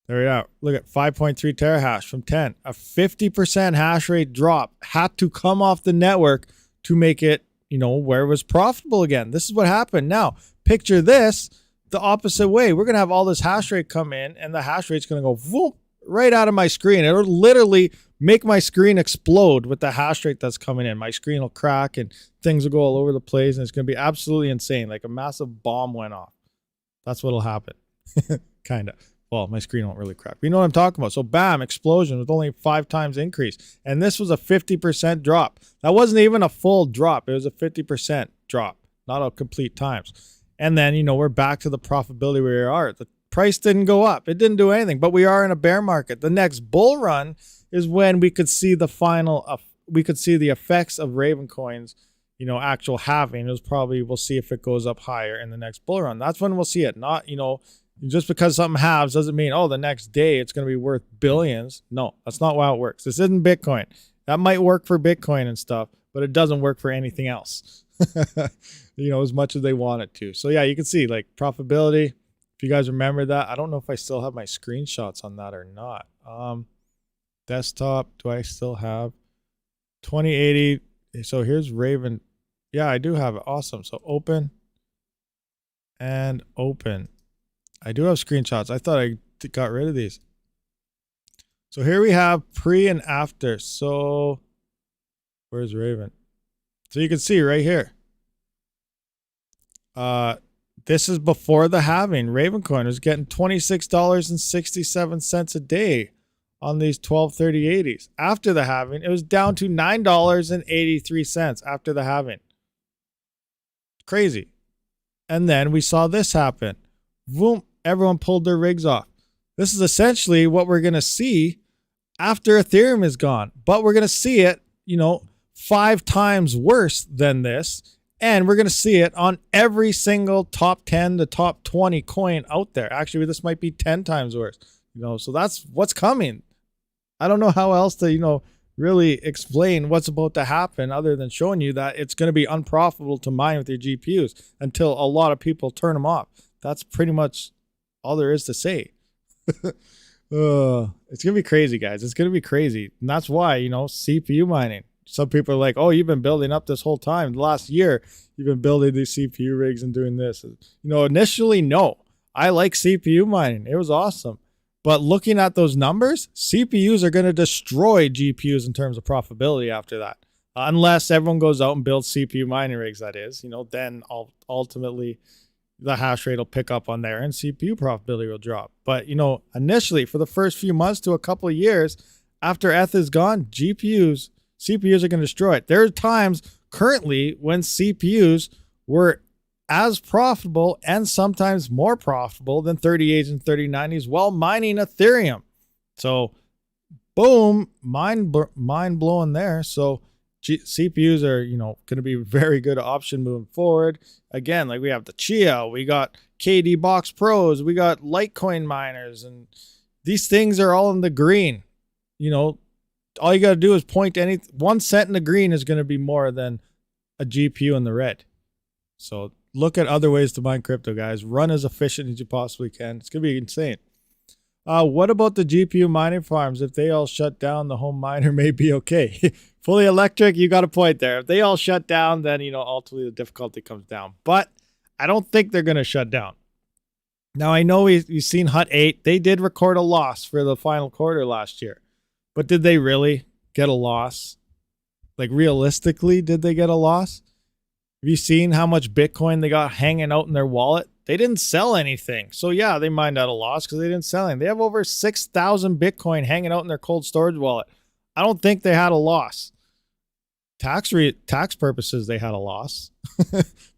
There we are. Look at 5.3 terahash from 10. A 50% hash rate drop had to come off the network to make it, where it was profitable again. This is what happened. Now, picture this the opposite way. We're going to have all this hash rate come in, and the hash rate's going to go whoop, right out of my screen. It'll literally make my screen explode with the hash rate that's coming in. My screen will crack and things will go all over the place, and it's going to be absolutely insane. Like a massive bomb went off. That's what'll happen. Kind of. Well, my screen won't really crack. You know what I'm talking about. So bam, explosion with only 5 times increase. And this was a 50% drop. That wasn't even a full drop. It was a 50% drop, not a complete times. And then, we're back to the profitability where we are. The price didn't go up. It didn't do anything, but we are in a bear market. The next bull run is when we could see the the effects of Ravencoin's, actual halving. It was probably, we'll see if it goes up higher in the next bull run. That's when we'll see it. Not, just because something halves doesn't mean, the next day it's going to be worth billions. No, that's not how it works. This isn't Bitcoin. That might work for Bitcoin and stuff, but it doesn't work for anything else, as much as they want it to. So yeah, you can see like profitability. If you guys remember that, I don't know if I still have my screenshots on that or not. Desktop, do I still have 2080? So here's Raven. Yeah, I do have it. Awesome. So open and open. I do have screenshots. I thought I got rid of these. So here we have pre and after. So where's Raven? So you can see right here. This is before the halving. Ravencoin was getting $26.67 a day on these 123080s. After the halving, it was down to $9.83 after the halving. Crazy. And then we saw this happen. Boom, everyone pulled their rigs off. This is essentially what we're going to see after Ethereum is gone. But we're going to see it, 5 times worse than this. And we're going to see it on every single top 10 to top 20 coin out there. Actually, this might be 10 times worse. So that's what's coming. I don't know how else to, really explain what's about to happen other than showing you that it's going to be unprofitable to mine with your GPUs until a lot of people turn them off. that's pretty much all there is to say. It's going to be crazy, guys. It's going to be crazy. And that's why, CPU mining. Some people are like, oh, you've been building up this whole time. The last year, you've been building these CPU rigs and doing this. Initially, no. I like CPU mining. It was awesome. But looking at those numbers, CPUs are going to destroy GPUs in terms of profitability after that. Unless everyone goes out and builds CPU mining rigs, that is. Then ultimately the hash rate will pick up on there and CPU profitability will drop. But, initially for the first few months to a couple of years after ETH is gone, CPUs are going to destroy it. There are times currently when CPUs were as profitable and sometimes more profitable than 3080s and 3090s while mining Ethereum. So, boom, mind blowing there. So, CPUs are, going to be a very good option moving forward. Again, like we have the Chia, we got KD Box Pros, we got Litecoin miners, and these things are all in the green. All you got to do is point 1 cent in the green is going to be more than a GPU in the red. So look at other ways to mine crypto, guys. Run as efficient as you possibly can. It's going to be insane. What about the GPU mining farms? If they all shut down, the home miner may be okay. Fully electric, you got a point there. If they all shut down, then, ultimately the difficulty comes down. But I don't think they're going to shut down. Now, I know we've seen Hut 8. They did record a loss for the final quarter last year. But did they really get a loss? Like, realistically, did they get a loss? Have you seen how much Bitcoin they got hanging out in their wallet? They didn't sell anything. So, yeah, they mined at a loss because they didn't sell anything. They have over 6,000 Bitcoin hanging out in their cold storage wallet. I don't think they had a loss. Tax purposes, they had a loss.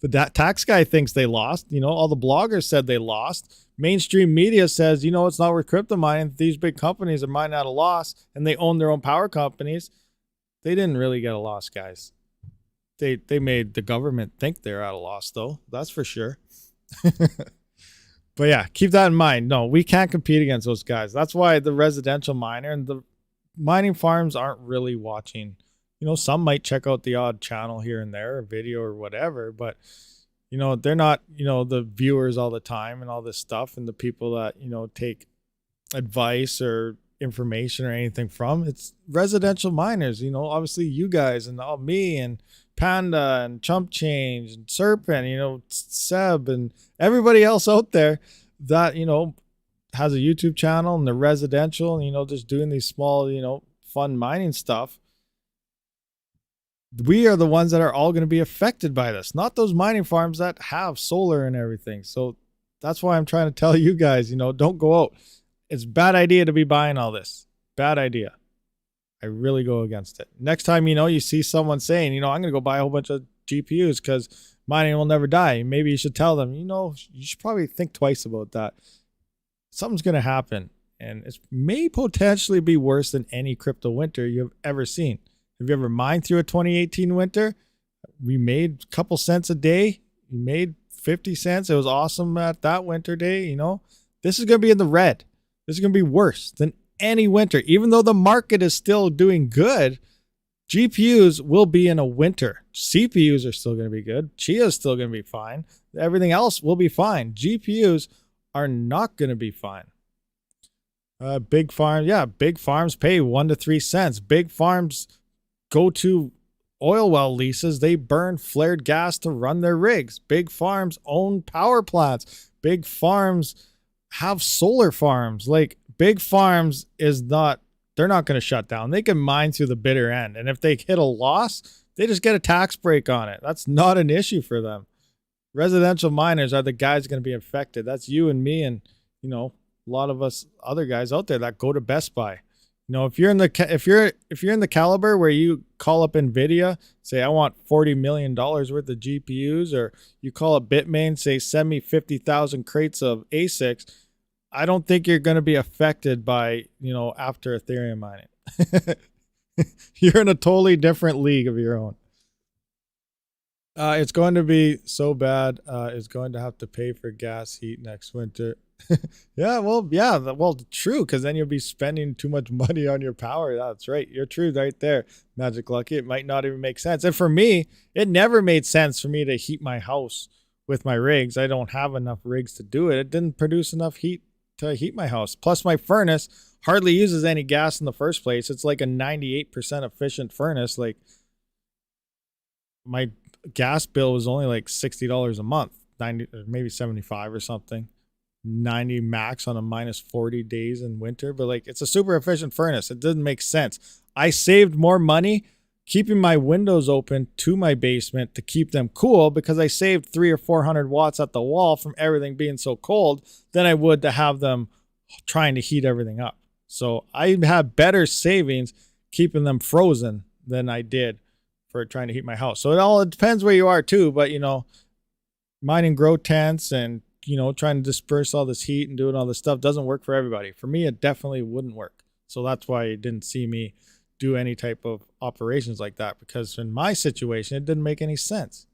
The tax guy thinks they lost. All the bloggers said they lost. Mainstream media says, it's not worth crypto mining. These big companies are mining at a loss and they own their own power companies. They didn't really get a loss, guys. They made the government think they're at a loss, though. That's for sure. But yeah, keep that in mind. No, we can't compete against those guys. That's why the residential miner and the mining farms aren't really watching. Some might check out the odd channel here and there, or video or whatever, but they're not, the viewers all the time and all this stuff, and the people that, take advice or information or anything from. It's residential miners, obviously you guys and all me and Panda and Chump Change and Serpent, Seb and everybody else out there that, has a YouTube channel and they're residential and, just doing these small, fun mining stuff. We are the ones that are all going to be affected by this, not those mining farms that have solar and everything. So that's why I'm trying to tell you guys, don't go out. It's a bad idea to be buying all this. Bad idea. I really go against it. Next time, you see someone saying, I'm going to go buy a whole bunch of GPUs because mining will never die. Maybe you should tell them, you should probably think twice about that. Something's going to happen, and it may potentially be worse than any crypto winter you've ever seen. Have you ever mined through a 2018 winter? We made a couple cents a day. We made 50 cents. It was awesome at that winter day. This is going to be in the red. This is going to be worse than any winter. Even though the market is still doing good, GPUs will be in a winter. CPUs are still going to be good. Chia is still going to be fine. Everything else will be fine. GPUs are not going to be fine. Big farms pay 1 to 3 cents. Big farms go to oil well leases. They burn flared gas to run their rigs. Big farms own power plants. Big farms have solar farms. Like, big farms they're not going to shut down. They can mine through the bitter end. And if they hit a loss, they just get a tax break on it. That's not an issue for them. Residential miners are the guys going to be affected. That's you and me and, a lot of us other guys out there that go to Best Buy. If you're in the caliber where you call up Nvidia, say I want $40 million worth of GPUs, or you call up Bitmain, say send me 50,000 crates of ASICs, I don't think you're going to be affected by, after Ethereum mining. You're in a totally different league of your own. It's going to be so bad. It's going to have to pay for gas heat next winter. Well, true, because then you'll be spending too much money on your power. That's right. You're true right there, Magic Lucky. It might not even make sense. And for me, it never made sense for me to heat my house with my rigs. I don't have enough rigs to do it. It didn't produce enough heat to heat my house. Plus my furnace hardly uses any gas in the first place. It's like a 98% efficient furnace. Like my gas bill was only like $60 a month, 90 or maybe 75 or something. 90 max on a minus 40 days in winter, but like it's a super efficient furnace. It doesn't make sense. I saved more money keeping my windows open to my basement to keep them cool because I saved 300 or 400 watts at the wall from everything being so cold than I would to have them trying to heat everything up. So I have better savings keeping them frozen than I did for trying to heat my house. So it depends where you are too, but you know, mining grow tents and you know, trying to disperse all this heat and doing all this stuff doesn't work for everybody. For me, it definitely wouldn't work. So that's why you didn't see me do any type of operations like that, because in my situation, it didn't make any sense.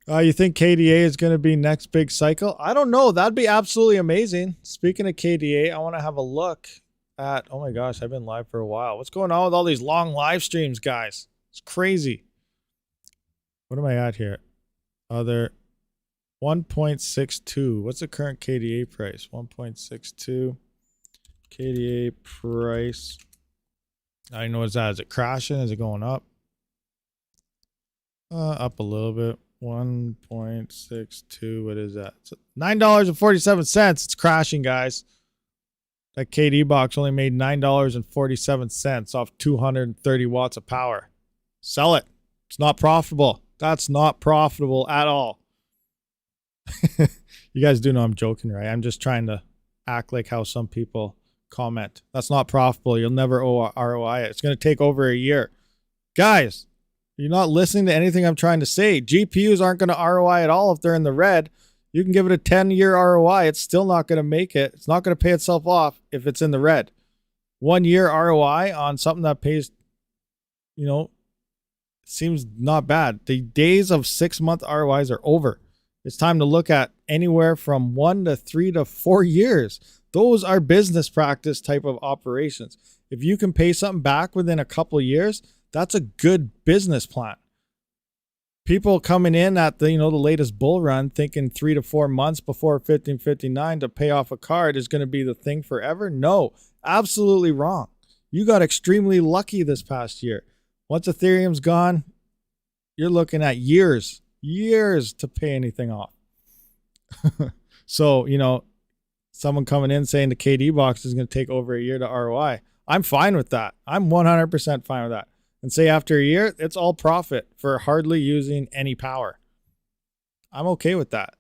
You think KDA is going to be next big cycle? I don't know. That'd be absolutely amazing. Speaking of KDA, I want to have a look at, oh my gosh, I've been live for a while. What's going on with all these long live streams, guys? It's crazy. What am I at here? Other 1.62. What's the current KDA price? 1.62. KDA price. I don't know what's that. Is it crashing? Is it going up? Up a little bit. 1.62. What is that? It's $9.47. It's crashing, guys. That KD box only made $9.47 off 230 watts of power. Sell it. It's not profitable. That's not profitable at all. You guys do know I'm joking, right? I'm just trying to act like how some people comment. That's not profitable. You'll never owe ROI. It's going to take over a year. Guys, you're not listening to anything I'm trying to say. GPUs aren't going to ROI at all if they're in the red. You can give it a 10-year ROI. It's still not going to make it. It's not going to pay itself off if it's in the red. 1 year ROI on something that pays, you know, seems not bad. The days of 6-month ROIs are over. It's time to look at anywhere from 1 to 3 to 4 years. Those are business practice type of operations. If you can pay something back within a couple of years, that's a good business plan. People coming in at the, you know, the latest bull run thinking 3 to 4 months before 1559 to pay off a card is going to be the thing forever. No, absolutely wrong. You got extremely lucky this past year. Once Ethereum's gone, you're looking at years to pay anything off. So, you know, someone coming in saying the KD box is going to take over a year to ROI. I'm fine with that. I'm 100% fine with that. And say after a year, it's all profit for hardly using any power. I'm okay with that.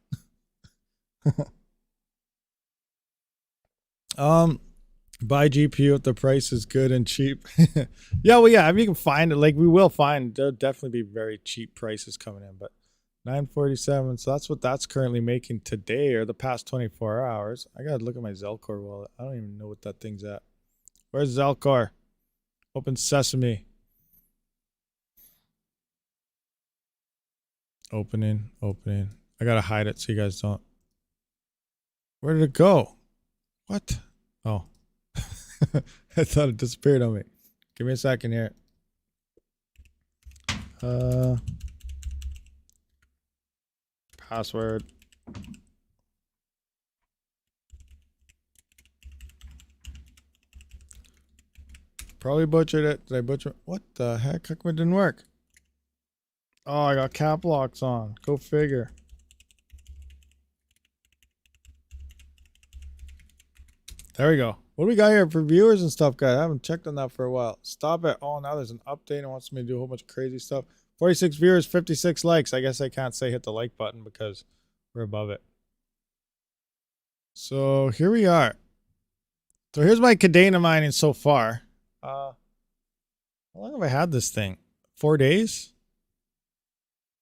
Buy GPU if the price is good and cheap. Yeah, well, yeah, if you can find it, like we will find, there'll definitely be very cheap prices coming in, but 947. So that's what that's currently making today or the past 24 hours. I got to look at my Zelcore wallet. I don't even know what that thing's at. Where's Zelcore? Open Sesame. Opening. I got to hide it so you guys don't. Where did it go? What? Oh. I thought it disappeared on me. Give me a second here. Password. Probably butchered it. Did I butcher? What the heck? How come it didn't work? Oh, I got cap locks on. Go figure. There we go. What do we got here for viewers and stuff, guys? I haven't checked on that for a while. Stop it. Oh, now there's an update and wants me to do a whole bunch of crazy stuff. 46 viewers, 56 likes. I guess I can't say hit the like button because we're above it. So here we are. So here's my Cadena mining so far. How long have I had this thing? 4 days?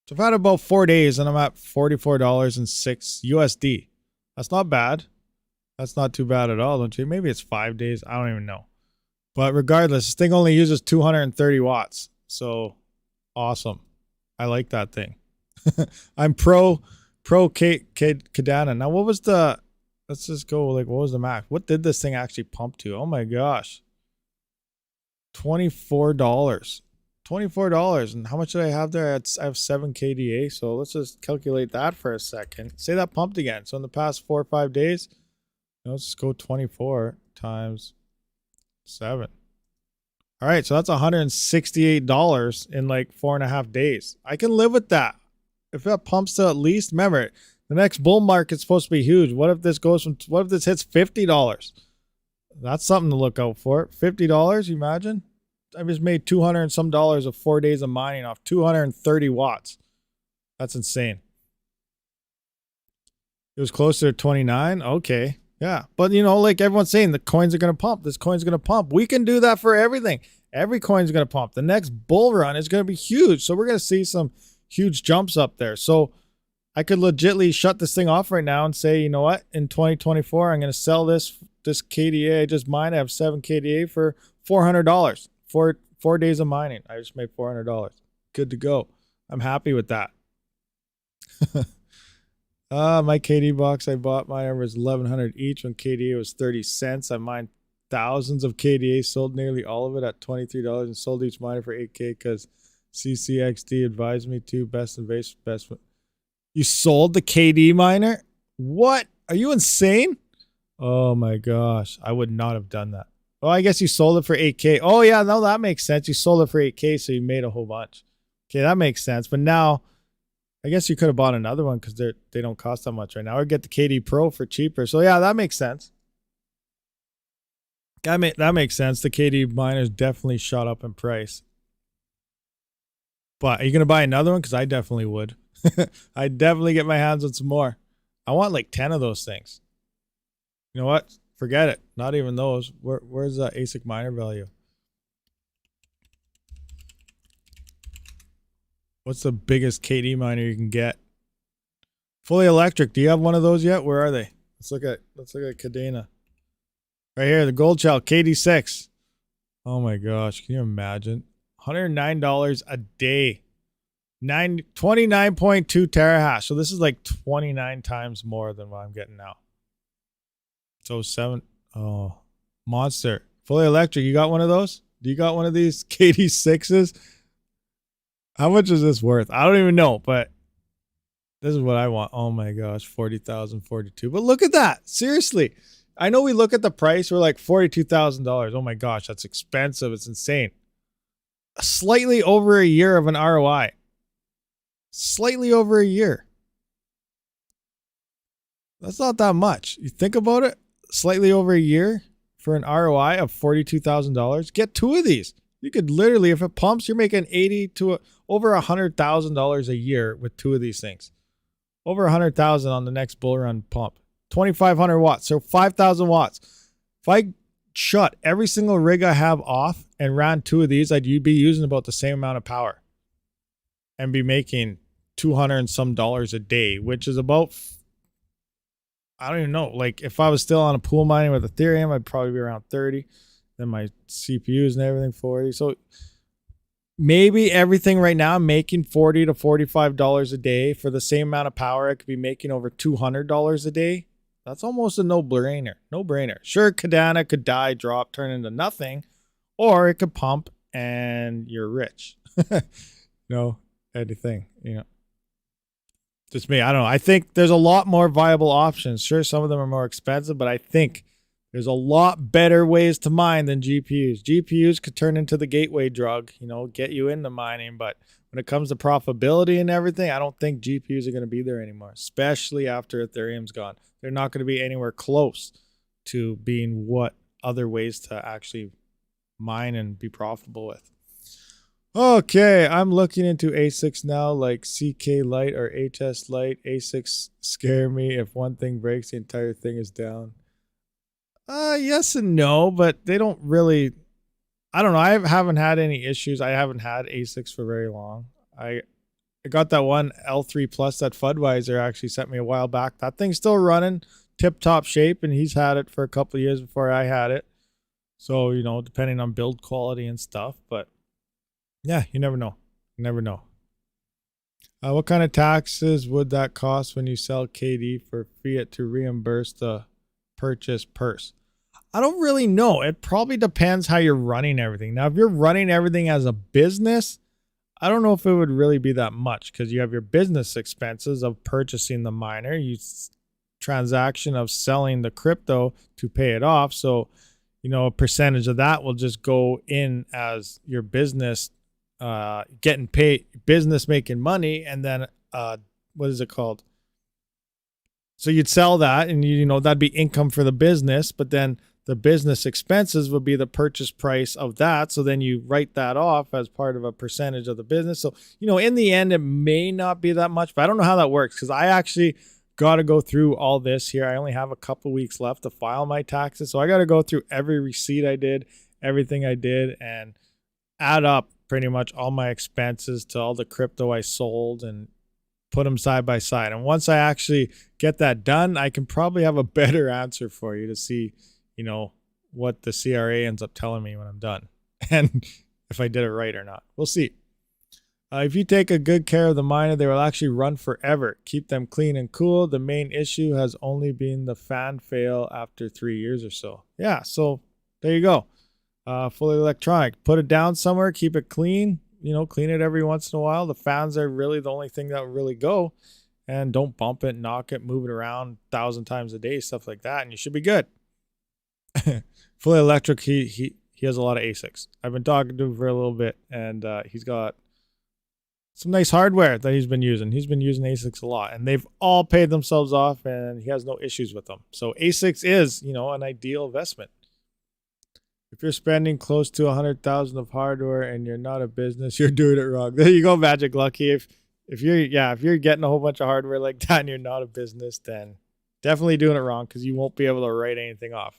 So I've had about 4 days and I'm at $44.06 USD. That's not bad. That's not too bad at all, don't you? Maybe it's 5 days. I don't even know. But regardless, this thing only uses 230 watts. So awesome. I like that thing. I'm pro Cadena. Now, what was the, let's just go, like, what was the max? What did this thing actually pump to? Oh my gosh. $24. $24. And how much did I have there? I have 7 KDA. So let's just calculate that for a second. Say that pumped again. So in the past 4 or 5 days, let's just go 24 times 7. All right, so that's $168 in like 4.5 days. I can live with that. If that pumps to at least, remember, the next bull market's supposed to be huge. What if this hits $50? That's something to look out for. $50, you imagine? I just made $200 and some of 4 days of mining off 230 watts. That's insane. It was closer to 29. Okay. Yeah. But you know, like everyone's saying, the coins are going to pump. This coin's going to pump. We can do that for everything. Every coin's going to pump. The next bull run is going to be huge. So we're going to see some huge jumps up there. So I could legitimately shut this thing off right now and say, you know what? In 2024, I'm going to sell this KDA I just mined. I have 7 KDA for $400. 4 days of mining. I just made $400. Good to go. I'm happy with that. My KD box I bought, mine was $1,100 each when KDA was 30 cents. I mined thousands of KDA, sold nearly all of it at $23 and sold each miner for $8K because CCXD advised me to. Best investment. You sold the KD miner? What? Are you insane? Oh my gosh. I would not have done that. Oh, I guess you sold it for 8K. Oh yeah, no, that makes sense. You sold it for 8K, so you made a whole bunch. Okay, that makes sense. But now, I guess you could have bought another one because they don't cost that much right now, or get the KD Pro for cheaper. So yeah, that makes sense. That makes sense. The KD miners definitely shot up in price. But are you gonna buy another one? Because I definitely would. I'd definitely get my hands on some more. I want like 10 of those things. You know what? Forget it. Not even those. Where's the ASIC miner value? What's the biggest KD miner you can get? Fully electric. Do you have one of those yet? Where are they? Let's look at Cadena. Right here, the gold shell, KD6. Oh my gosh, can you imagine? $109 a day. 29.2 terahash. So this is like 29 times more than what I'm getting now. So 7. Oh, monster. Fully electric. You got one of those? Do you got one of these KD6s? How much is this worth? I don't even know, but this is what I want. Oh my gosh, 40,000, 42. But look at that. Seriously. I know we look at the price, we're like $42,000. Oh my gosh, that's expensive. It's insane. Slightly over a year of an ROI. Slightly over a year. That's not that much. You think about it, slightly over a year for an ROI of $42,000. Get 2 of these. You could literally, if it pumps, you're making over $100,000 a year with 2 of these things. Over 100,000 on the next bull run pump. 2,500 watts, so 5,000 watts. If I shut every single rig I have off and ran 2 of these, I'd be using about the same amount of power and be making $200 and some a day, which is about, I don't even know. Like if I was still on a pool mining with Ethereum, I'd probably be around 30. Then my CPUs and everything 40. So maybe everything right now I'm making $40 to $45 a day for the same amount of power. I could be making over $200 a day. That's almost a no-brainer. No-brainer. Sure, Cardano could die, drop, turn into nothing, or it could pump and you're rich. No, anything, you know. Just me. I don't know. I think there's a lot more viable options. Sure, some of them are more expensive, but I think there's a lot better ways to mine than GPUs. GPUs could turn into the gateway drug, you know, get you into mining. But when it comes to profitability and everything, I don't think GPUs are going to be there anymore, especially after Ethereum's gone. They're not going to be anywhere close to being what other ways to actually mine and be profitable with. Okay, I'm looking into ASICs now, like CK Lite or HS Lite. ASICs scare me. If one thing breaks, the entire thing is down. Yes and no, but they don't really, I don't know. I haven't had any issues. I haven't had ASICs for very long. I got that one L3 Plus that Fudweiser actually sent me a while back. That thing's still running tip-top shape, and he's had it for a couple of years before I had it. So, you know, depending on build quality and stuff. But, yeah, you never know. You never know. What kind of taxes would that cost when you sell KD for fiat to reimburse the purchase purse? I don't really know. It probably depends how you're running everything. Now, if you're running everything as a business, I don't know if it would really be that much because you have your business expenses of purchasing the miner, transaction of selling the crypto to pay it off. So, a percentage of that will just go in as your business getting paid, business making money, and then what is it called? So you'd sell that, and that'd be income for the business, but then the business expenses would be the purchase price of that. So then you write that off as part of a percentage of the business. So, in the end, it may not be that much, but I don't know how that works because I actually got to go through all this here. I only have a couple weeks left to file my taxes. So I got to go through every receipt I did, everything I did, and add up pretty much all my expenses to all the crypto I sold and put them side by side. And once I actually get that done, I can probably have a better answer for you to see, what the CRA ends up telling me when I'm done and if I did it right or not. We'll see. If you take a good care of the miner, they will actually run forever. Keep them clean and cool. The main issue has only been the fan fail after 3 years or so. Yeah, so there you go. Fully electronic. Put it down somewhere. Keep it clean. Clean it every once in a while. The fans are really the only thing that will really go. And don't bump it, knock it, move it around 1,000 times a day, stuff like that, and you should be good. Fully electric, he has a lot of ASICs. I've been talking to him for a little bit, and he's got some nice hardware that he's been using. He's been using ASICs a lot, and they've all paid themselves off, and he has no issues with them. So ASICs is, an ideal investment. If you're spending close to 100,000 of hardware and you're not a business, you're doing it wrong. There you go, Magic Lucky. If you're getting a whole bunch of hardware like that and you're not a business, then definitely doing it wrong because you won't be able to write anything off.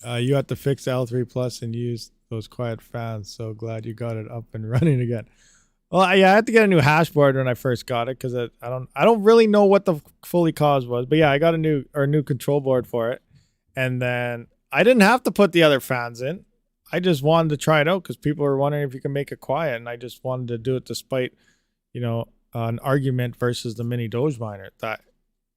You have to fix L3 Plus and use those quiet fans. So glad you got it up and running again. Well, yeah, I had to get a new hash board when I first got it because I don't really know what the fully cause was, but yeah, I got a new control board for it, and then I didn't have to put the other fans in. I just wanted to try it out because people were wondering if you can make it quiet, and I just wanted to do it despite, an argument versus the mini Doge miner that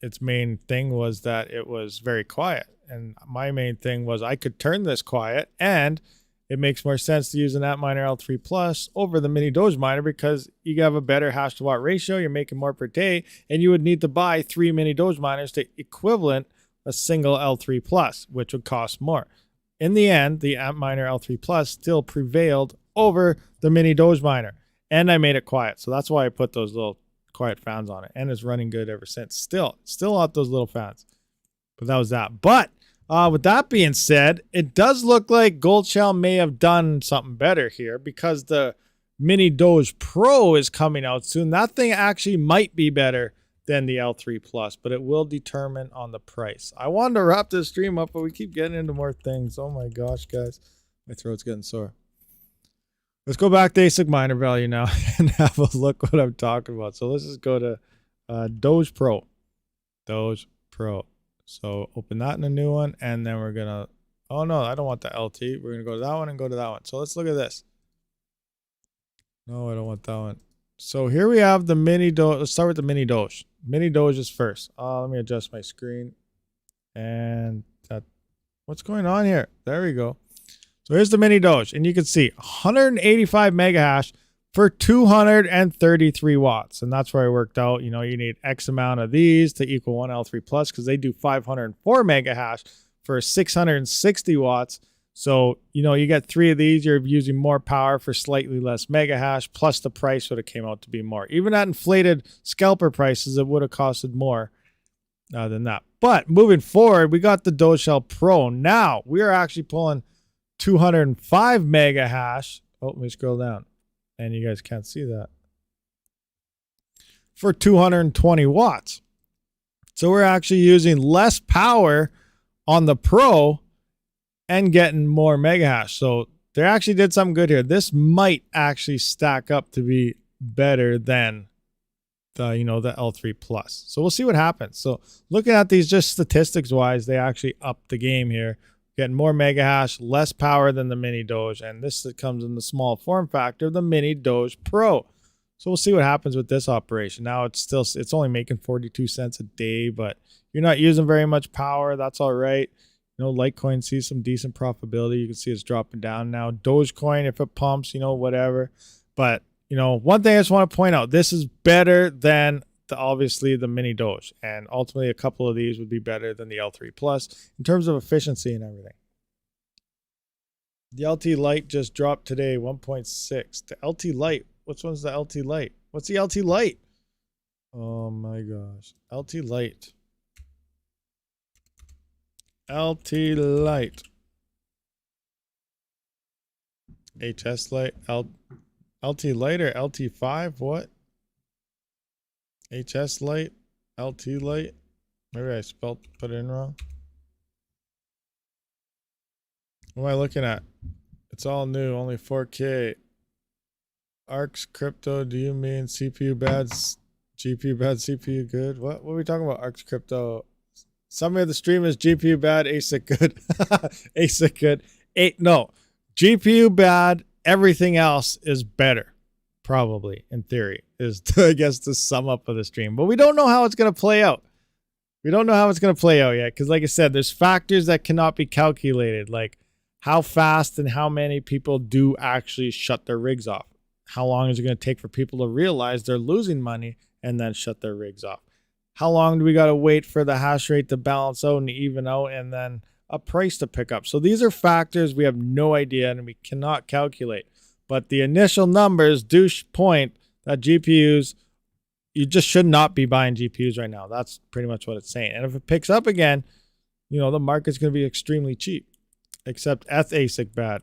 its main thing was that it was very quiet. And my main thing was I could turn this quiet, and it makes more sense to use an Antminer L3 Plus over the mini Doge miner because you have a better hash to watt ratio. You're making more per day, and you would need to buy 3 mini Doge miners to equivalent a single L3 Plus, which would cost more. In the end, the Antminer L3 Plus still prevailed over the mini Doge miner, and I made it quiet. So that's why I put those little quiet fans on it, and it's running good ever since. Still out those little fans. But that was that. But with that being said, it does look like Goldshell may have done something better here because the Mini Doge Pro is coming out soon. That thing actually might be better than the L3 Plus, but it will determine on the price. I wanted to wrap this stream up, but we keep getting into more things. Oh my gosh, guys. My throat's getting sore. Let's go back to ASIC miner value now and have a look what I'm talking about. So let's just go to Doge Pro. Doge Pro. So open that in a new one, and then we're gonna, oh no, I don't want the LT. We're gonna go to that one and go to that one. So let's look at this. No, I don't want that one. So here we have the mini Doge. Let's start with the mini Doge. Mini Doge is first. Let me adjust my screen. And that, what's going on here? There we go. So here's the mini Doge, and you can see 185 mega hash for 233 watts. And that's where I worked out, you need X amount of these to equal one L3 Plus because they do 504 mega hash for 660 watts. So, you get 3 of these, you're using more power for slightly less mega hash, plus the price would have came out to be more. Even at inflated scalper prices, it would have costed more than that. But moving forward, we got the Doge Pro. Now, we are actually pulling 205 mega hash. Oh, let me scroll down. And you guys can't see that. For 220 watts. So we're actually using less power on the Pro and getting more mega hash. So they actually did something good here. This might actually stack up to be better than the L3 Plus. So we'll see what happens. So looking at these just statistics wise, they actually upped the game here. Getting more mega hash, less power than the mini Doge, and this comes in the small form factor, the mini Doge Pro. So we'll see what happens with this operation. Now it's only making 42 cents a day, but you're not using very much power. That's all right. You know, Litecoin sees some decent profitability. You can see it's dropping down now. Dogecoin, if it pumps, you know, whatever. But, you know, one thing I just want to point out, this is better than obviously the mini Doge. And ultimately, a couple of these would be better than the L3 Plus in terms of efficiency and everything. The LT Lite just dropped today, 1.6. The LT Lite, which one's the LT Lite? What's the LT Lite? Oh my gosh. LT Lite. LT Lite. HS Lite. LT Lite or LT5? What? HS Lite? LT Lite? Maybe I put it in wrong. What am I looking at? It's all new, only 4K. ARX Crypto, do you mean CPU bad, GPU bad, CPU good? What are we talking about, ARX Crypto? Some of the streamers, GPU bad, ASIC good. ASIC good. No, GPU bad, everything else is better. Probably, in theory, is I guess the sum up of the stream. But we don't know how it's going to play out. We don't know how it's going to play out yet. Because like I said, there's factors that cannot be calculated. Like how fast and how many people do actually shut their rigs off. How long is it going to take for people to realize they're losing money and then shut their rigs off? How long do we got to wait for the hash rate to balance out and even out and then a price to pick up? So these are factors we have no idea and we cannot calculate. But the initial numbers do point that GPUs, you just should not be buying GPUs right now. That's pretty much what it's saying. And if it picks up again, you know, the market's going to be extremely cheap. Except ASIC bad.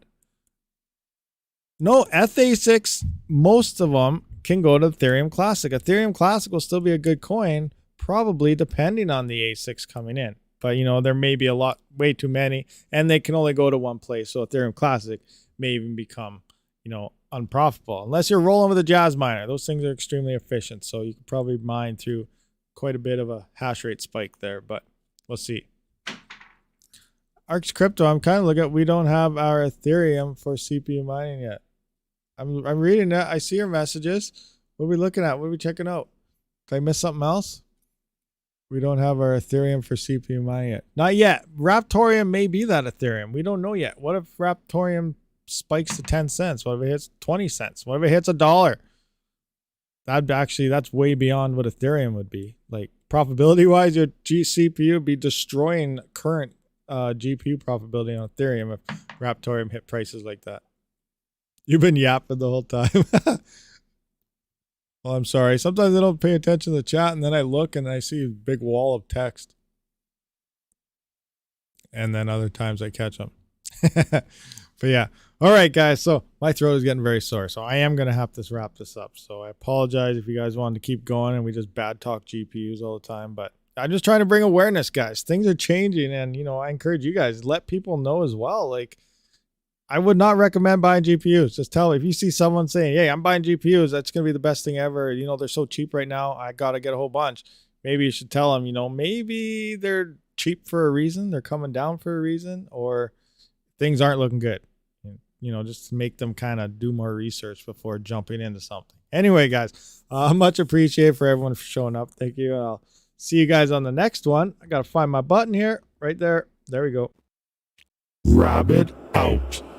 No, ASICs, most of them can go to Ethereum Classic. Ethereum Classic will still be a good coin, probably depending on the ASICs coming in. But, you know, there may be way too many, and they can only go to one place. So Ethereum Classic may even become, you know, unprofitable. Unless you're rolling with a Jazz miner. Those things are extremely efficient. So you can probably mine through quite a bit of a hash rate spike there, but we'll see. ARX Crypto, I'm kind of looking at, we don't have our Ethereum for CPU mining yet. I'm reading that. I see your messages. What are we looking at? What are we checking out? Did I miss something else? We don't have our Ethereum for CPU mining yet. Not yet. Raptorium may be that Ethereum. We don't know yet. What if Raptorium spikes to 10 cents? What if it hits 20 cents? What if it hits $1? That's way beyond what Ethereum would be. Like profitability wise, your CPU would be destroying current GPU profitability on Ethereum if Raptorium hit prices like that. You've been yapping the whole time. Well, I'm sorry. Sometimes I don't pay attention to the chat and then I look and I see a big wall of text. And then other times I catch them. But yeah. All right, guys. So my throat is getting very sore. So I am going to have to wrap this up. So I apologize if you guys wanted to keep going and we just bad talk GPUs all the time. But I'm just trying to bring awareness, guys. Things are changing. And, you know, I encourage you guys, let people know as well. Like, I would not recommend buying GPUs. Just tell if you see someone saying, hey, I'm buying GPUs, that's going to be the best thing ever. You know, they're so cheap right now. I got to get a whole bunch. Maybe you should tell them, you know, maybe they're cheap for a reason. They're coming down for a reason, or things aren't looking good. You know, just to make them kind of do more research before jumping into something. Anyway, guys, much appreciated for everyone for showing up. Thank you. I'll see you guys on the next one. I got to find my button here. Right there. There we go. Rabid out.